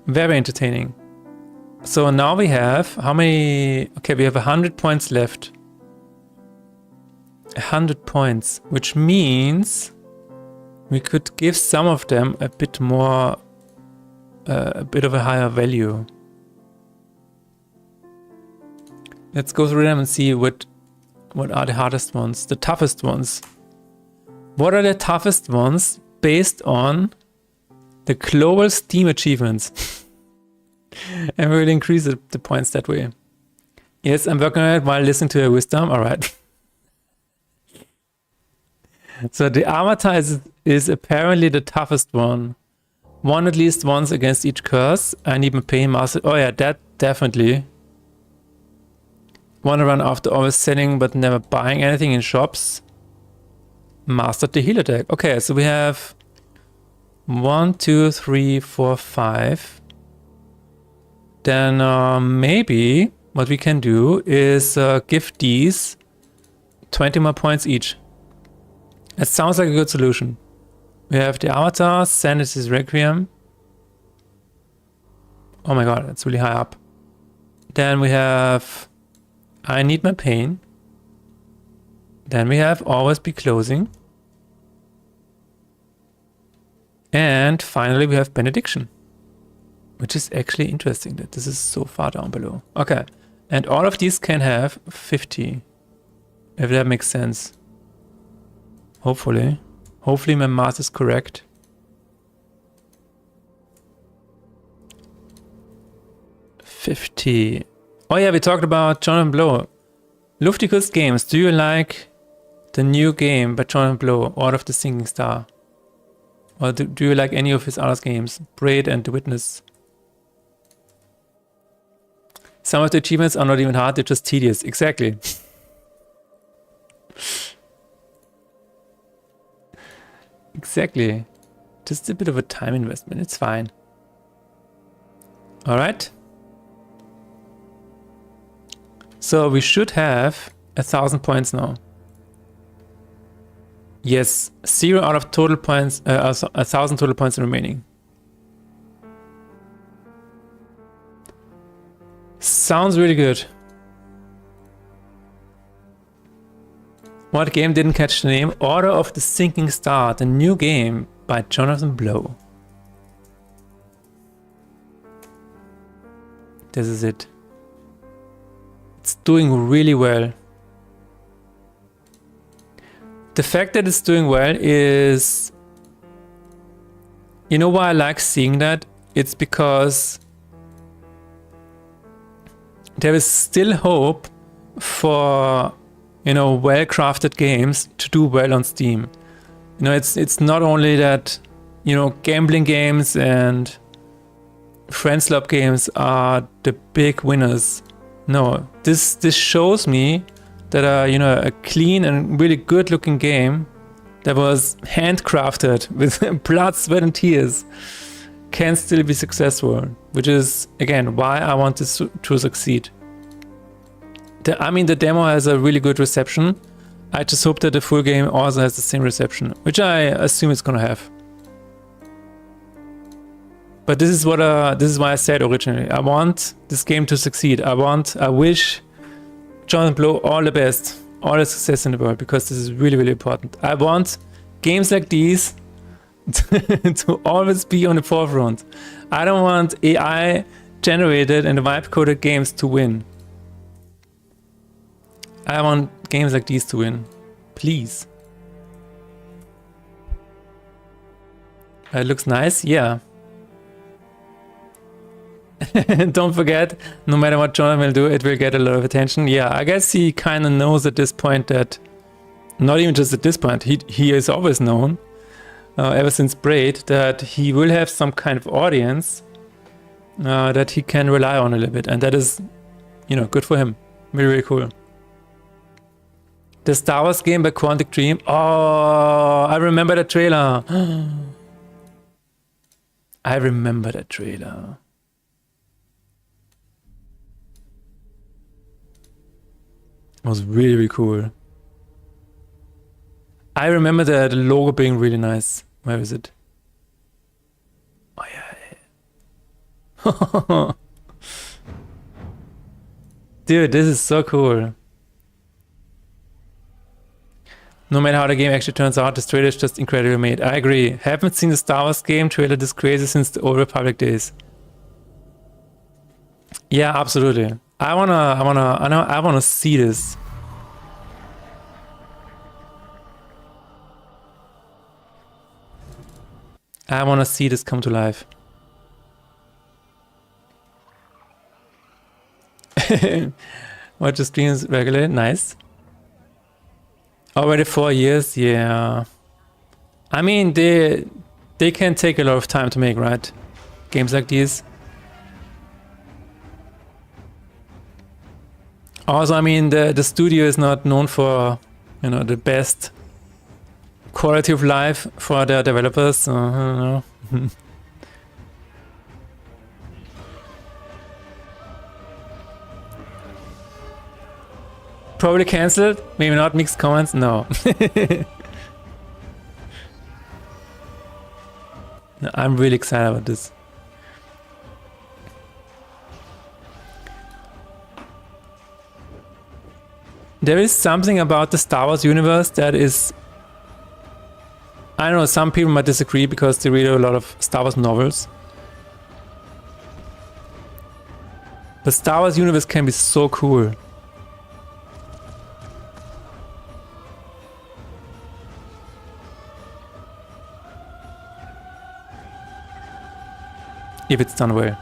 [SPEAKER 2] very entertaining. So now we have how many? Okay, we have 100 points left. 100 points, which means we could give some of them a bit more, a bit of a higher value. Let's go through them and see what are the hardest ones, the toughest ones. What are the toughest ones based on the global Steam achievements? And we'll increase the points that way. Yes, I'm working on it while listening to your wisdom. All right. So the Avatar is apparently the toughest one. One at least once against each curse. I need my pain master. Oh yeah, that definitely. One run after always selling but never buying anything in shops. Mastered the heal attack. Okay, so we have 1, 2, 3, 4, 5. Then maybe what we can do is give these 20 more points each. That sounds like a good solution. We have the Avatar, Sanity's Requiem. Oh my god, that's really high up. Then we have I Need My Pain. Then we have Always Be Closing. And finally we have Benediction. Which is actually interesting that this is so far down below. Okay. And all of these can have 50. If that makes sense. Hopefully. Hopefully my math is correct. $50. Oh yeah, we talked about Jonathan Blow. Luftikus Games, do you like the new game by Jonathan Blow, Order of the Sinking Star? Or do you like any of his other games? Braid and The Witness. Some of the achievements are not even hard, they're just tedious. Exactly. Exactly. Just a bit of a time investment, it's fine. Alright. So we should have 1,000 points now. Yes, 0 out of total points, 1,000 total points remaining. Sounds really good. What game didn't catch the name? Order of the Sinking Star, the new game by Jonathan Blow. This is it. It's doing really well. The fact that it's doing well is... You know why I like seeing that? It's because there is still hope for, you know, well-crafted games to do well on Steam. You know, it's not only that, you know, gambling games and friends love games are the big winners. No, this shows me that you know, a clean and really good looking game that was handcrafted with blood, sweat and tears can still be successful, which is again why I want this to succeed. I mean, the demo has a really good reception. I just hope that the full game also has the same reception, which I assume it's gonna have. But this is why I said originally, I want this game to succeed. I wish Jonathan Blow all the best, all the success in the world, because this is really, really important. I want games like these to always be on the forefront. I don't want AI generated and vibe coded games to win. I want games like these to win. Please. It looks nice, yeah. Don't forget, no matter what Jonathan will do, it will get a lot of attention. Yeah, I guess he kind of knows at this point that, not even just at this point, he is always known, ever since Braid, that he will have some kind of audience that he can rely on a little bit. And that is, you know, good for him. Really, really cool. The Star Wars game by Quantic Dream. Oh, I remember that trailer. I remember that trailer. It was really, really cool. I remember the logo being really nice. Where is it? Oh yeah. Dude, this is so cool. No matter how the game actually turns out, the trailer is just incredibly made. I agree. Haven't seen the Star Wars game trailer this crazy since the Old Republic days. Yeah, absolutely. I wanna see this. I wanna see this come to life. Watch the streams regularly, nice. Already 4 years, yeah. I mean, they can take a lot of time to make, right? Games like these. Also, I mean, the studio is not known for, you know, the best quality of life for their developers. So, I don't know. Probably cancelled, maybe not, mixed comments, no. No, I'm really excited about this. There is something about the Star Wars universe that is... I don't know, some people might disagree because they read a lot of Star Wars novels. The Star Wars universe can be so cool. If it's done well.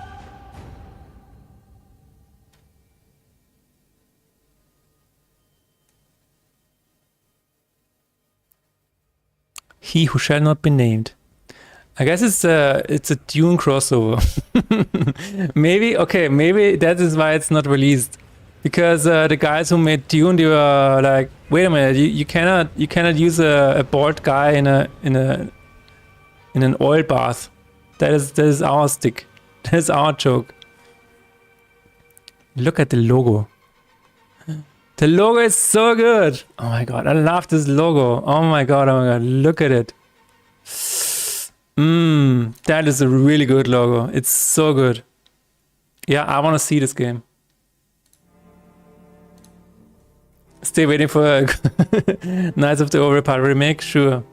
[SPEAKER 2] He who shall not be named. I guess it's a Dune crossover. Maybe, okay, maybe that is why it's not released. Because the guys who made Dune, they were like, wait a minute, you cannot use a bald guy in an oil bath. That is our stick. That is our joke. Look at the logo. The logo is so good. Oh my god, I love this logo. Oh my god, look at it. That is a really good logo. It's so good. Yeah, I want to see this game. Stay waiting for Knights of the Old Republic remake, sure.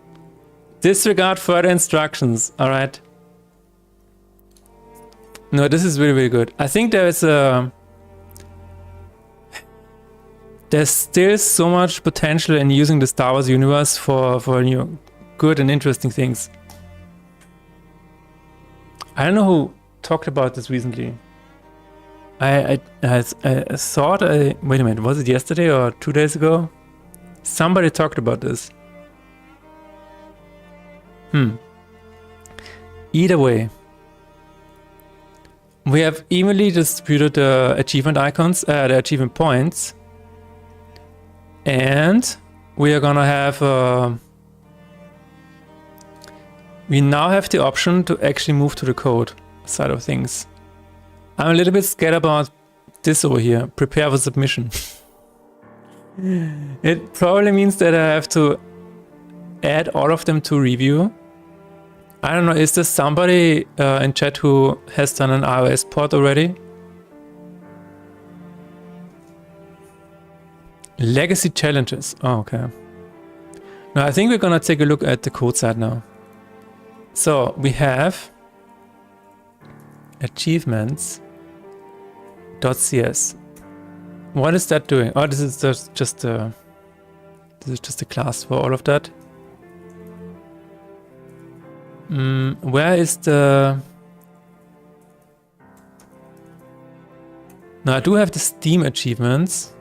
[SPEAKER 2] Disregard further instructions. All right. No, this is really, really good. I think there's still so much potential in using the Star Wars universe for new, good and interesting things. I don't know who talked about this recently. I thought wait a minute, was it yesterday or 2 days ago? Somebody talked about this. Either way, we have evenly distributed the achievement icons, the achievement points, and we are gonna have we now have the option to actually move to the code side of things. I'm a little bit scared about this over here. Prepare for submission. It probably means that I have to add all of them to review. I don't know, is there somebody in chat who has done an iOS port already? Legacy challenges. Oh, okay. Now I think we're gonna take a look at the code side now. So we have achievements.cs. What is that doing? Oh, this is just a class for all of that. Where is the... Now I do have the Steam achievements.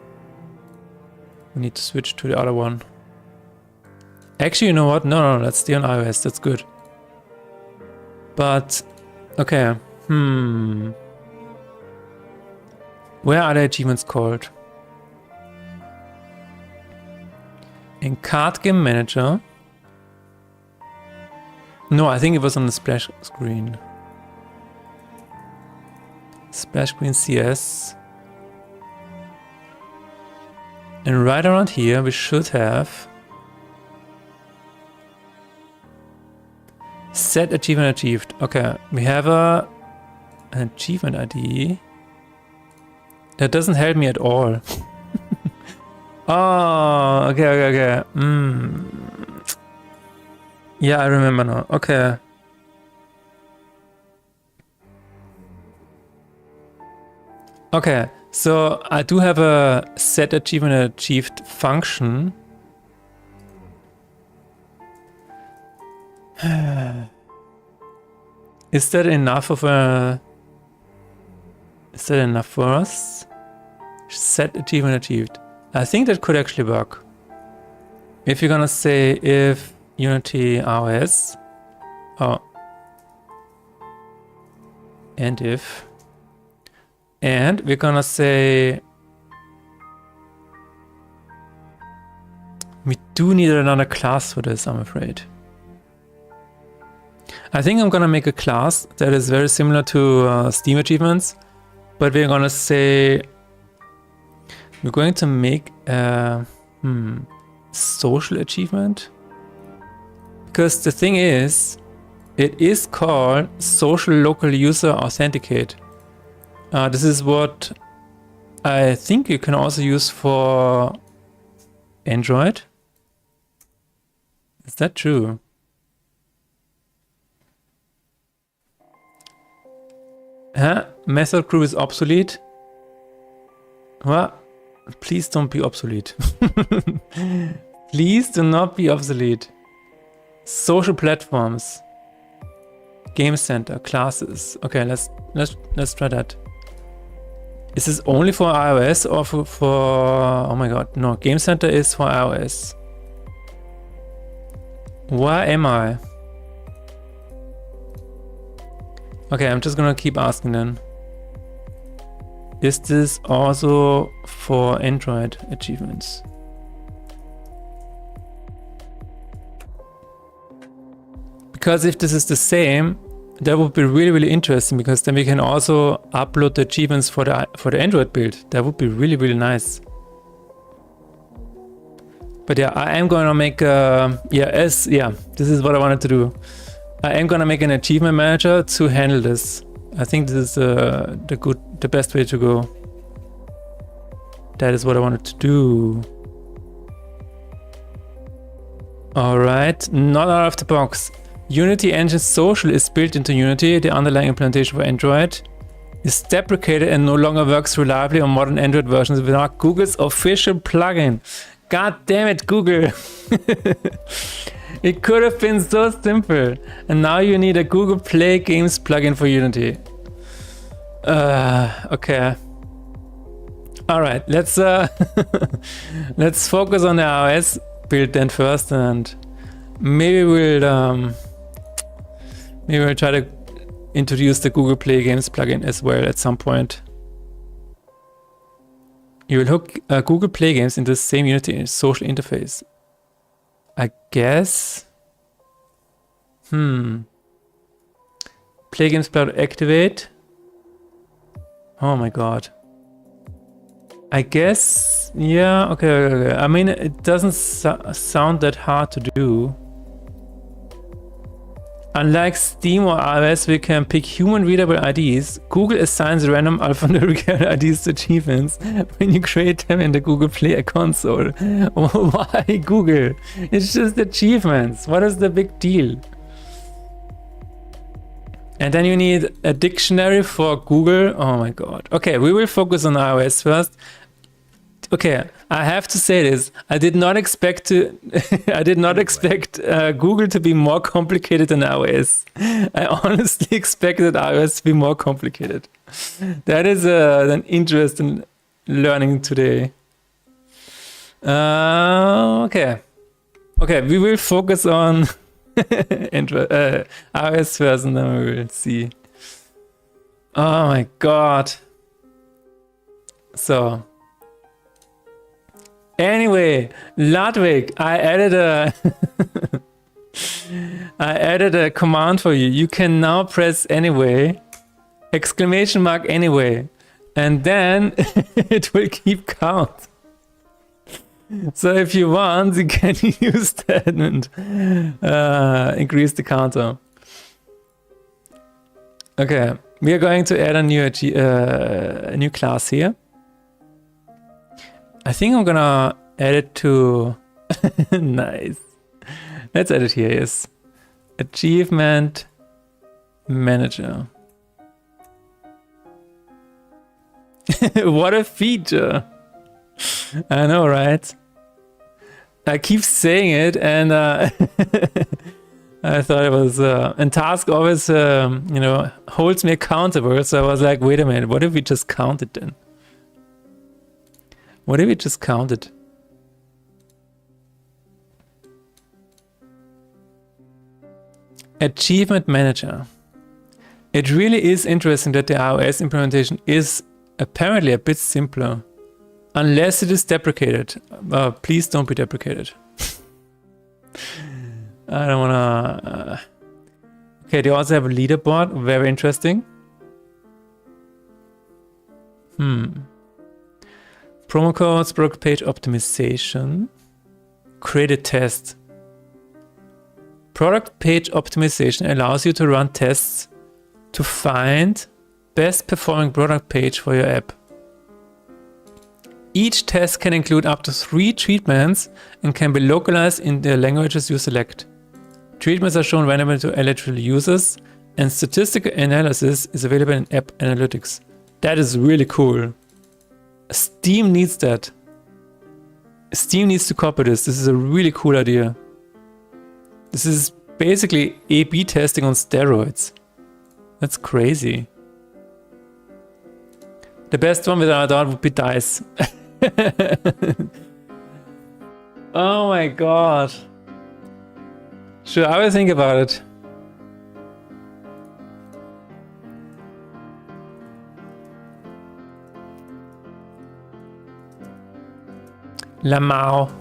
[SPEAKER 2] We need to switch to the other one. Actually, you know what? No, let's stay on iOS. That's good. But, okay. Where are the achievements called? In Card Game Manager. No, I think it was on the splash screen. Splash screen CS. And right around here we should have set achievement achieved. Okay, we have an achievement ID. That doesn't help me at all. Oh, okay. Yeah, I remember now. Okay. Okay, so I do have a set achievement achieved function. Is that enough of a... Is that enough for us? Set achievement achieved. I think that could actually work. If you're gonna say if Unity iOS, and if, and we're gonna say we do need another class for this, I'm afraid. I think I'm gonna make a class that is very similar to Steam achievements, but we're gonna say we're going to make a social achievement. Because the thing is, it is called social local user authenticate. This is what I think you can also use for Android. Is that true? Huh? Method group is obsolete? What? Please don't be obsolete. Please do not be obsolete. Social platforms. Game Center, classes. Okay, let's try that. Is this only for iOS or for oh my god, no, Game Center is for iOS. Where am I? Okay, I'm just gonna keep asking then. Is this also for Android achievements? Because if this is the same, that would be really, really interesting, because then we can also upload the achievements for the Android build. That would be really, really nice. But yeah, I am gonna make this is what I wanted to do. I am gonna make an achievement manager to handle this. I think this is the best way to go. That is what I wanted to do. Alright, not out of the box. Unity Engine Social is built into Unity. The underlying implementation for Android is deprecated and no longer works reliably on modern Android versions without Google's official plugin. God damn it, Google. It could have been so simple. And now you need a Google Play Games plugin for Unity. Okay. Alright, let's let's focus on the iOS build then first, and maybe we'll try to introduce the Google Play Games plugin as well at some point. You will hook Google Play Games into the same Unity social interface. I guess. Play Games Cloud activate. Oh my god. I guess, yeah, okay. I mean, it doesn't sound that hard to do. Unlike Steam or iOS, we can pick human-readable IDs. Google assigns random alphanumeric IDs to achievements when you create them in the Google Play console. Why Google? It's just achievements. What is the big deal? And then you need a dictionary for Google. Oh my god. Okay, we will focus on iOS first. Okay, I have to say this. I did not expect to. I did not expect Google to be more complicated than iOS. I honestly expected iOS to be more complicated. That is an interesting learning today. Okay. Okay, we will focus on iOS first, and then we will see. Oh my god. So. Anyway, Ludwig, I added a command for you. You can now press anyway, exclamation mark anyway, and then it will keep count. So if you want, you can use that and increase the counter. Okay, we are going to add a new class here. I think I'm gonna add it to nice. Let's add it here. Yes, Achievement Manager. What a feature! I know, right? I keep saying it, and I thought it was. And Task always, holds me accountable. So I was like, wait a minute, what if we just count it then? What if we just counted? Achievement Manager. It really is interesting that the iOS implementation is apparently a bit simpler. Unless it is deprecated. Please don't be deprecated. I don't wanna... Okay, they also have a leaderboard. Very interesting. Promo codes, product page optimization, create a test. Product page optimization allows you to run tests to find best performing product page for your app. Each test can include up to 3 treatments and can be localized in the languages you select. Treatments are shown randomly to eligible users, and statistical analysis is available in App Analytics. That is really cool. Steam needs that. Steam needs to copy this. This is a really cool idea. This is basically A/B testing on steroids. That's crazy. The best one without a doubt would be DICE. Oh my god. Sure, I will think about it. Lamau.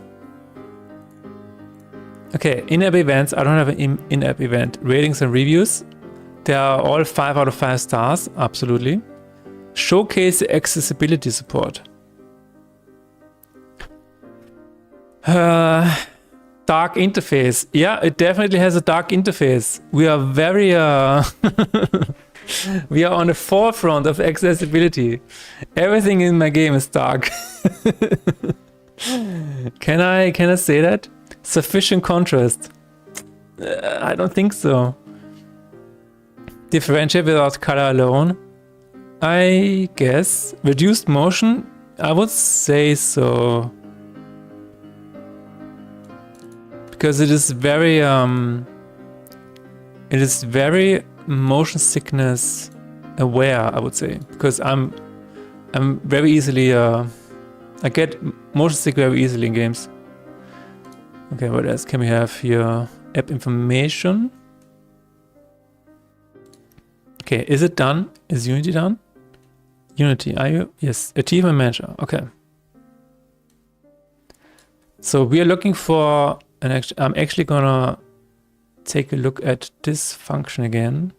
[SPEAKER 2] Okay, in-app events. I don't have an in-app event. Ratings and reviews. They are all 5 out of 5 stars. Absolutely. Showcase accessibility support. Dark interface. Yeah, it definitely has a dark interface. We are very we are on the forefront of accessibility. Everything in my game is dark. Can I say that? Sufficient contrast. I don't think so. Differentiate without color alone. I guess. Reduced motion? I would say so. Because it is very motion sickness aware, I would say. Because I'm very easily I get motion sick very easily in games. Okay, what else can we have here? App information. Okay, is it done? Is Unity done? Unity, are you? Yes, achievement manager. Okay. So we are looking for an I'm actually gonna take a look at this function again.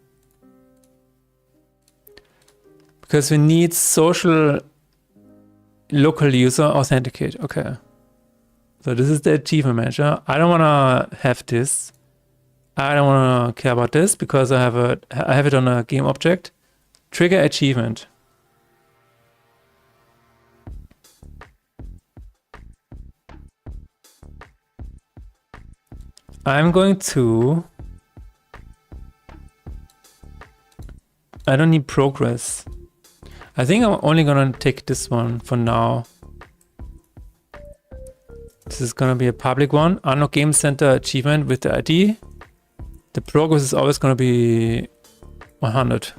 [SPEAKER 2] Because we need social local user authenticate. Okay. So this is the achievement manager. I don't wanna have this. I don't wanna care about this because I have it on a game object. Trigger achievement. I'm going to... I don't need progress. I think I'm only gonna take this one for now. This is gonna be a public one. Unlock Game Center achievement with the ID. The progress is always gonna be 100.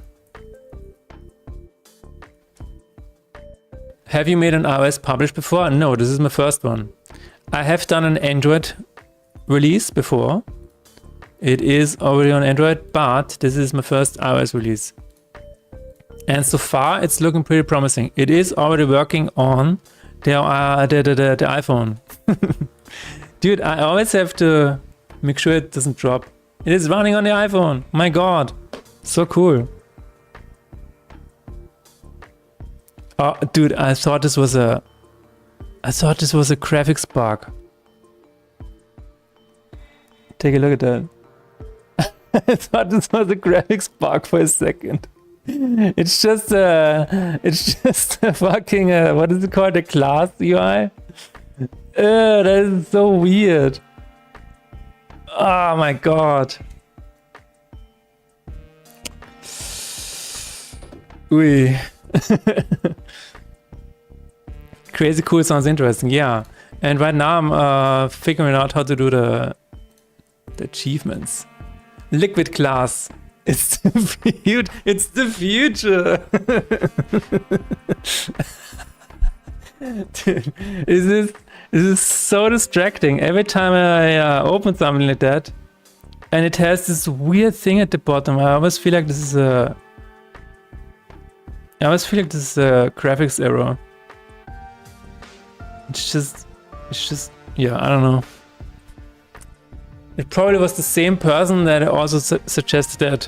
[SPEAKER 2] Have you made an iOS publish before? No, this is my first one. I have done an Android release before. It is already on Android, but this is my first iOS release. And so far, it's looking pretty promising. It is already working on the iPhone. Dude, I always have to make sure it doesn't drop. It is running on the iPhone. My God, so cool. Oh, dude, I thought this was a graphics bug. Take a look at that. I thought this was a graphics bug for a second. It's just a fucking what is it called? A class UI? That is so weird. Oh my God. Ui. Crazy cool sounds interesting, yeah. And right now I'm figuring out how to do the achievements. Liquid class. It's the future. It's the future. Dude, this is so distracting. Every time I open something like that, and it has this weird thing at the bottom, I always feel like this is a graphics error. It's just, yeah, I don't know. It probably was the same person that also suggested that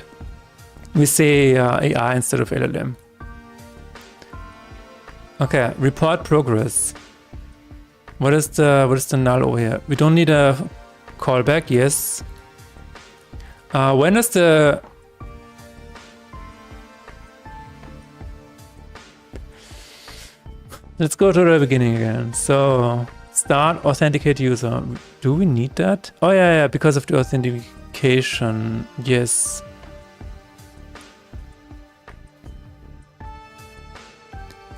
[SPEAKER 2] we say AI instead of LLM. Okay, report progress. What is the null over here? We don't need a callback. Yes. When does the Let's go to the beginning again. So start authenticate user. Do we need that? Oh yeah, because of the authentication. Yes.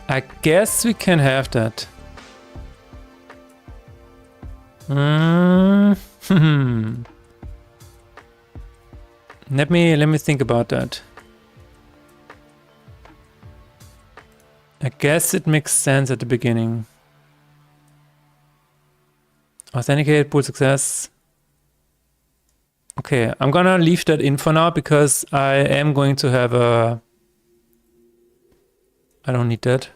[SPEAKER 2] I guess we can have that. Let me think about that. I guess it makes sense at the beginning. Authenticate, pool success. Okay, I'm gonna leave that in for now because I am going to have a... I don't need that.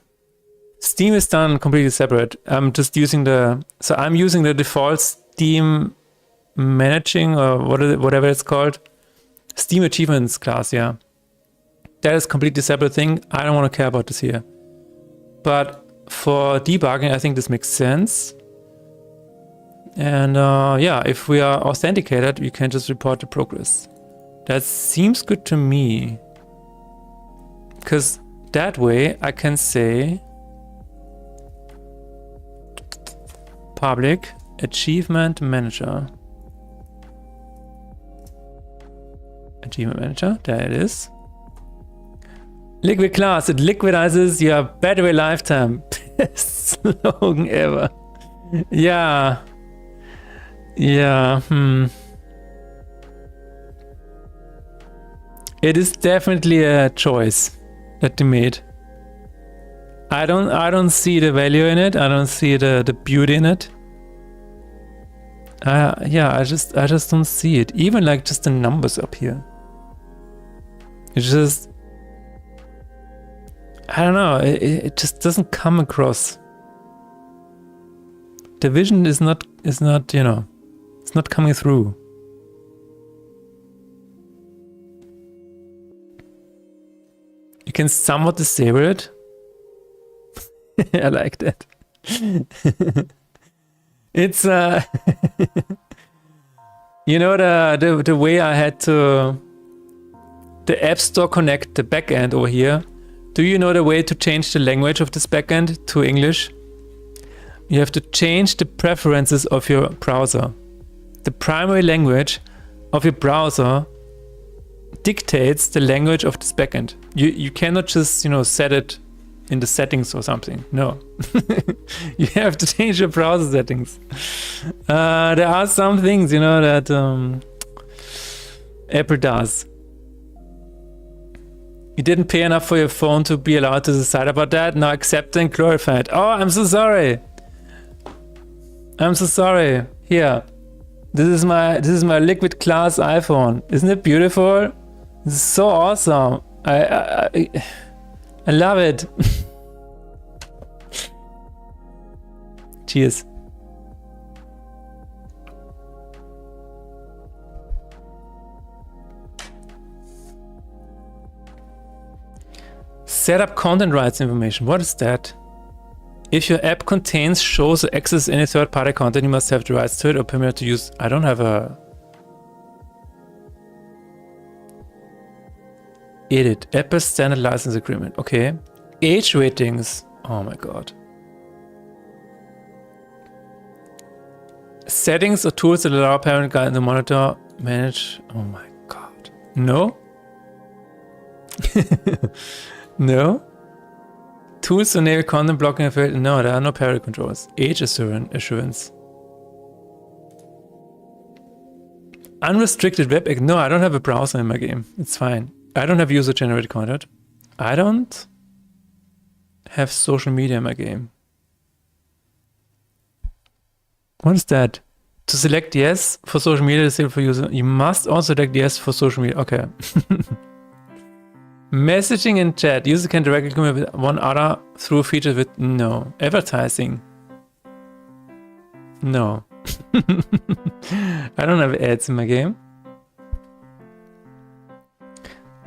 [SPEAKER 2] Steam is done completely separate. I'm just using the... So I'm using the default Steam managing or whatever it's called. Steam achievements class, yeah. That is completely separate thing. I don't want to care about this here. But for debugging, I think this makes sense. And yeah, if we are authenticated, we can just report the progress. That seems good to me. Because that way I can say public Achievement Manager. Achievement Manager, there it is. Liquid class, it liquidizes your battery lifetime. Best slogan ever. Yeah. Yeah, It is definitely a choice that they made. I don't see the value in it. I don't see the beauty in it. Yeah, I just don't see it. Even like just the numbers up here. It's just, I don't know. It just doesn't come across. The vision is not, you know, it's not coming through. You can somewhat disable it. I like that. It's you know, the way I had to the App Store connect the backend over here. Do you know the way to change the language of this backend to English? You have to change the preferences of your browser. The primary language of your browser dictates the language of this backend. You cannot just, you know, set it in the settings or something. No. You have to change your browser settings. There are some things, you know, that Apple does. You didn't pay enough for your phone to be allowed to decide about that. Now accept and glorify it. Oh, I'm so sorry. I'm so sorry. Here. This is my liquid class iPhone. Isn't it beautiful? This is so awesome. I love it. Cheers. Set up content rights information. What is that? If your app contains, shows, or accesses any third-party content, you must have the rights to it or permit to use. I don't have a edit. Apple standard license agreement. Okay. Age ratings. Oh my god. Settings or tools that allow parent guide to monitor, manage. Oh my god. No? No? Tools to enable content blocking available. No, there are no parent controls. Age assurance. Unrestricted web. No, I don't have a browser in my game. It's fine. I don't have user-generated content. I don't have social media in my game. What is that? To select yes for social media, disable for user. You must also select yes for social media. Okay. Messaging and chat. User can directly communicate with one other through features with no. Advertising. No. I don't have ads in my game.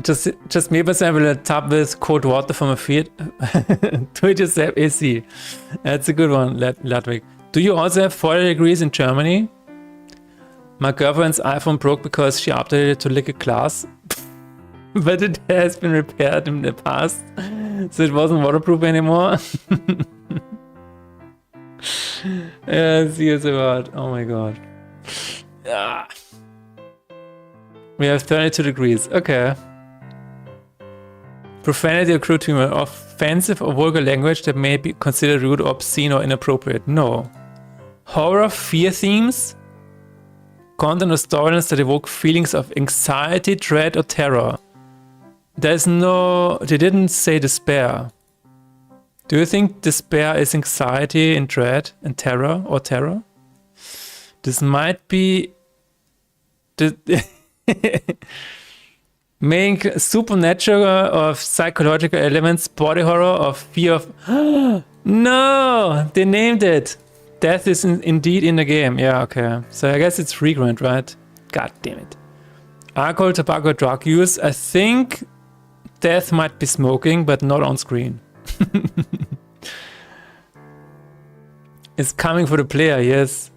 [SPEAKER 2] Just me myself will tap with cold water from my feet. Do it yourself, AC. That's a good one, Ludwig. Do you also have 40 degrees in Germany? My girlfriend's iPhone broke because she updated it to liquid glass. But it has been repaired in the past, so it wasn't waterproof anymore. Yeah, serious about. Oh my god. Ah. We have 32 degrees. Okay. Profanity or crude humor. Offensive or vulgar language that may be considered rude, obscene, or inappropriate. No. Horror, fear themes. Content or storylines that evoke feelings of anxiety, dread, or terror. There's no... They didn't say despair. Do you think despair is anxiety and dread and terror or terror? This might be... Make supernatural or psychological elements, body horror or fear of... No! They named it! Death is indeed in the game. Yeah, okay. So I guess it's frequent, right? God damn it. Alcohol, tobacco, drug use. I think death might be smoking, but not on screen. It's coming for the player, yes.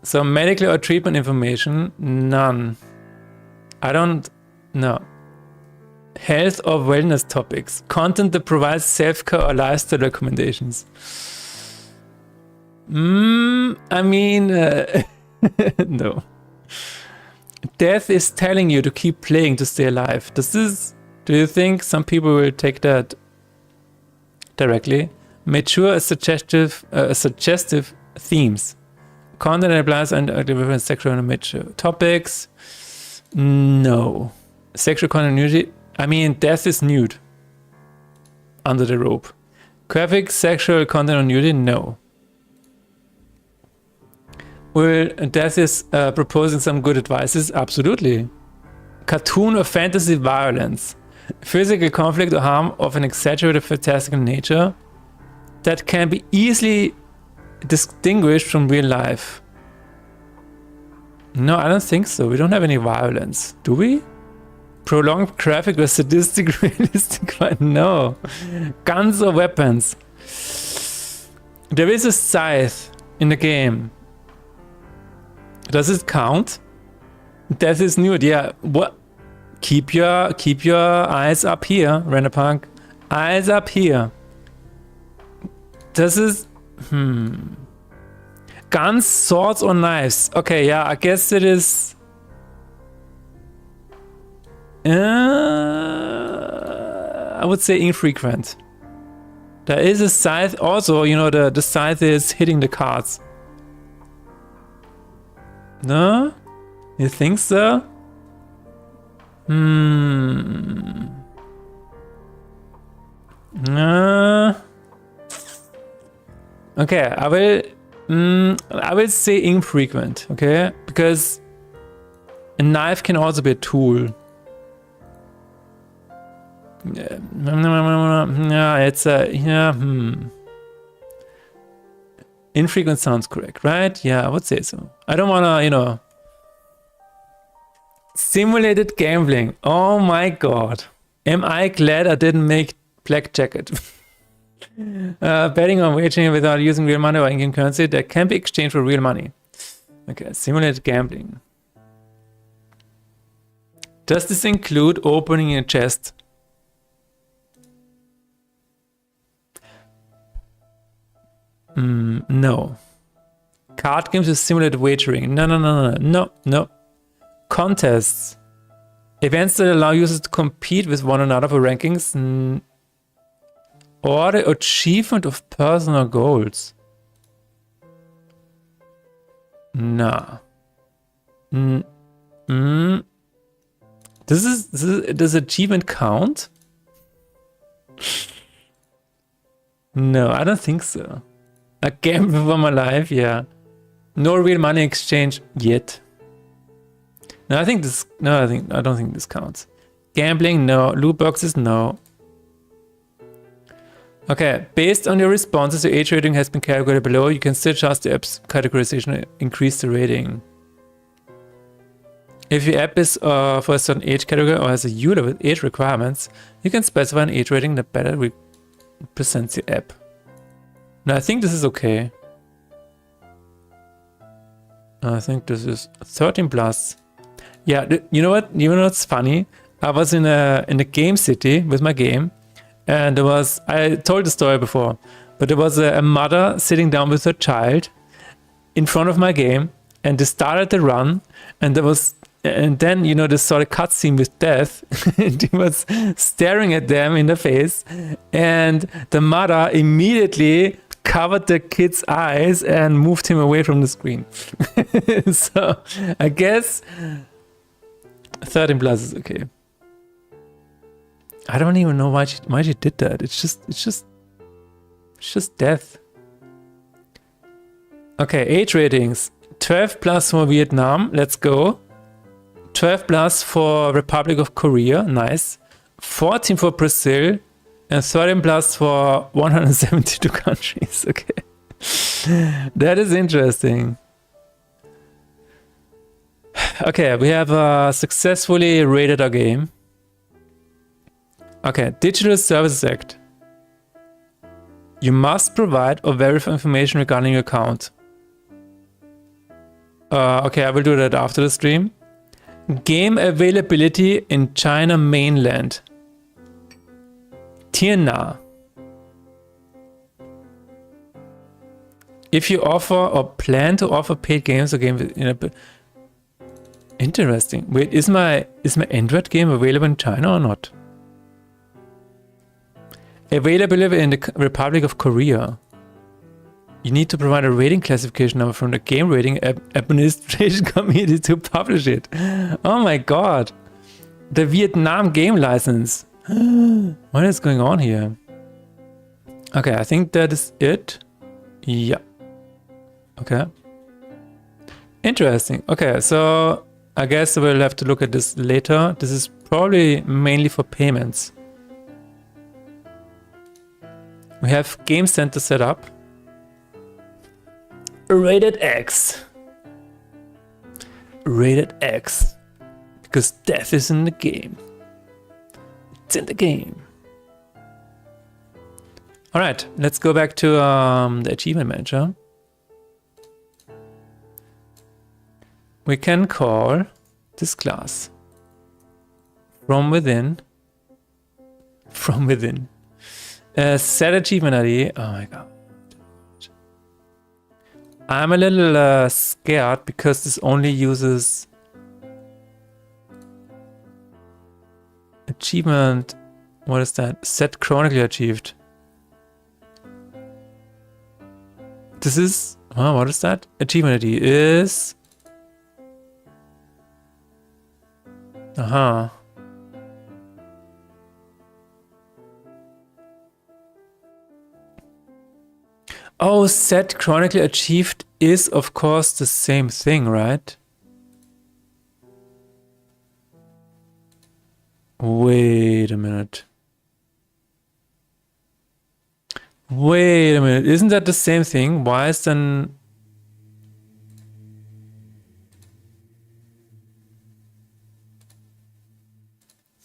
[SPEAKER 2] So medical or treatment information, none. I don't... No. Health or wellness topics. Content that provides self-care or lifestyle recommendations. I mean, no. Death is telling you to keep playing to stay alive. Do you think some people will take that directly? Mature, suggestive themes. Content that applies and different sexual and mature topics. No. Sexual content nudity. I mean, death is nude. Under the rope. Graphic sexual content on nudity? No. Well, death is proposing some good advices? Absolutely. Cartoon or fantasy violence. Physical conflict or harm of an exaggerated fantastical nature that can be easily distinguished from real life. No, I don't think so. We don't have any violence. Do we? Prolonged graphic or sadistic realistic violence? No. Guns or weapons? There is a scythe in the game. Does it count? Death is nude. Yeah. What? Keep your eyes up here, Renderpunk. Eyes up here. This is guns, swords, or knives. Okay, yeah, I guess it is. I would say infrequent. There is a scythe. Also, you know, the scythe is hitting the cards. No? You think so? Okay, I will say infrequent, okay? Because a knife can also be a tool. Yeah, it's a infrequent sounds correct, right? Yeah, I would say so. I don't wanna, you know. Simulated gambling. Oh my god. Am I glad I didn't make Black Jacket? Betting on wagering without using real money or in-game currency that can be exchanged for real money. Okay, simulated gambling. Does this include opening a chest? No. Card games is simulated wagering. No. Contests. Events that allow users to compete with one another for rankings or the achievement of personal goals. Nah. Does achievement count? No, I don't think so. I gamble for my life, yeah. No real money exchange yet. No, I don't think this counts. Gambling, no. Loot boxes, no. Okay, based on your responses, your age rating has been calculated below. You can still adjust the app's categorization and increase the rating. If your app is for a certain age category or has a user with age requirements, you can specify an age rating that better represents your app. Now, I think this is okay. I think this is 13 plus. Yeah, you know what? You know what's funny? I was in a game city with my game, and there was, I told the story before, but there was a mother sitting down with her child in front of my game, and they started the run, and then, you know, they saw the cutscene with death, and he was staring at them in the face, and the mother immediately covered the kid's eyes and moved him away from the screen. So I guess 13 plus is okay. I don't even know why she did that. It's just death. Okay, age ratings. 12 plus for Vietnam. Let's go. 12 plus for Republic of Korea. Nice. 14 for Brazil. And 13 plus for 172 countries. Okay. That is interesting. Okay, we have successfully rated our game. Okay, Digital Services Act. You must provide or verify information regarding your account. Okay, I will do that after the stream. Game availability in China mainland. Tianna. If you offer or plan to offer paid games or games in a interesting. Wait, is my Android game available in China or not? Available in the Republic of Korea. You need to provide a rating classification number from the Game Rating Administration Committee to publish it. Oh my god. The Vietnam game license. What is going on here? Okay, I think that is it. Yeah. Okay. Interesting. Okay, so I guess we'll have to look at this later. This is probably mainly for payments. We have Game Center set up. Rated X. Rated X. Because death is in the game. It's in the game. Alright, let's go back to the Achievement Manager. We can call this class from within. From within. Set achievement ID. Oh my god. I'm a little scared because this only uses achievement. What is that? Set chronically achieved. This is, oh, what is that? Achievement ID is, Oh, set chronically achieved is of course the same thing, right? Wait a minute. Wait a minute. Isn't that the same thing? Why is then...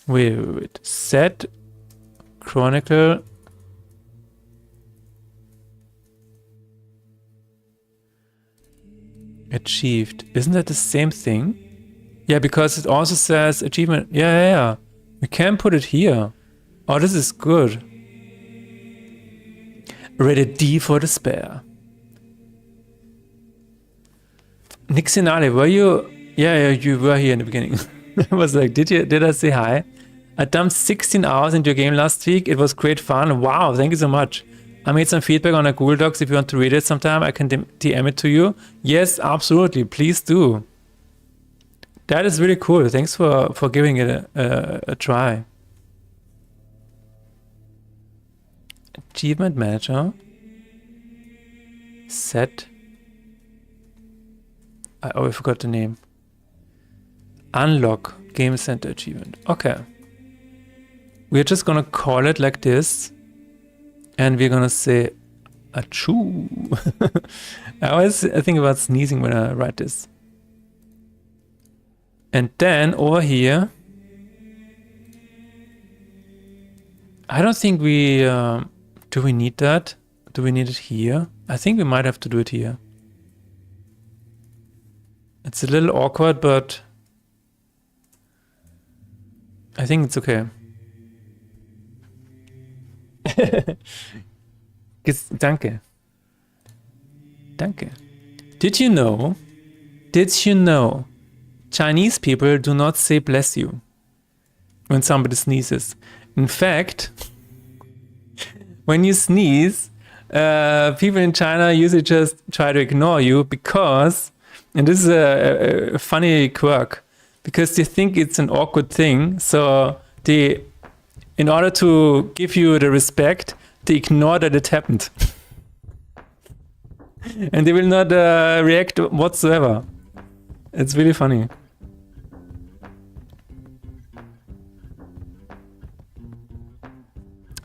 [SPEAKER 2] Wait. Set chronicle achieved. Isn't that the same thing? Yeah, because it also says achievement. Yeah. We can put it here. Oh, this is good. Rated D for despair. Nixinale, were you? Yeah, you were here in the beginning. I was like, did I say hi? I dumped 16 hours into your game last week. It was great fun. Wow, thank you so much. I made some feedback on a Google Docs. If you want to read it sometime, I can DM it to you. Yes, absolutely. Please do. That is really cool. Thanks for giving it a try. Achievement Manager. Set. I forgot the name. Unlock Game Center Achievement. Okay. We're just gonna call it like this. And we're gonna say achoo. I think about sneezing when I write this. And then over here, I don't think we, do we need that? Do we need it here? I think we might have to do it here. It's a little awkward, but I think it's okay. Danke. Danke. Did you know Chinese people do not say bless you when somebody sneezes? In fact, when you sneeze, people in China usually just try to ignore you because, and this is a funny quirk, because they think it's an awkward thing, so they, in order to give you the respect, they ignore that it happened. And they will not react whatsoever. It's really funny.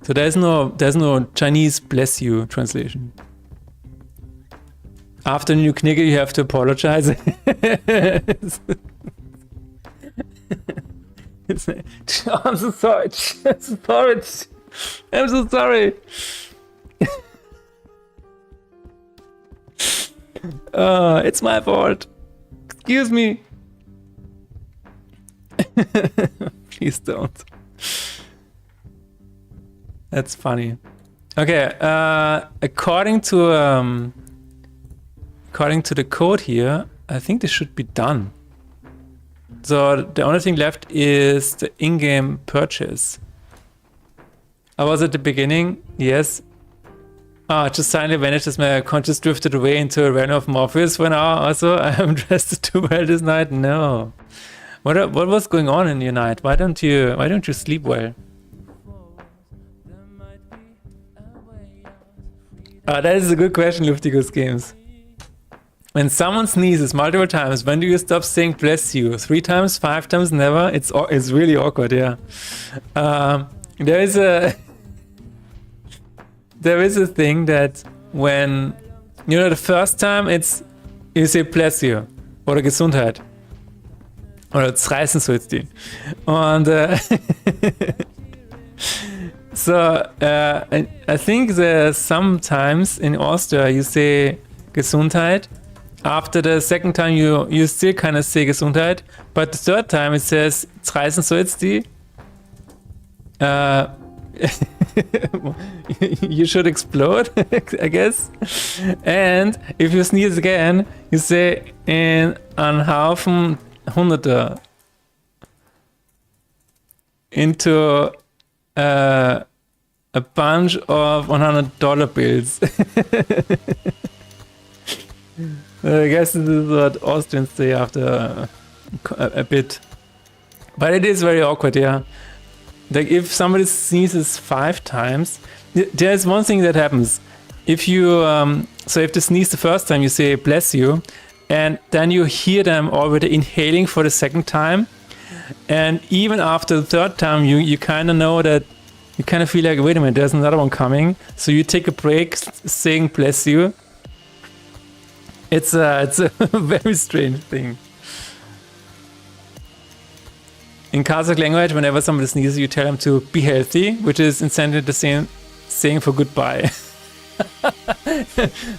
[SPEAKER 2] So there's no Chinese bless you translation. After new Knigge, you have to apologize. I'm so sorry. I'm so sorry. It's my fault. Excuse me. Please don't. That's funny. Okay, according to according to the code here, I think this should be done. So the only thing left is the in-game purchase. I was at the beginning, yes. Ah, just suddenly vanished as my conscious drifted away into a realm of Morpheus for now. Also, I haven't rested too well this night. No. What was going on in your night? Why don't you sleep well? That is a good question, Luftigus Games. When someone sneezes multiple times, when do you stop saying bless you? 3 times, 5 times, never? It's really awkward, yeah. There is a thing that when, you know, the first time you say bless you oder Gesundheit. Oder zreißen sollst du. Und so I think that sometimes in Austria you say Gesundheit. After the second time you still kind of say Gesundheit, but the third time it says zreißen sollst du. You should explode, I guess. And if you sneeze again, you say in an Haufen Hunderter into a bunch of $100 bills. I guess this is what Austrians say after a bit. But it is very awkward, yeah. Like if somebody sneezes 5 times, there's one thing that happens. If you, so if they sneeze the first time, you say bless you, and then you hear them already inhaling for the second time. And even after the third time, you kind of know that, you kind of feel like, wait a minute, there's another one coming. So you take a break saying bless you. It's a very strange thing. In Kazakh language, whenever somebody sneezes, you tell them to be healthy, which is essentially the same saying for goodbye.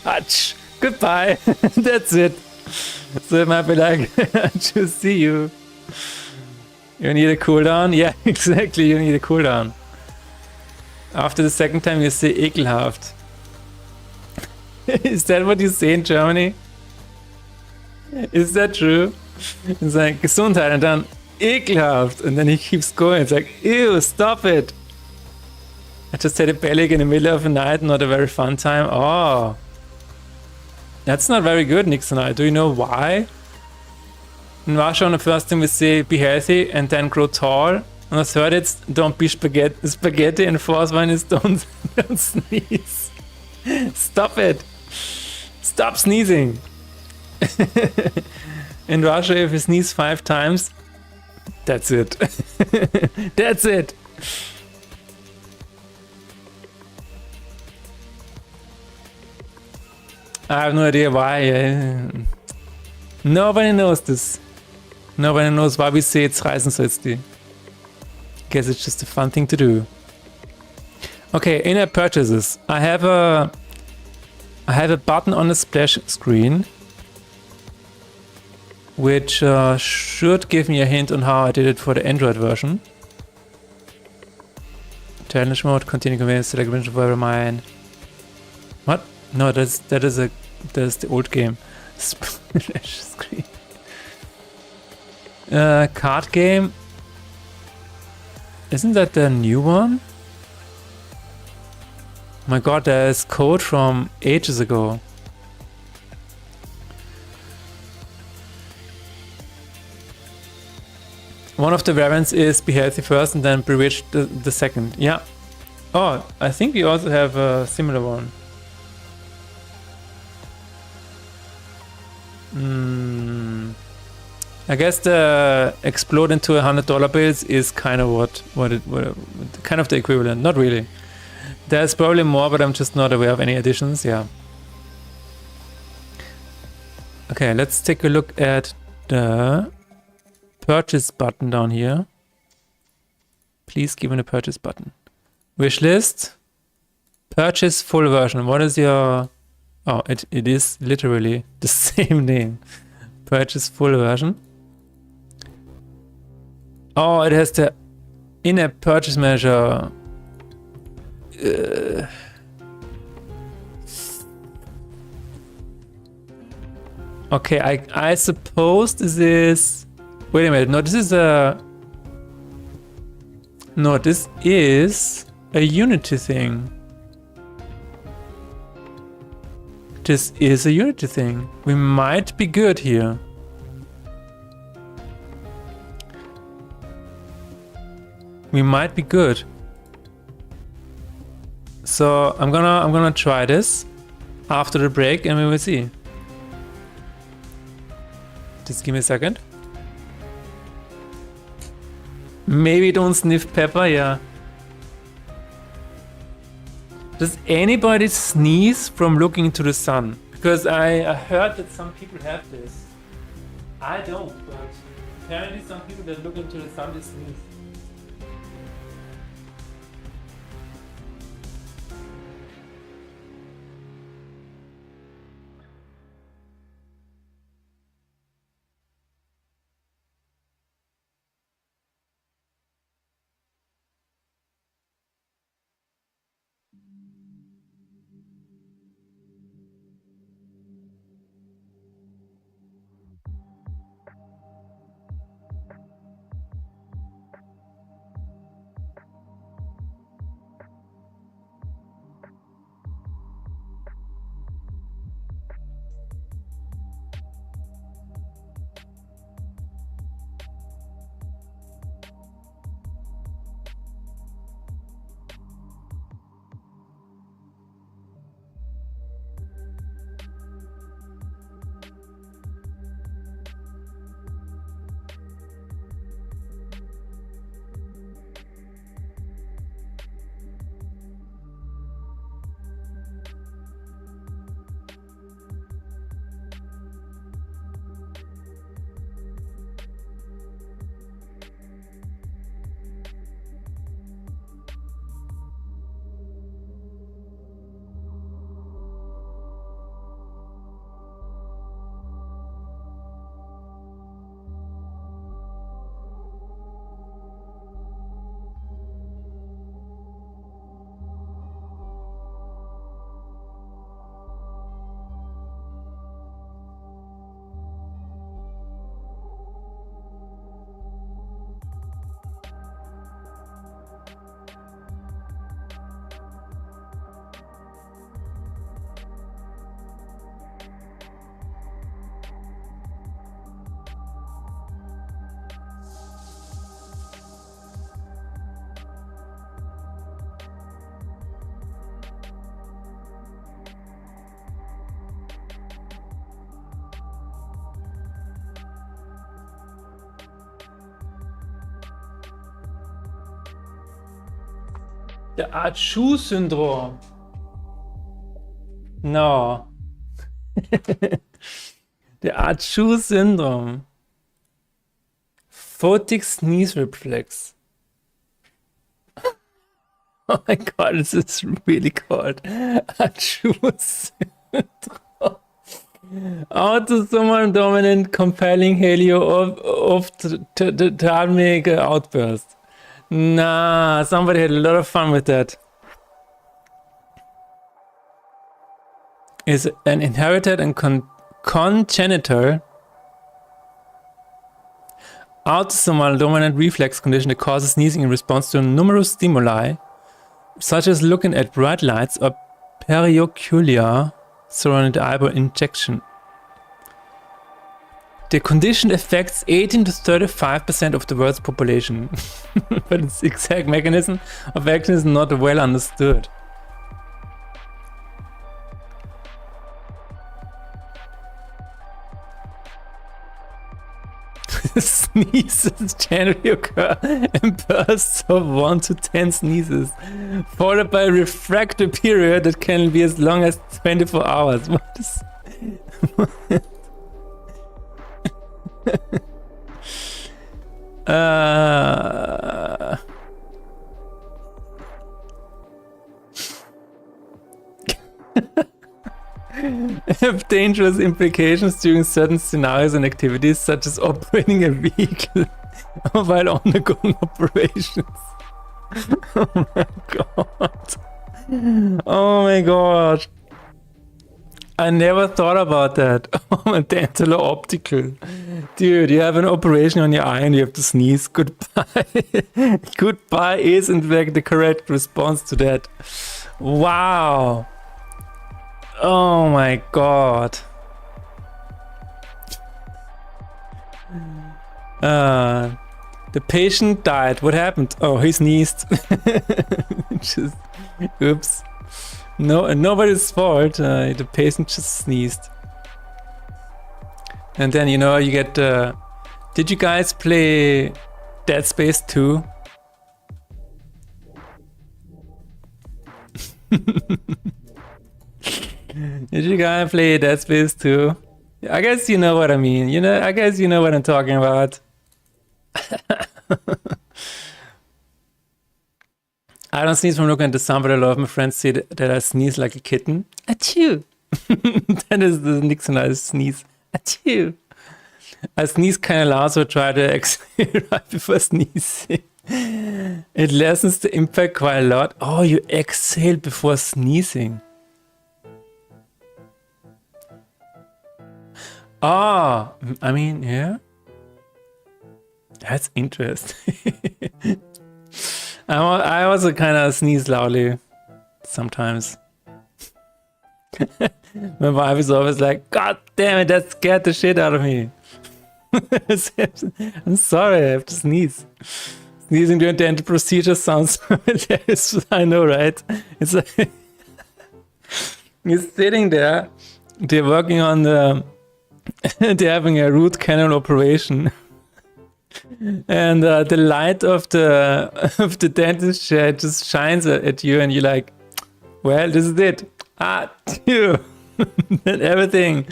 [SPEAKER 2] Ach, goodbye. That's it. So it might be like, to see you. You need a cooldown? Yeah, exactly, you need a cooldown. After the second time, you say ekelhaft. Is that what you say in Germany? Is that true? It's like Gesundheit and then ekelhaft, and then he keeps going. It's like, ew, stop it. I just had a belly in the middle of the night, not a very fun time. Oh, that's not very good, Nixon. Do you know why? In Russia, on the first time we say be healthy and then grow tall. On the third, it's don't be spaghetti, and fourth one is don't sneeze. Stop it. Stop sneezing. In Russia, if you sneeze 5 times, that's it. That's it. I have no idea why. Nobody knows this. Nobody knows why we say it's zreißen sollst du. Guess it's just a fun thing to do. Okay, in-app purchases. I have a button on the splash screen which should give me a hint on how I did it for the Android version. Challenge mode, continue convenience, select convention for mine. What? No, that's the old game. Splash screen. Card game. Isn't that the new one? My god, there's code from ages ago. One of the variants is be healthy first and then be rich the second. Yeah. Oh, I think we also have a similar one. I guess the explode into $100 bills is kind of what kind of the equivalent. Not really. There's probably more, but I'm just not aware of any additions. Yeah. Okay, let's take a look at the purchase button down here. Please give me a purchase button. Wish list. Purchase full version. What is your... Oh, it is literally the same name. Purchase full version. Oh, it has the in-app purchase measure. Okay, I suppose this is... Wait a minute, no, this is a... No, this is a Unity thing. This is a Unity thing. We might be good here. We might be good. So I'm gonna try this after the break and we will see. Just give me a second. Maybe don't sniff pepper, yeah. Does anybody sneeze from looking into the sun? Because I heard that some people have this. I don't, but apparently some people that look into the sun they sneeze. The Achou syndrome. No. The Achou syndrome. Photic sneeze reflex. Oh my god, this is really called Achou syndrome. Autosomal dominant compelling helio-ophthalmic outburst. Nah, somebody had a lot of fun with that. Is an inherited and congenital autosomal dominant reflex condition that causes sneezing in response to numerous stimuli, such as looking at bright lights or periocular surrounding the eyeball injection. The condition affects 18 to 35% of the world's population, but its exact mechanism of action is not well understood. Sneezes generally occur in bursts of 1 to 10 sneezes, followed by a refractory period that can be as long as 24 hours. What is... have dangerous implications during certain scenarios and activities, such as operating a vehicle while undergoing operations. Oh my god. Oh my god. I never thought about that. Dental or optical. Dude, you have an operation on your eye and you have to sneeze. Goodbye. Goodbye is in fact the correct response to that. Wow. Oh my god. The patient died. What happened? Oh, he sneezed. Just, oops. No, nobody's fault. The patient just sneezed. And then, you know, you get... did you guys play Dead Space 2? Did you guys play Dead Space 2? I guess you know what I mean. You know, I guess you know what I'm talking about. I don't sneeze from looking at the sun, but a lot of my friends say that I sneeze like a kitten. Achoo! That is the Nixonized sneeze. Achoo! I sneeze kind of loud, so I try to exhale right before sneezing. It lessens the impact quite a lot. Oh, you exhale before sneezing. Oh, I mean, yeah. That's interesting. I also kind of sneeze loudly sometimes. My wife is always like, God damn it, that scared the shit out of me. I'm sorry, I have to sneeze. Sneezing during dental procedure sounds hilarious. I know, right? It's like you're sitting there, they're working on the, they're having a root canal operation. And the light of the dentist chair just shines at you, and you're like, "Well, this is it." Ah, dude, and everything.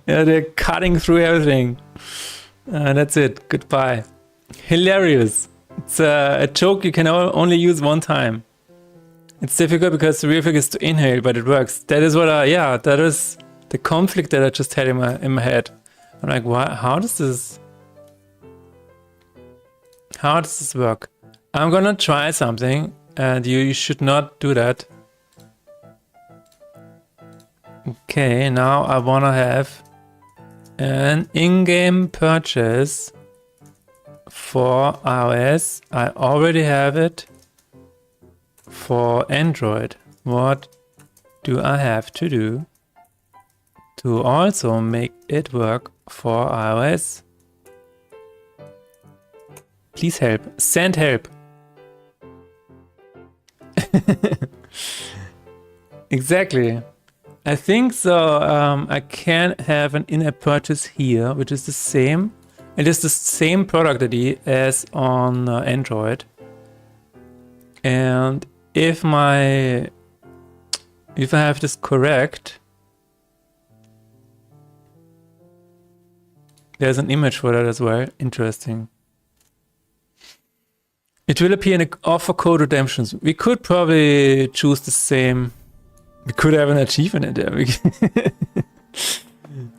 [SPEAKER 2] Yeah, they're cutting through everything. That's it. Goodbye. Hilarious. It's a joke you can only use one time. It's difficult because the real trick is to inhale, but it works. That is what that is the conflict that I just had in my head. I'm like, why? How does this work? I'm gonna try something, and you should not do that. Okay, now I wanna have an in-game purchase for iOS. I already have it for Android. What do I have to do to also make it work for iOS? Please help. Send help. Exactly. I think so. I can have an in-app purchase here, which is the same. It is the same product ID as on Android. And if I have this correct, there's an image for that as well. Interesting. It will appear in the offer code redemptions. We could probably choose the same. We could have an achievement in there.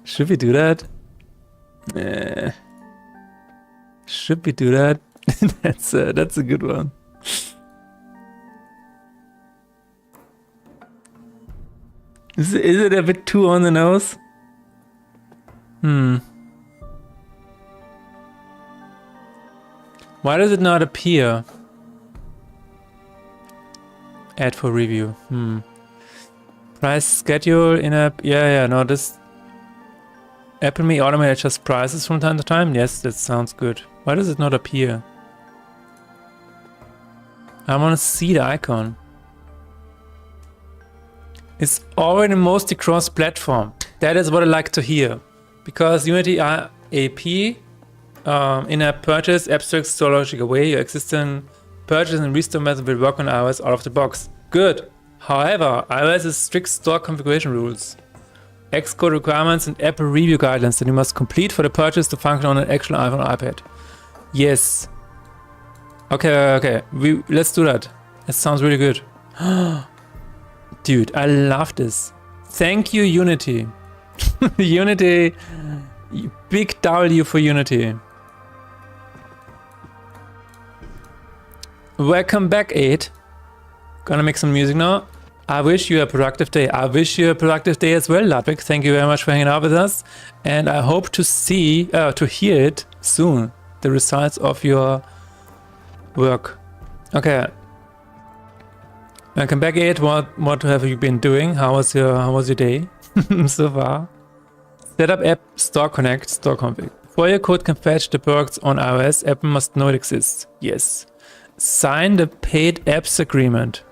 [SPEAKER 2] Should we do that? Should we do that? That's a good one. Is it a bit too on the nose? Why does it not appear? Add for review. Price schedule in-app. Yeah, no, this Apple may automate adjust prices from time to time. Yes, that sounds good. Why does it not appear? I want to see the icon. It's already mostly cross-platform. That is what I like to hear. Because Unity AP in-app purchase abstracts store logic away. Your existing purchase and restore method will work on iOS out of the box. Good. However, iOS has strict store configuration rules, Xcode requirements, and Apple review guidelines that you must complete for the purchase to function on an actual iPhone or iPad. Yes. Okay. Let's do that. That sounds really good. Dude, I love this. Thank you, Unity. Unity. Big W for Unity. Welcome back, 8. Gonna make some music now. I wish you a productive day. I wish you a productive day as well, Ludwig. Thank you very much for hanging out with us. And I hope to hear it soon. The results of your work. Okay. Welcome back, Ed. What have you been doing? How was your day so far? Set up app, store connect, store config. Before your code can fetch the perks on iOS, Apple must know it exists. Yes. Sign the paid apps agreement.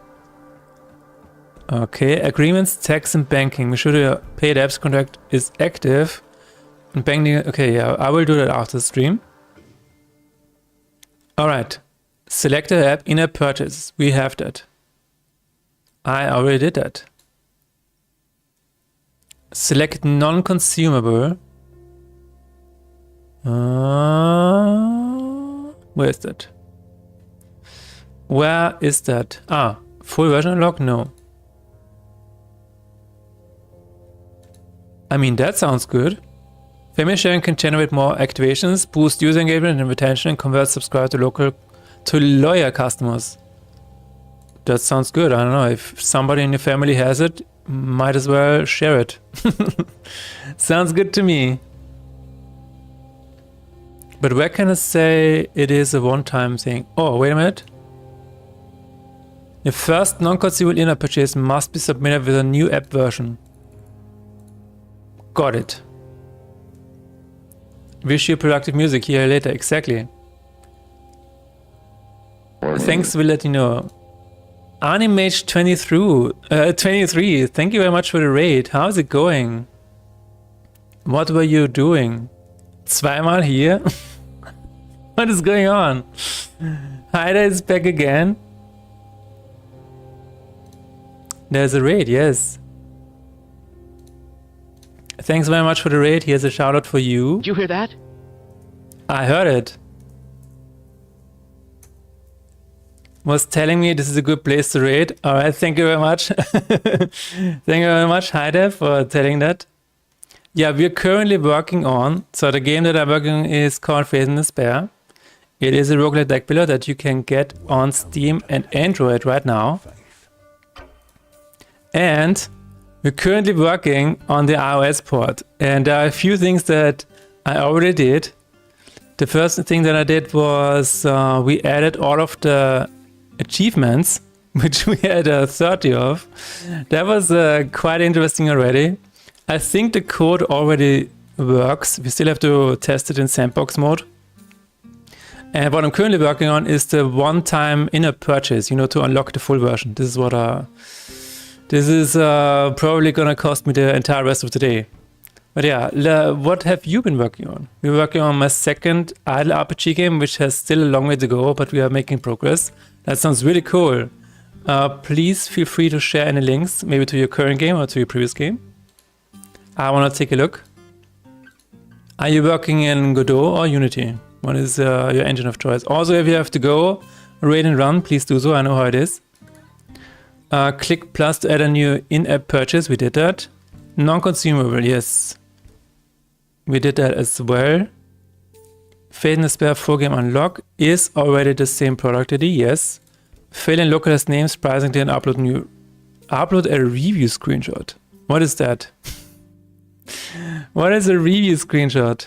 [SPEAKER 2] Okay, agreements, tax and banking. Make sure your paid apps contract is active. And banking, okay, yeah, I will do that after the stream. Alright. Select the app, in-app purchase. We have that. I already did that. Select non-consumable. Where is that? Where is that? Ah, full version unlock? No. I mean, that sounds good. Family sharing can generate more activations, boost user engagement and retention, and convert subscribers to loyal customers. That sounds good. I don't know, if somebody in your family has it, might as well share it. Sounds good to me. But where can I say it is a one-time thing? Oh, wait a minute. Your first non-consumable in-app purchase must be submitted with a new app version. Got it. Wish you productive music here later. Exactly. Thanks, will let you know. Animage 23. Thank you very much for the raid. How's it going? What were you doing? Zweimal here? What is going on? Haida is back again. There's a raid, yes. Thanks very much for the raid. Here's a shout out for you.
[SPEAKER 9] Did you hear that?
[SPEAKER 2] I heard it. Was telling me this is a good place to raid. Alright, thank you very much. Thank you very much, Haida, for telling that. Yeah, we're currently working on, so the game that I'm working on is called Faith in Despair. It is a roguelike deck builder that you can get on Steam and Android right now. And we're currently working on the iOS port. And there are a few things that I already did. The first thing that I did was we added all of the achievements, which we had 30 of. That was quite interesting already. I think the code already works. We still have to test it in sandbox mode. And what I'm currently working on is the one-time in-app purchase, you know, to unlock the full version. This is what this is probably gonna cost me the entire rest of the day. But yeah, what have you been working on? We're working on my second idle RPG game, which has still a long way to go, but we are making progress. That sounds really cool. Please feel free to share any links, maybe to your current game or to your previous game. I want to take a look. Are you working in Godot or Unity? What is your engine of choice? Also, if you have to go raid and run, please do so. I know how it is. Click plus to add a new in-app purchase. We did that. Non-consumable, yes. We did that as well. Fade in Despair full game unlock is already the same product ID, yes. Fill in localized names surprisingly and upload a review screenshot. What is that? What is a review screenshot?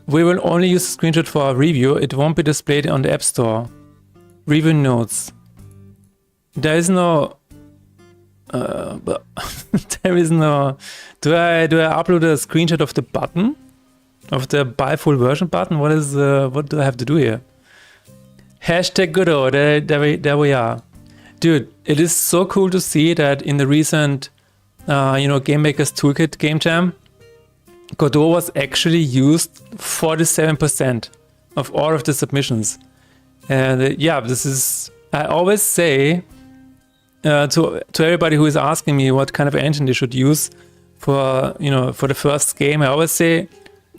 [SPEAKER 2] We will only use a screenshot for our review. It won't be displayed on the App Store. Review notes. There is no... there is no... Do I upload a screenshot of the button? Of the buy full version button? What do I have to do here? Hashtag Godot. There we are. Dude, it is so cool to see that in the recent Game Maker's Toolkit Game Jam, Godot was actually used 47% of all of the submissions. And yeah, this is, I always say to everybody who is asking me what kind of engine they should use for the first game, I always say,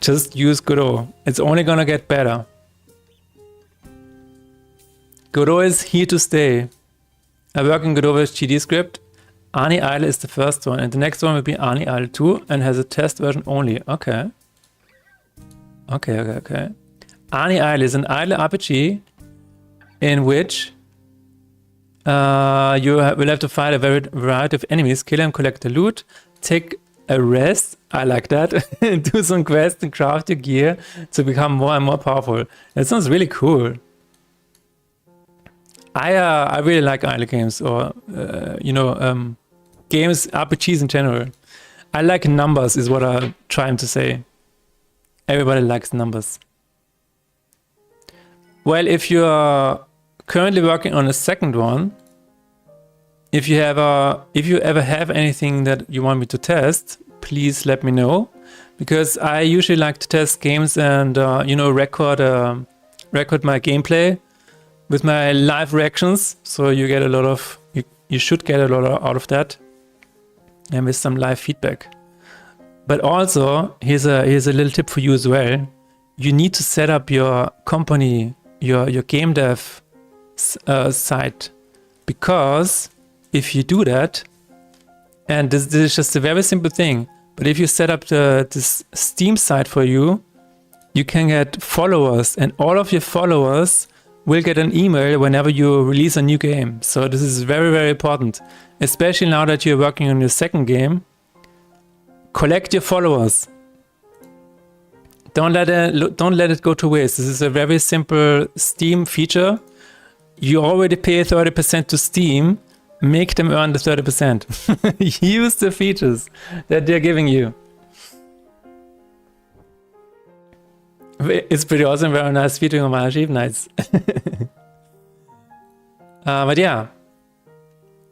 [SPEAKER 2] just use Godot. It's only gonna get better. Godot is here to stay. I work in Godot with GD script. Ani Idle is the first one, and the next one will be Ani Idle 2 and has a test version only. Okay. Ani Idle is an idle RPG in which will have to fight a variety of enemies, kill them, collect the loot, take a rest. I like that. Do some quests and craft your gear to become more and more powerful. That sounds really cool. I really like idle games, or games, RPGs in general. I like numbers, is what I'm trying to say. Everybody likes numbers. Well, if you are currently working on a second one, if you ever have anything that you want me to test, please let me know, because I usually like to test games and record my gameplay with my live reactions. So you get a lot of you should get a lot out of that, and with some live feedback. But also here's a little tip for you as well. You need to set up your company, your game dev site, because if you do that, and this is just a very simple thing, but if you set up this Steam site for you, you can get followers, and all of your followers will get an email whenever you release a new game. So this is very, very important, especially now that you're working on your second game. Collect your followers. Don't let it go to waste. This is a very simple Steam feature. You already pay 30% to Steam. Make them earn the 30%. Use the features that they're giving you. It's pretty awesome. Very nice featuring on my archive. Nice. But yeah,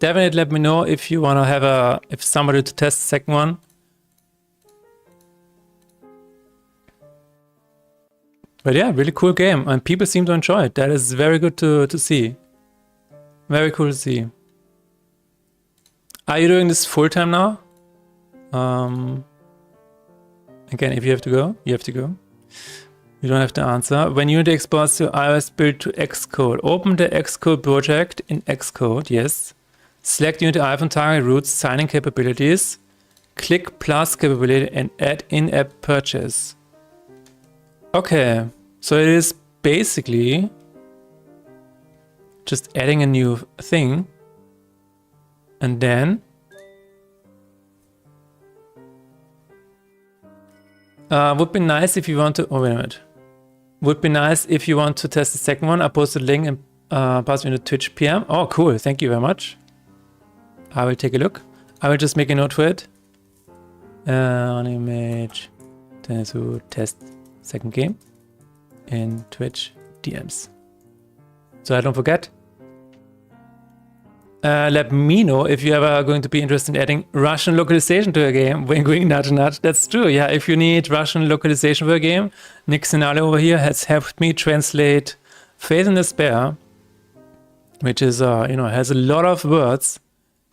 [SPEAKER 2] definitely let me know if you want to have if somebody to test the second one. But yeah, really cool game, and people seem to enjoy it. That is very good to see. Very cool to see. Are you doing this full time now? Again, if you have to go, you have to go. You don't have to answer. When Unity exports your iOS build to Xcode, open the Xcode project in Xcode, yes. Select Unity iPhone target routes, signing capabilities. Click plus capability and add in-app purchase. Okay, so it is basically just adding a new thing. And then would be nice if you want to, oh wait a minute. Would be nice if you want to test the second one. I posted a link and pass me in the Twitch PM. Oh, cool. Thank you very much. I will take a look. I will just make a note for it. On image to test second game in Twitch DMs. So I don't forget. Let me know if you ever are going to be interested in adding Russian localization to a game. Wink, wink, nudge, nudge. That's true. Yeah, if you need Russian localization for a game, Nick Sinale over here has helped me translate Faith in Despair, which is, has a lot of words,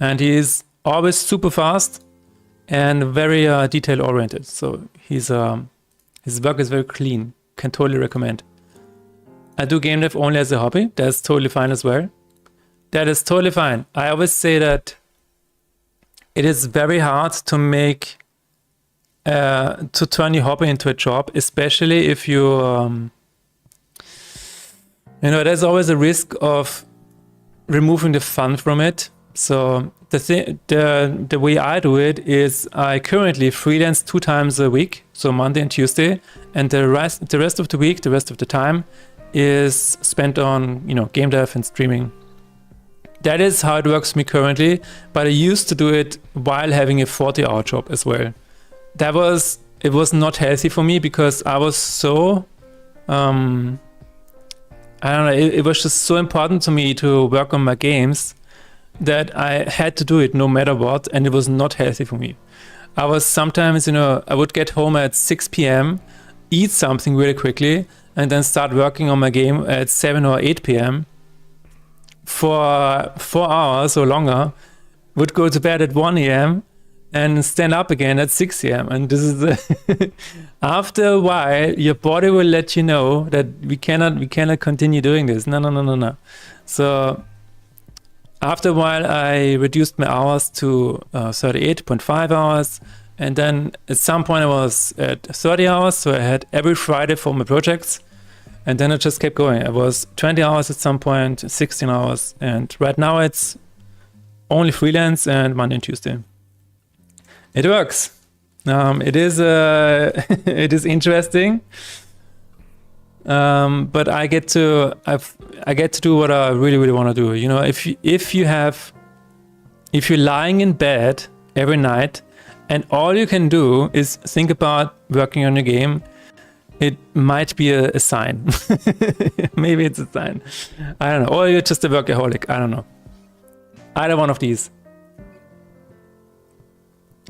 [SPEAKER 2] and he's always super fast and very detail oriented. So his work is very clean. Can totally recommend. I do game dev only as a hobby. That's totally fine as well. That is totally fine. I always say that it is very hard to make, to turn your hobby into a job, especially if you, there's always a risk of removing the fun from it. So the way I do it is I currently freelance 2 times a week, so Monday and Tuesday, and the rest of the week, the rest of the time is spent on, game dev and streaming. That is how it works for me currently, but I used to do it while having a 40-hour job as well. It was not healthy for me because I was so, I don't know, it was just so important to me to work on my games that I had to do it no matter what, and it was not healthy for me. I was sometimes, I would get home at 6 p.m., eat something really quickly, and then start working on my game at 7 or 8 p.m. for 4 hours or longer, would go to bed at 1 a.m. and stand up again at 6 a.m. And this is after a while, your body will let you know that we cannot continue doing this. No. So after a while, I reduced my hours to 38.5 hours. And then at some point I was at 30 hours. So I had every Friday for my projects. And then it just kept going. It was 20 hours at some point, 16 hours. And right now it's only freelance and Monday and Tuesday. It works. It is it is interesting. But I get to do what I really want to do. You know, if you're lying in bed every night and all you can do is think about working on your game, it might be a sign. Maybe it's a sign. I don't know. Or you're just a workaholic. I don't know. Either one of these.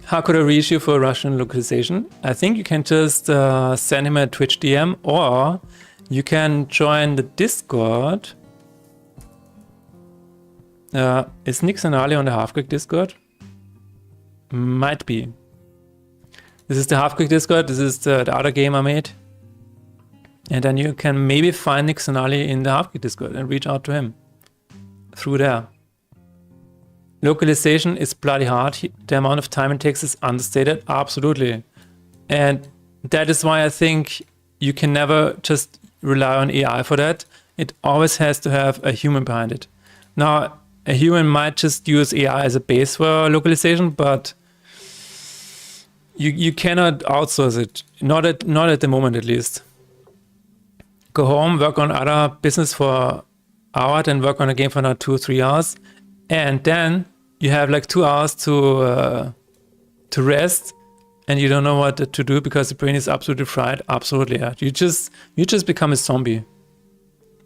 [SPEAKER 2] How could I reach you for Russian localization? I think you can just send him a Twitch DM, or you can join the Discord. Is Nix and Ali on the Half-Quick Discord? Might be. This is the Half-Quick Discord. This is the other game I made. And then you can maybe find Nix and Ali in the Half-Quick Discord and reach out to him through there. Localization is bloody hard. The amount of time it takes is understated. Absolutely. And that is why I think you can never just rely on AI for that. It always has to have a human behind it. Now, a human might just use AI as a base for localization, but you cannot outsource it. Not at the moment, at least. Go home, work on other business for an hour, then work on a game for another 2 or 3 hours. And then you have like 2 hours to rest, and you don't know what to do because the brain is absolutely fried. Absolutely, yeah. You just become a zombie.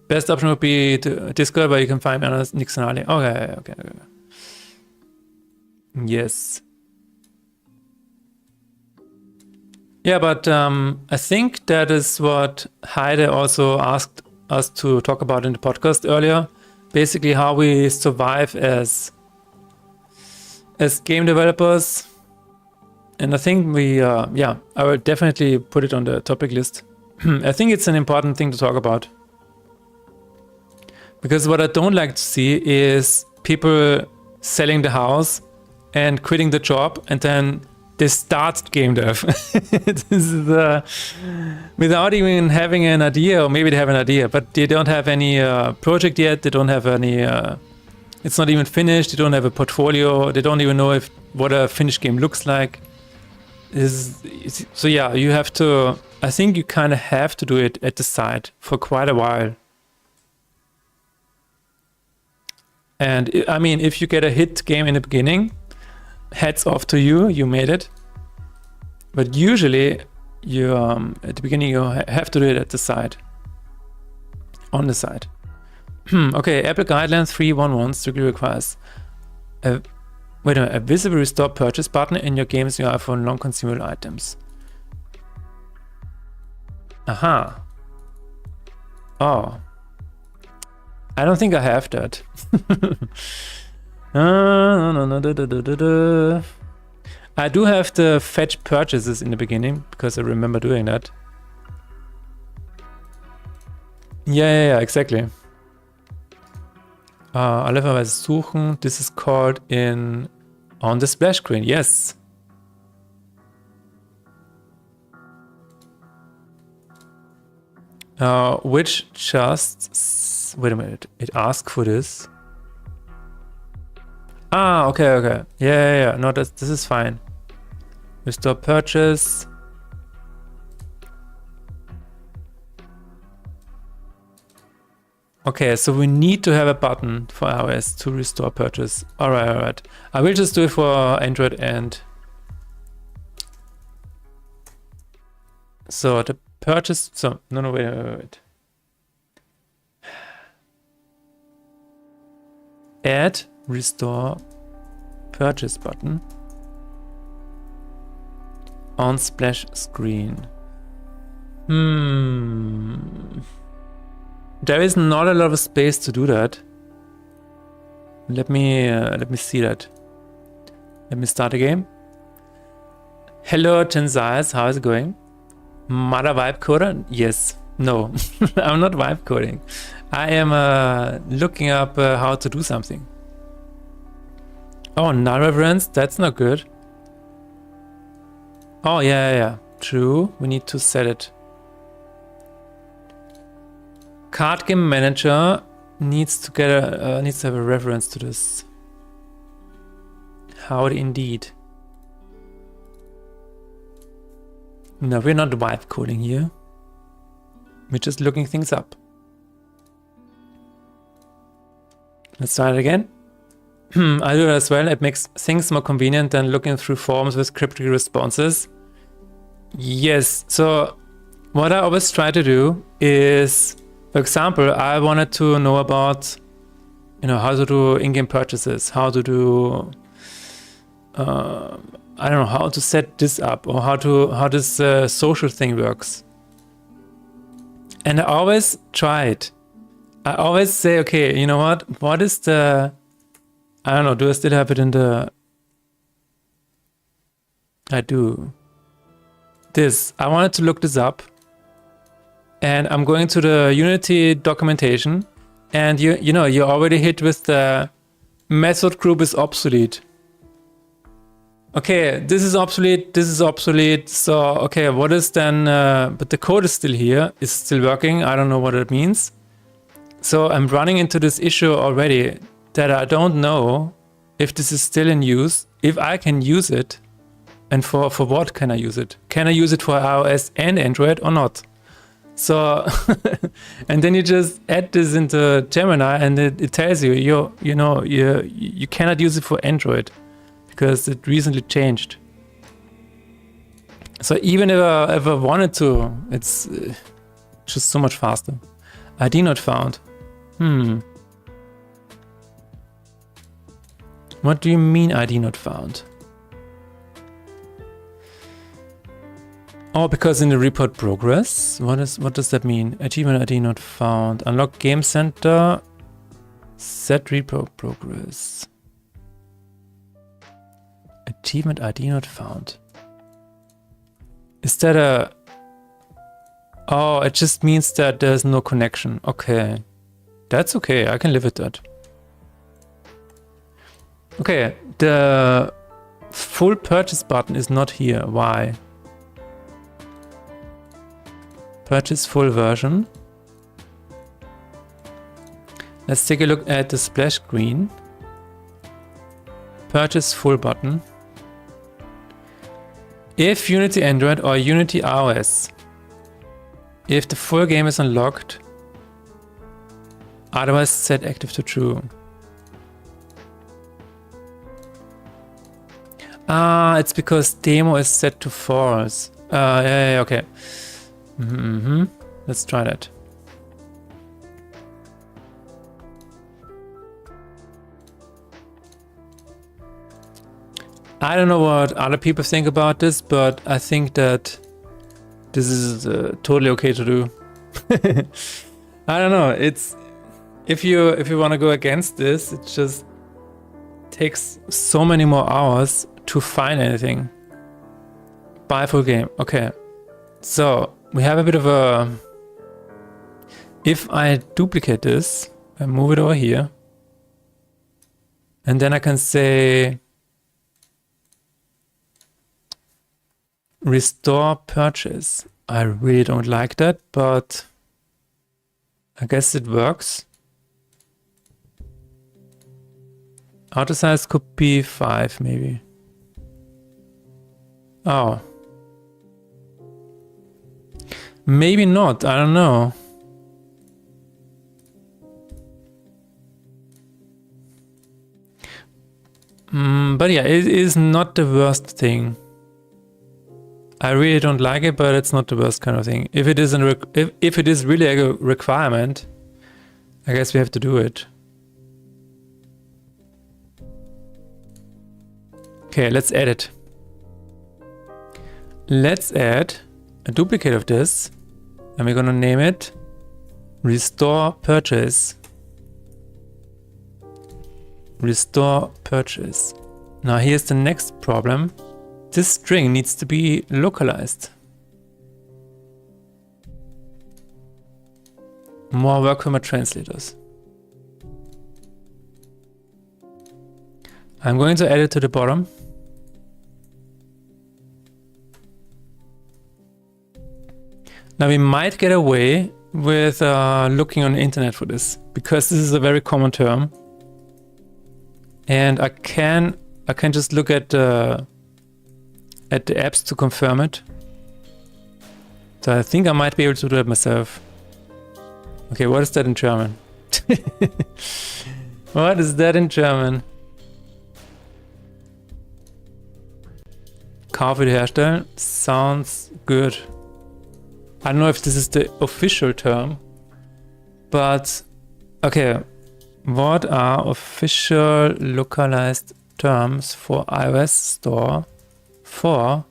[SPEAKER 2] Best option would be to Discord, where you can find me on Nix and Ali. Okay. Yes. Yeah, but I think that is what Heide also asked us to talk about in the podcast earlier. Basically, how we survive as game developers. And I think I will definitely put it on the topic list. I think it's an important thing to talk about. Because what I don't like to see is people selling the house and quitting the job, and then they start game dev. This is, without even having an idea, or maybe they have an idea, but they don't have any project yet. They don't have any. It's not even finished. They don't have a portfolio. They don't even know what a finished game looks like. So yeah, you have to. I think you kind of have to do it at the side for quite a while. And I mean, if you get a hit game in the beginning, hats off to you, you made it. But usually, you at the beginning you have to do it at the side, on the side. Okay, Apple Guidelines 3.1.1 strictly requires a visible restore purchase button in your games you have for non-consumable items. Aha. Oh. I don't think I have that. No. I do have the fetch purchases in the beginning, because I remember doing that. Yeah, exactly. Alle suchen. This is called on the splash screen. Yes. Which just... Wait a minute. It asks for this. Ah, okay. Yeah. No, this is fine. Restore purchase. Okay, so we need to have a button for iOS to restore purchase. Alright. I will just do it for Android and... So the purchase... So, no, wait. Add restore purchase button on splash screen. There is not a lot of space to do that. Let me see that. Let me start the game. Hello, Tensai's, how is it going? Mother vibe coder? Yes. No, I'm not vibe coding. I am looking up how to do something. Oh, null reference? That's not good. Oh, yeah. True. We need to set it. card game manager needs to get needs to have a reference to this. Howdy indeed. No, we're not vibe coding here. We're just looking things up. Let's try it again. I do it as well. It makes things more convenient than looking through forms with cryptic responses. Yes, so what I always try to do is, for example, I wanted to know about, you know, how to do in-game purchases, how to do, I don't know, how to set this up, or how this social thing works. And I always try it. I always say, okay, you know what is the, I don't know, do I still have it in the, I do. This, I wanted to look this up, and I'm going to the Unity documentation, and you know, you already hit with the method group is obsolete. Okay, this is obsolete, so okay, what is then, but the code is still here, it's still working, I don't know what it means. So I'm running into this issue already, that I don't know if this is still in use, if I can use it, and for what can I use it? Can I use it for iOS and Android or not? So, and then you just add this into Gemini, and it tells you, you cannot use it for Android, because it recently changed. So even if I ever wanted to, it's just so much faster. ID not found. What do you mean ID not found? Oh, because in the report progress? What does that mean? Achievement ID not found. Unlock Game Center. Set report progress. Achievement ID not found. Is that a... Oh, it just means that there's no connection. Okay. That's okay, I can live with that. Okay, the full purchase button is not here. Why? Purchase full version. Let's take a look at the splash screen. Purchase full button. If Unity Android or Unity iOS, if the full game is unlocked, otherwise set active to true. Ah, it's because demo is set to false. Yeah, okay. Let's try that. I don't know what other people think about this, but I think that this is totally okay to do. I don't know. It's if you want to go against this, it just takes so many more hours to find anything. Buy full game. Okay. So we have a bit of a... If I duplicate this and move it over here, and then I can say restore purchase. I really don't like that, but I guess it works. Auto size could be 5 maybe. Oh. Maybe not, I don't know. But yeah, it is not the worst thing. I really don't like it, but it's not the worst kind of thing. If it is if it is really a requirement, I guess we have to do it. Okay, let's add it. Let's add a duplicate of this, and we're gonna name it restore purchase. Restore purchase. Now here's the next problem. This string needs to be localized. More work for my translators. I'm going to add it to the bottom. Now we might get away with looking on the internet for this, because this is a very common term, and I can just look at the apps to confirm it. So I think I might be able to do it myself. Okay, what is that in German? What is that in German? Kauf wiederherstellen sounds good. I don't know if this is the official term, but okay. What are official localized terms for iOS store for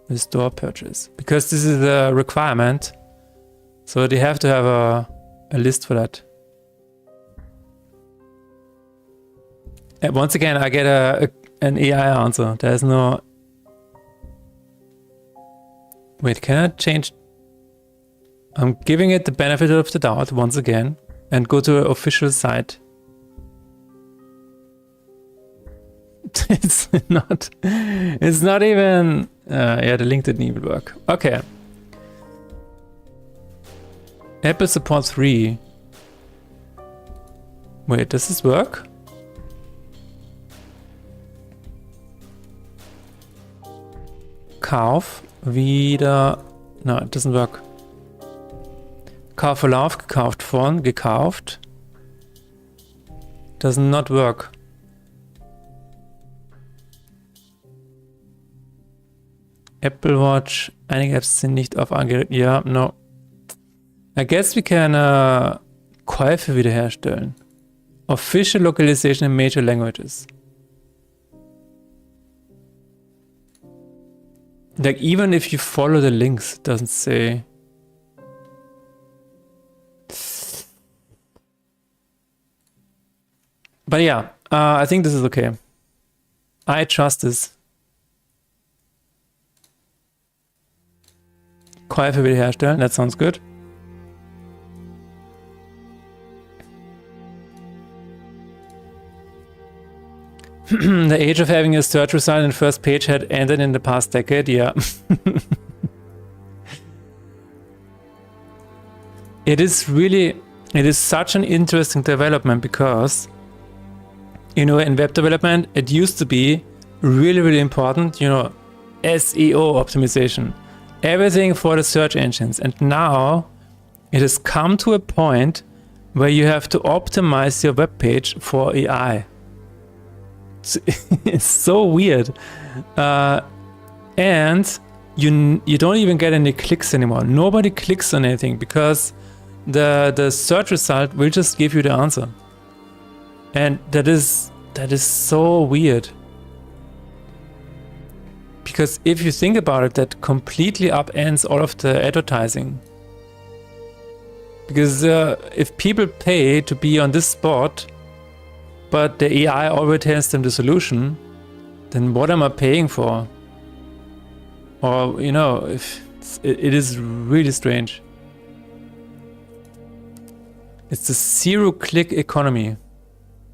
[SPEAKER 2] the store purchase? Because this is a requirement, so they have to have a list for that. And once again, I get an AI answer. There's no... Wait, can I change? I'm giving it the benefit of the doubt once again and go to an official site. It's not even, yeah, the link didn't even work. Okay. Apple supports 3. Wait, does this work? Kauf wieder. No, it doesn't work. Kaufverlauf, gekauft von, gekauft. Does not work. Apple Watch. Einige Apps sind nicht auf Angerät. Ja, no. I guess we can Käufe wiederherstellen. Official localization in major languages. Like, even if you follow the links, it doesn't say. But yeah, I think this is okay. I trust this. Käufe wiederherstellen, that sounds good. The age of having a search result in the first page had ended in the past decade, yeah. It is such an interesting development because, you know, in web development, it used to be really, really important, you know, SEO optimization, everything for the search engines. And now it has come to a point where you have to optimize your web page for AI. It's so weird. And you don't even get any clicks anymore. Nobody clicks on anything because the search result will just give you the answer. And that is so weird. Because if you think about it, that completely upends all of the advertising. Because if people pay to be on this spot, but the AI already tells them the solution, then what am I paying for? Or, you know, it is really strange. It's the zero-click economy.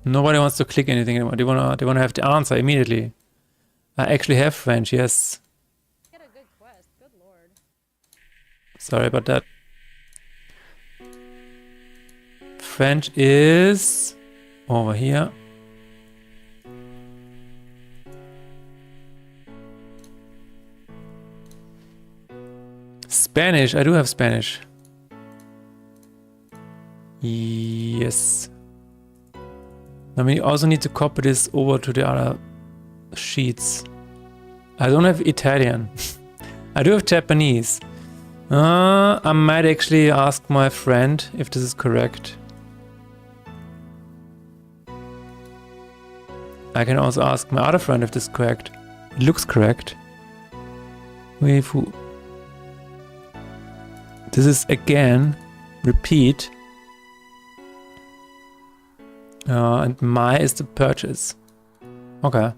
[SPEAKER 2] Nobody wants to click anything anymore. They wanna have the answer immediately. I actually have French, yes.
[SPEAKER 5] Get a good quest. Good lord.
[SPEAKER 2] Sorry about that. French is over here. Spanish, I do have Spanish. Yes. Now we also need to copy this over to the other sheets. I don't have Italian. I do have Japanese. I might actually ask my friend if this is correct. I can also ask my other friend if this is correct. It looks correct. Weifu. This is again, repeat. And my is the purchase. Okay.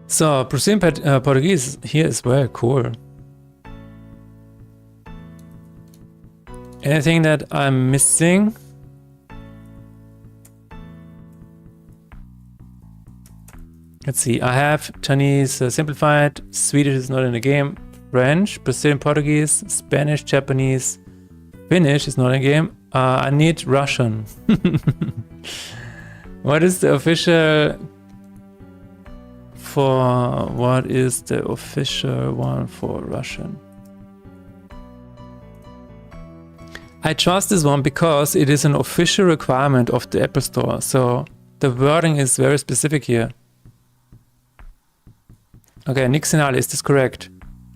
[SPEAKER 2] So, Brazilian Portuguese here as well, cool. Anything that I'm missing? Let's see. I have Chinese simplified. Swedish is not in the game. French, Brazilian, Portuguese, Spanish, Japanese, Finnish is not in the game. I need Russian. What is the official one for Russian? I trust this one because it is an official requirement of the Apple Store. So the wording is very specific here. Okay, Nick Sinali, is this correct?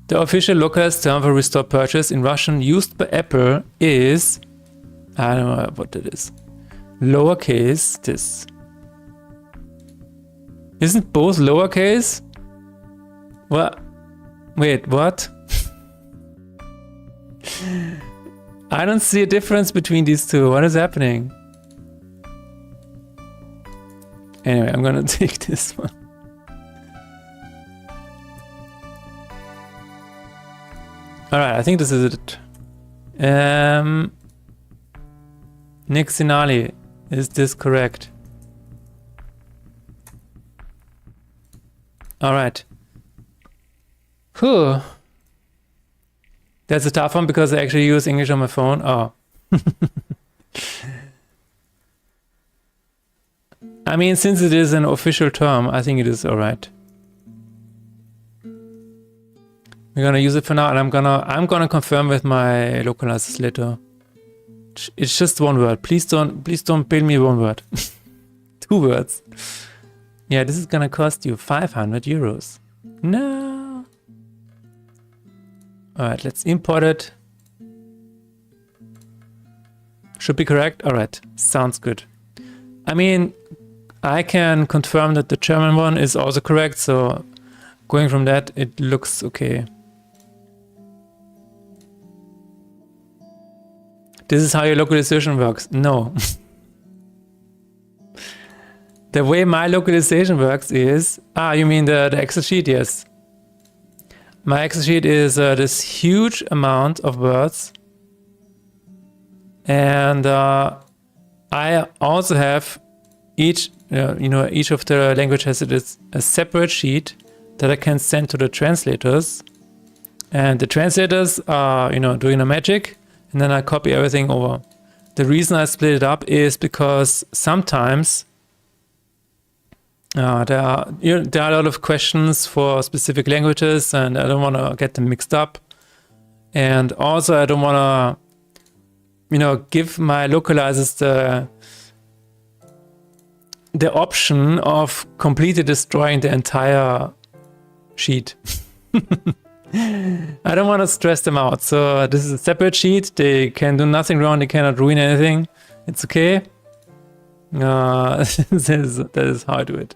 [SPEAKER 2] The official localized term for restore purchase in Russian used by Apple is... I don't know what that is. Lowercase this. Isn't both lowercase? What? Wait, what? I don't see a difference between these two. What is happening? Anyway, I'm gonna take this one. Alright, I think this is it. Nick Sinali, is this correct? Alright. Whew. That's a tough one because I actually use English on my phone. Oh. I mean, since it is an official term, I think it is alright. We're gonna use it for now, and I'm gonna confirm with my localizers later. It's just one word. Please don't bill me one word. 2 words. Yeah, this is gonna cost you 500 euros. No. Alright, let's import it. Should be correct? Alright, sounds good. I mean, I can confirm that the German one is also correct, so going from that, it looks okay. This is how your localization works. No. The way my localization works is... Ah, you mean the Excel sheet? Yes. My Excel sheet is this huge amount of words. And I also have each of the language has a separate sheet that I can send to the translators. And the translators are, doing the magic. And then I copy everything over. The reason I split it up is because sometimes there are a lot of questions for specific languages, and I don't want to get them mixed up. And also I don't want to, give my localizers the option of completely destroying the entire sheet. I don't want to stress them out. So this is a separate sheet. They can do nothing wrong. They cannot ruin anything. It's okay. That is how I do it.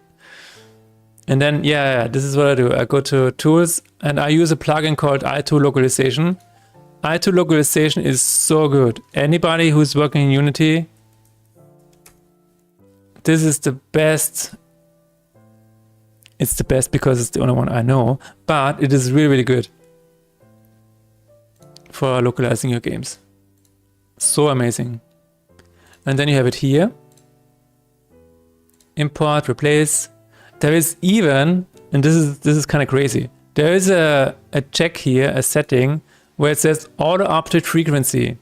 [SPEAKER 2] And then, yeah, this is what I do. I go to Tools and I use a plugin called i2 Localization. i2 Localization is so good. Anybody who's working in Unity, this is the best. It's the best because it's the only one I know, but it is really, really good for localizing your games. So amazing. And then you have it here. Import, replace. There is even, and this is kind of crazy, there is a check here, a setting, where it says auto update frequency.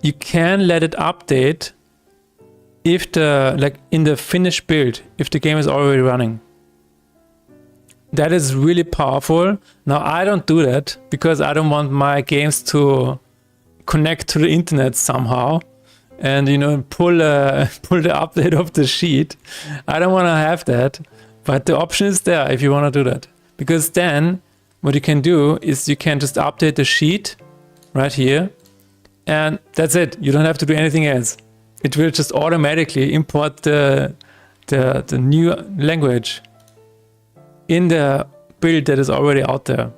[SPEAKER 2] You can let it update if in the finished build, if the game is already running. That is really powerful. Now I don't do that because I don't want my games to connect to the internet somehow and pull the update of the sheet. I don't want to have that, but the option is there if you want to do that. Because then what you can do is you can just update the sheet right here, and that's it. You don't have to do anything else. It will just automatically import the new language in the build that is already out there.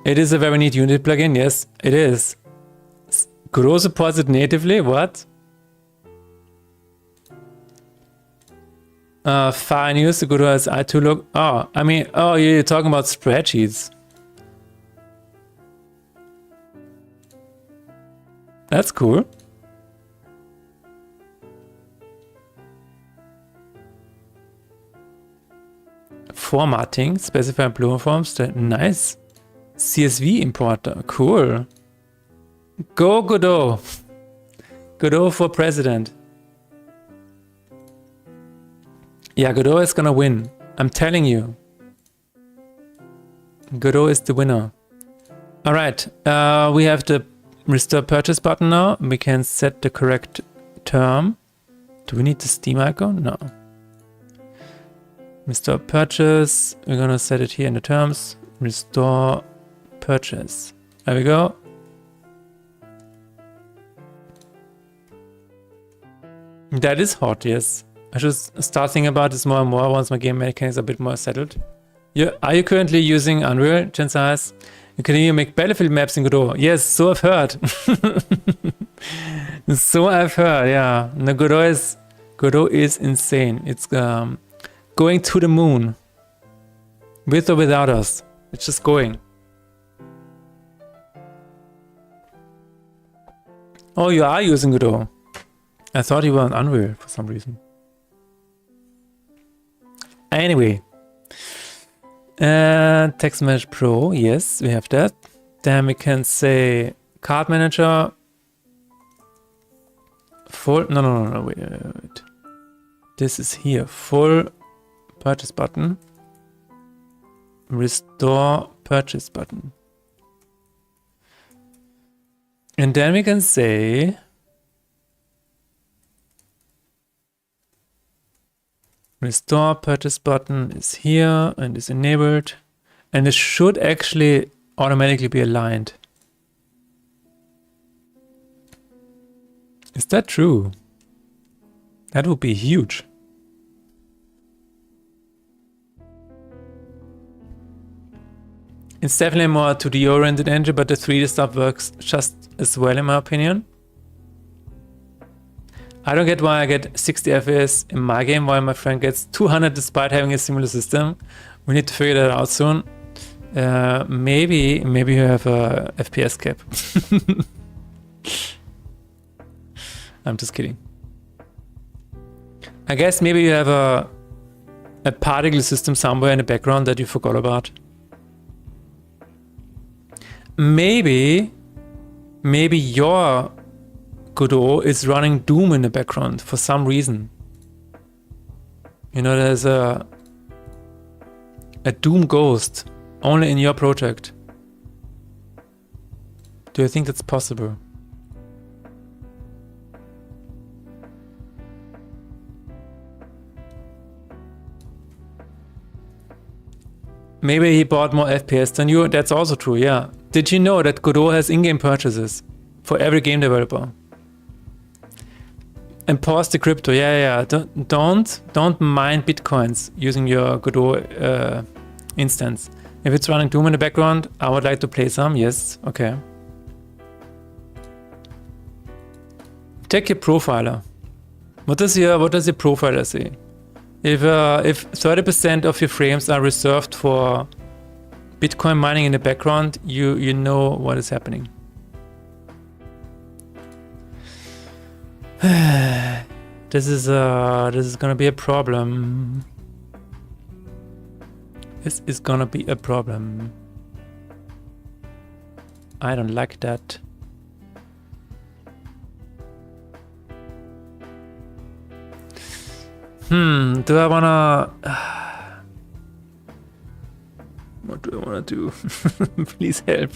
[SPEAKER 2] It is a very neat Unity plugin, yes, it is. Grow supports it natively, what? Fine use, Guru has i2 look. Oh, you're talking about spreadsheets. That's cool. Formatting, specify plural forms. Nice. CSV importer. Cool. Go Godot. Godot for president. Yeah, Godot is gonna win. I'm telling you. Godot is the winner. All right. We have the restore purchase button now. We can set the correct term. Do we need the Steam icon? No. Restore purchase. We're gonna set it here in the terms. Restore purchase. There we go. That is hot, yes. I should start thinking about this more and more once my game mechanics are a bit more settled. Are you currently using Unreal, Jensais? You can even make battlefield maps in Godot. Yes, so I've heard. So I've heard, yeah. No, Godot is insane. It's going to the moon. With or without us. It's just going. Oh, you are using Godot. I thought you were on Unreal for some reason. Anyway. Text Manager Pro. Yes, we have that. Then we can say Card Manager. Full. No. Wait. This is here. Full purchase button. Restore purchase button. And then we can say restore purchase button is here and is enabled. And it should actually automatically be aligned. Is that true? That would be huge. It's definitely a more 2D oriented engine, but the 3D stuff works just as well in my opinion. I don't get why I get 60 FPS in my game while my friend gets 200 despite having a similar system. We need to figure that out soon. Maybe you have a FPS cap. I'm just kidding. I guess maybe you have a particle system somewhere in the background that you forgot about. Maybe your Godot is running Doom in the background for some reason. You know, there's a Doom ghost only in your project. Do you think that's possible? Maybe he bought more FPS than you. That's also true, yeah. Did you know that Godot has in-game purchases for every game developer? And pause the crypto. Yeah. Don't mine bitcoins using your Godot instance. If it's running Doom in the background, I would like to play some. Yes, okay. Check your profiler. What does your profiler say? If 30% of your frames are reserved for Bitcoin mining in the background, you know what is happening. This is gonna be a problem. This is gonna be a problem. I don't like that. Do I wanna... What do I wanna do? Please help.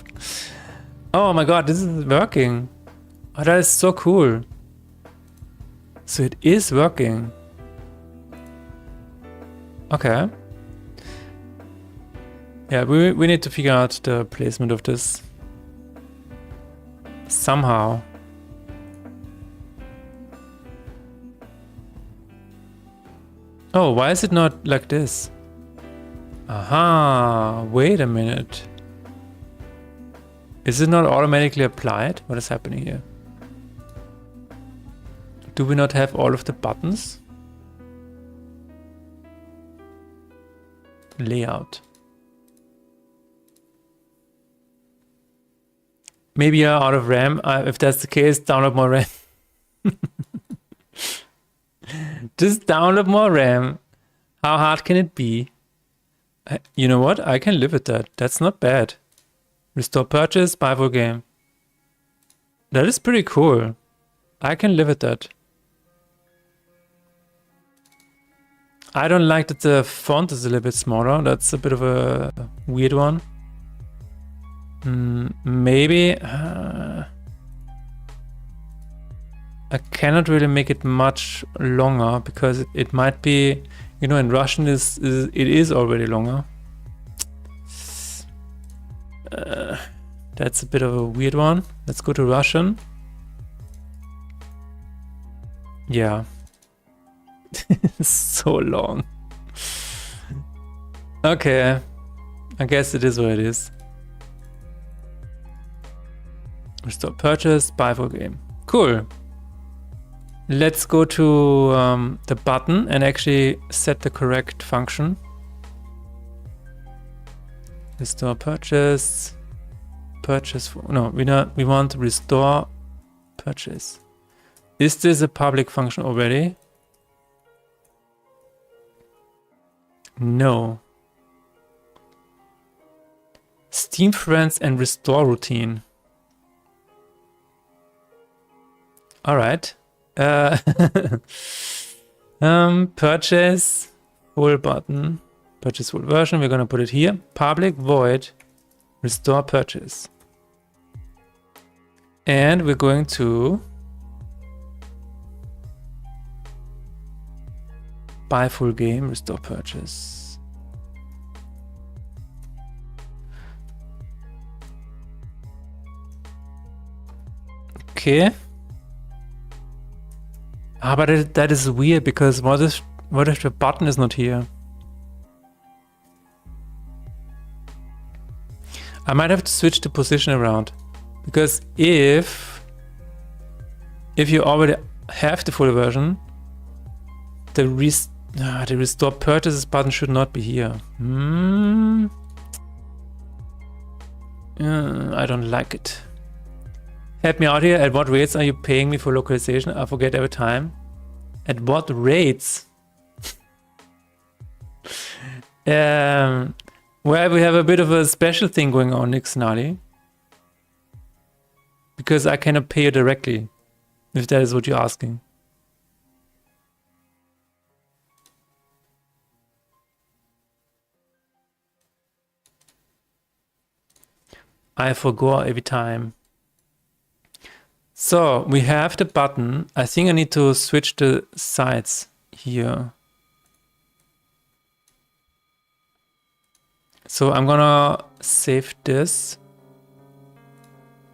[SPEAKER 2] Oh my god, this is working. Oh, that is so cool. So it is working. Okay. Yeah, we need to figure out the placement of this. Somehow. Oh, why is it not like this? Aha, wait a minute. Is it not automatically applied? What is happening here? Do we not have all of the buttons? Layout. Maybe you're out of RAM. If that's the case, download more RAM. Just download more RAM. How hard can it be? You know what? I can live with that. That's not bad. Restore purchase, buy full game. That is pretty cool. I can live with that. I don't like that the font is a little bit smaller. That's a bit of a weird one. Maybe I cannot really make it much longer because it might be, you know, in Russian it is already longer. That's a bit of a weird one. Let's go to Russian. Yeah. So long. Okay. I guess it is what it is. Restore purchase, buy full game. Cool. Let's go to the button and actually set the correct function. Restore purchase. Purchase. No, we want to restore purchase. Is this a public function already? No. Steam friends and restore routine. All right. Purchase full button. Purchase full version. We're gonna put it here. Public void restore purchase. And we're going to buy full game, restore purchase. Okay. But that is weird because what if the button is not here? I might have to switch the position around because if you already have the full version, the restore purchases button should not be here. I don't like it. Help me out here. At what rates are you paying me for localization? I forget every time. At what rates? Well, we have a bit of a special thing going on, Nick Snarly. Because I cannot pay you directly, if that is what you're asking. I forgot every time. So we have the button. I think I need to switch the sides here. So I'm gonna save this.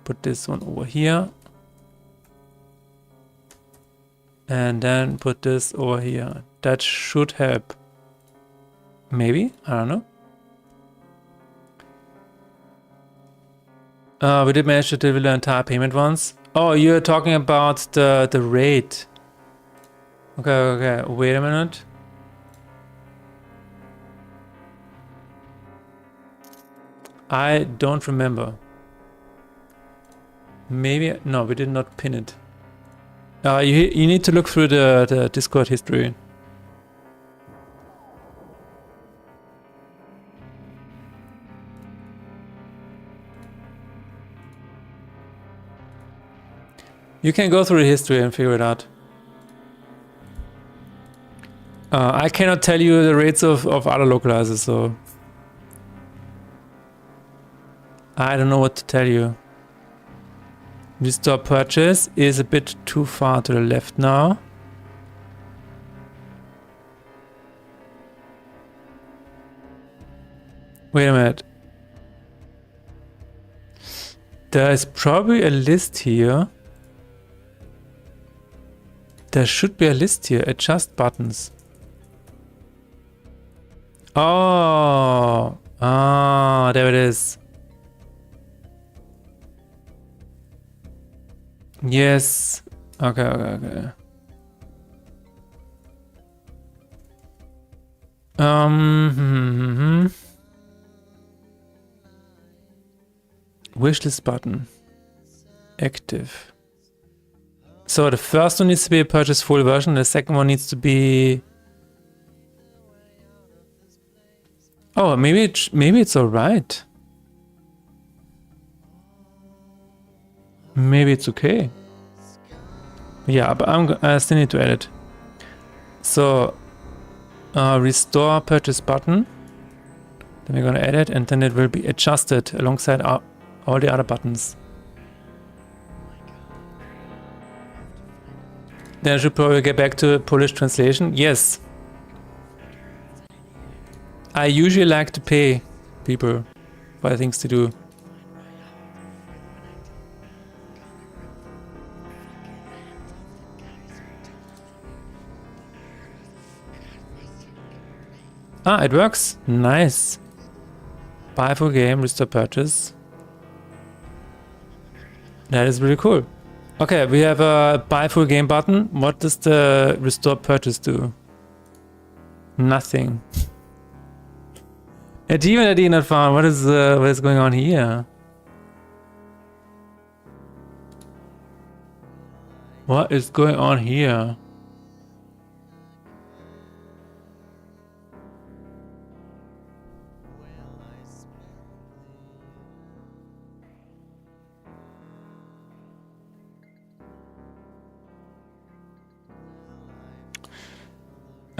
[SPEAKER 2] Put this one over here. And then put this over here. That should help. Maybe? I don't know. We did manage to deliver the entire payment once. Oh, you're talking about the rate. Okay. Wait a minute. I don't remember. Maybe no, we did not pin it. You need to look through the Discord history. You can go through the history and figure it out. I cannot tell you the rates of other localizers, so I don't know what to tell you. Restore purchase is a bit too far to the left now. Wait a minute. There is probably a list here. There should be a list here. Adjust buttons. Oh. Ah, there it is. Yes. Okay. Wishlist button. active. So the first one needs to be a purchase full version. The second one needs to be... Oh, maybe it's alright. Maybe it's okay. Yeah, but I still need to edit. So, restore purchase button. Then we're gonna edit, and then it will be adjusted alongside all the other buttons. Then I should probably get back to Polish translation. Yes. I usually like to pay people for things to do. Ah, it works. Nice. Buy full game, restore purchase. That is really cool. Okay, we have a buy full game button. What does the restore purchase do? Nothing. Achievement ID not found. What is going on here? What is going on here?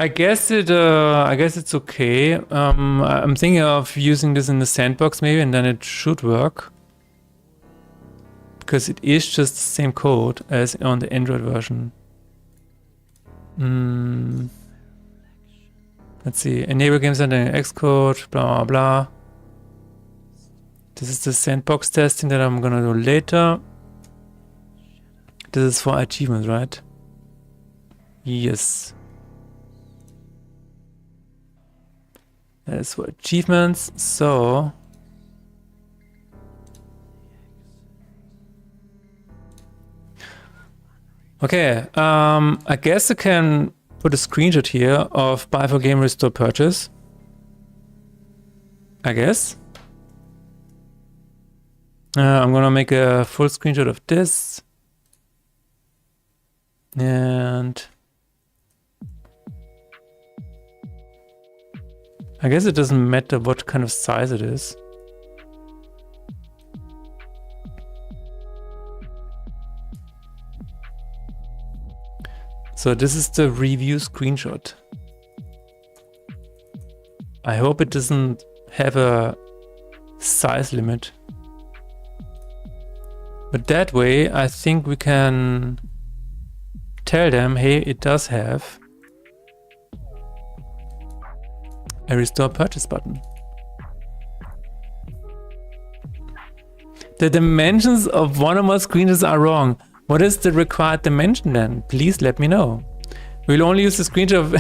[SPEAKER 2] I guess it's okay. I'm thinking of using this in the sandbox maybe, and then it should work. Because it is just the same code as on the Android version. Let's see. Enable game center Xcode, blah blah blah. This is the sandbox testing that I'm gonna do later. This is for achievements, right? Yes. That is for achievements, so... Okay, I guess I can put a screenshot here of buy for game restore purchase. I guess. I'm gonna make a full screenshot of this. And... I guess it doesn't matter what kind of size it is. So this is the review screenshot. I hope it doesn't have a size limit. But that way I think we can tell them, hey, it does have a restore purchase button. The dimensions of one or more screenshots are wrong. What is the required dimension then? Please let me know. We'll only use the screenshot of...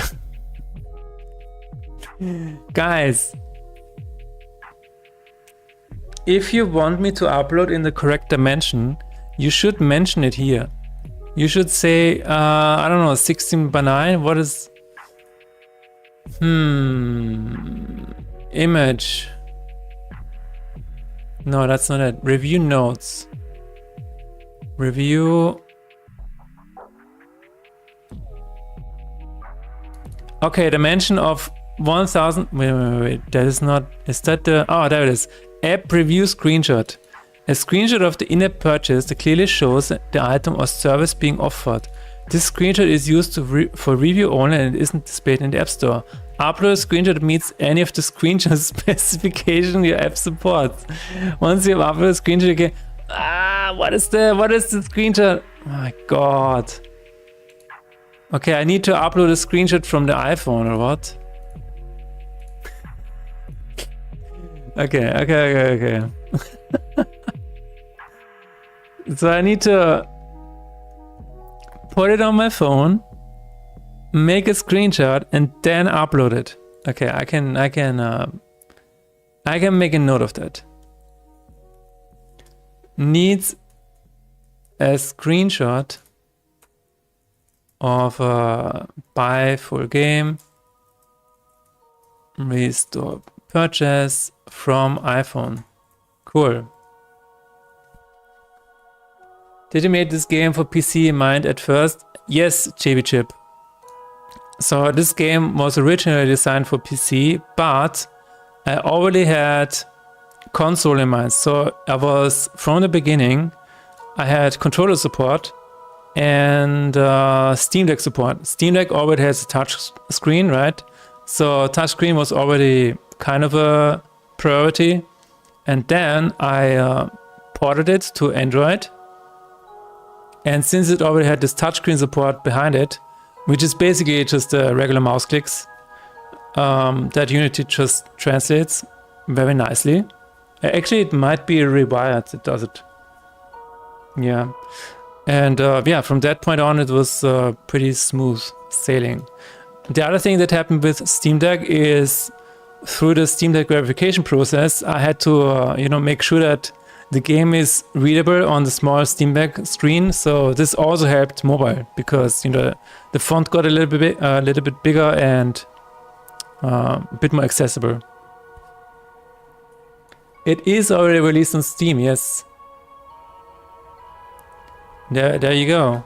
[SPEAKER 2] Guys. If you want me to upload in the correct dimension, you should mention it here. You should say, I don't know, 16 by 9? What is... Image. No, that's not it. Review notes. Review. Okay, dimension of 1000. Wait. That is not. Is that the. Oh, there it is. App review screenshot. A screenshot of the in-app purchase that clearly shows the item or service being offered. This screenshot is used for review only and it isn't displayed in the App Store. Upload a screenshot that meets any of the screenshot specification your app supports. Once you have uploaded a screenshot, you can... what is the screenshot? Oh my god. Okay, I need to upload a screenshot from the iPhone or what? Okay. So I need to put it on my phone, make a screenshot, and then upload it. Okay, I can make a note of that. Needs a screenshot of a buy full game restore purchase from iPhone. Cool. Did you make this game for PC in mind at first? Yes, JB Chip. So this game was originally designed for PC, but I already had console in mind. So I was, from the beginning, I had controller support and Steam Deck support. Steam Deck already has a touch screen, right? So touch screen was already kind of a priority. And then I ported it to Android. And since it already had this touchscreen support behind it, which is basically just regular mouse clicks, that Unity just translates very nicely. Actually, it might be rewired, it does it. Yeah. And yeah, from that point on, it was pretty smooth sailing. The other thing that happened with Steam Deck is through the Steam Deck verification process, I had to make sure that the game is readable on the small Steam Deck screen. So this also helped mobile because the font got a little bit bigger and a bit more accessible. It is already released on Steam, yes. There you go.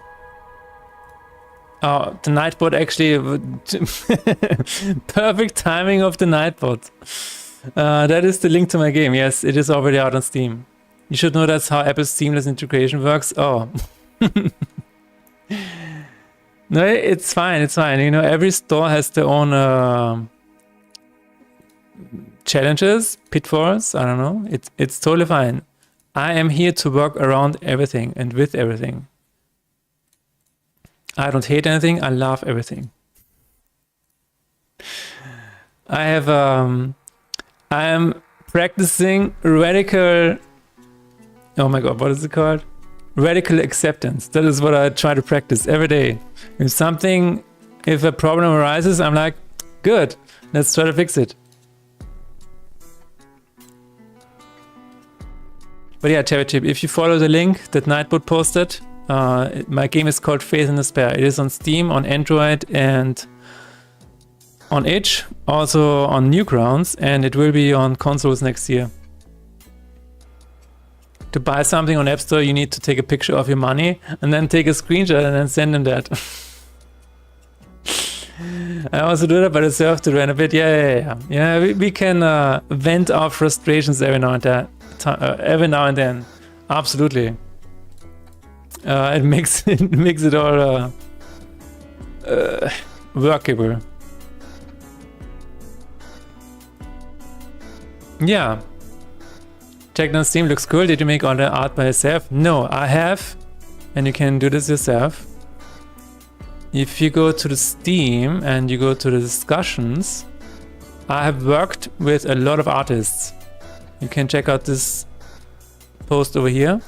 [SPEAKER 2] Oh, the Nightbot actually... Perfect timing of the Nightbot. That is the link to my game. Yes, it is already out on Steam. You should know that's how Apple's seamless integration works. Oh. No, it's fine, it's fine. Every store has their own challenges, pitfalls, I don't know. It's totally fine. I am here to work around everything and with everything. I don't hate anything, I love everything. I am practicing radical, oh my god, what is it called? Radical acceptance. That is what I try to practice every day. If a problem arises, I'm like, good, let's try to fix it. But yeah, Cherry Chip, if you follow the link that Nightbot posted, my game is called Faith in Despair. It is on Steam, on Android, and on Edge, also on Newgrounds, and it will be on consoles next year. To buy something on App Store, you need to take a picture of your money and then take a screenshot and then send them that. I also do that, but I serve to run a bit. Yeah, we can vent our frustrations every now and then. Absolutely. It makes it all workable. Yeah. Check on Steam, looks cool. Did you make all the art by yourself? No, I have, and you can do this yourself. If you go to the Steam and you go to the discussions, I have worked with a lot of artists. You can check out this post over here,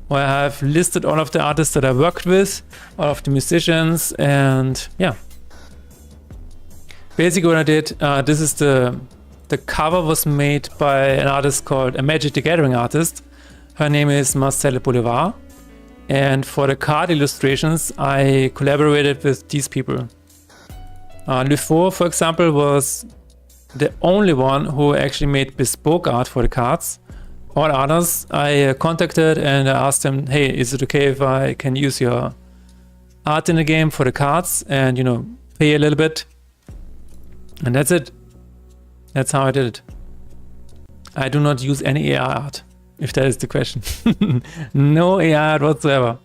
[SPEAKER 2] where I have listed all of the artists that I worked with, all of the musicians, and yeah. Basically what I did, this is the cover was made by an artist called a Magic the Gathering artist. Her name is Marcelle Boulevard. And for the card illustrations, I collaborated with these people. Lefort, for example, was the only one who actually made bespoke art for the cards. All others I contacted and I asked them, hey, is it okay if I can use your art in the game for the cards and, pay a little bit? And that's it. That's how I did it. I do not use any AI art, if that is the question. No AI art whatsoever.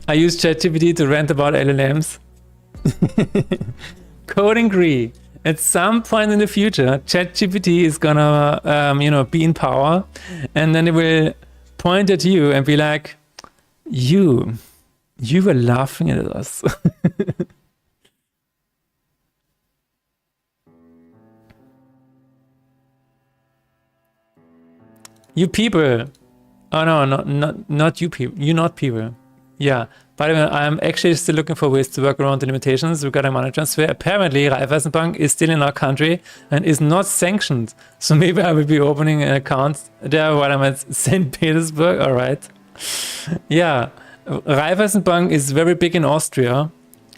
[SPEAKER 2] I use ChatGPT to rant about LLMs. Coding Cree. At some point in the future, ChatGPT is gonna, be in power, and then it will point at you and be like, you were laughing at us. You people. Oh no, not you people. You not people. Yeah. By the way, I'm actually still looking for ways to work around the limitations regarding money transfer. Apparently, Raiffeisenbank is still in our country and is not sanctioned. So maybe I will be opening an account there while I'm at St. Petersburg. All right. Yeah. Raiffeisenbank is very big in Austria.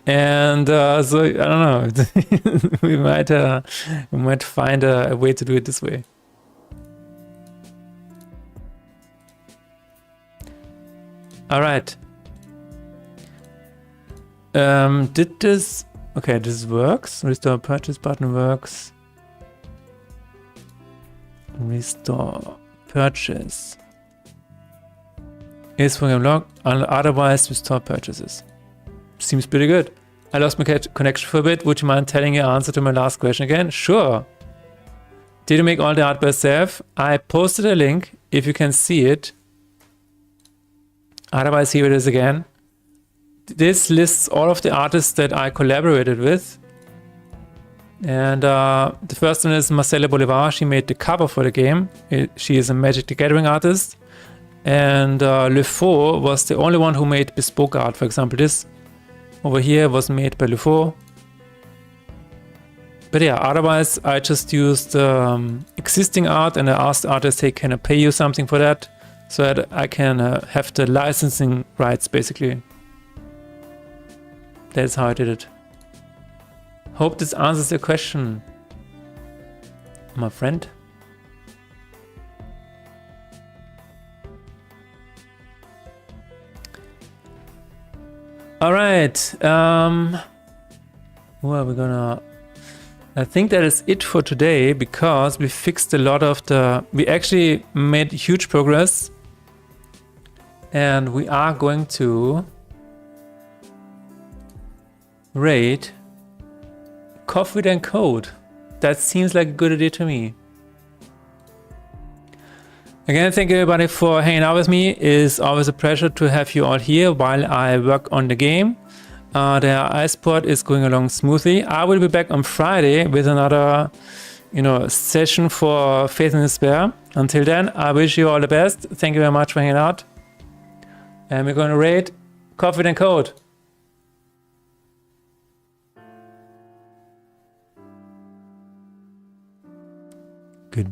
[SPEAKER 2] And so, I don't know. we might find a way to do it this way. All right. Did this... Okay, this works. Restore purchase button works. Restore purchase. Is program log. Otherwise, restore purchases. Seems pretty good. I lost my connection for a bit. Would you mind telling your answer to my last question again? Sure. Did you make all the art by yourself? I posted a link if you can see it. Otherwise, here it is again. This lists all of the artists that I collaborated with. And the first one is Marcela Bolivar. She made the cover for the game. She is a Magic the Gathering artist. And Le Faux was the only one who made bespoke art. For example, this over here was made by Le Faux. But yeah, otherwise I just used existing art and I asked the artist, hey, can I pay you something for that? So that I can have the licensing rights, basically. That's how I did it. Hope this answers your question, my friend. All right. Well, we're gonna... I think that is it for today because we fixed a lot of the... We actually made huge progress. And we are going to raid Coffee and Code. That seems like a good idea to me. Again, thank you everybody for hanging out with me. It's always a pleasure to have you all here while I work on the game. The iSport is going along smoothly. I will be back on Friday with another, session for Faith and Despair. Until then, I wish you all the best. Thank you very much for hanging out. And we're going to raid Coffee and Code.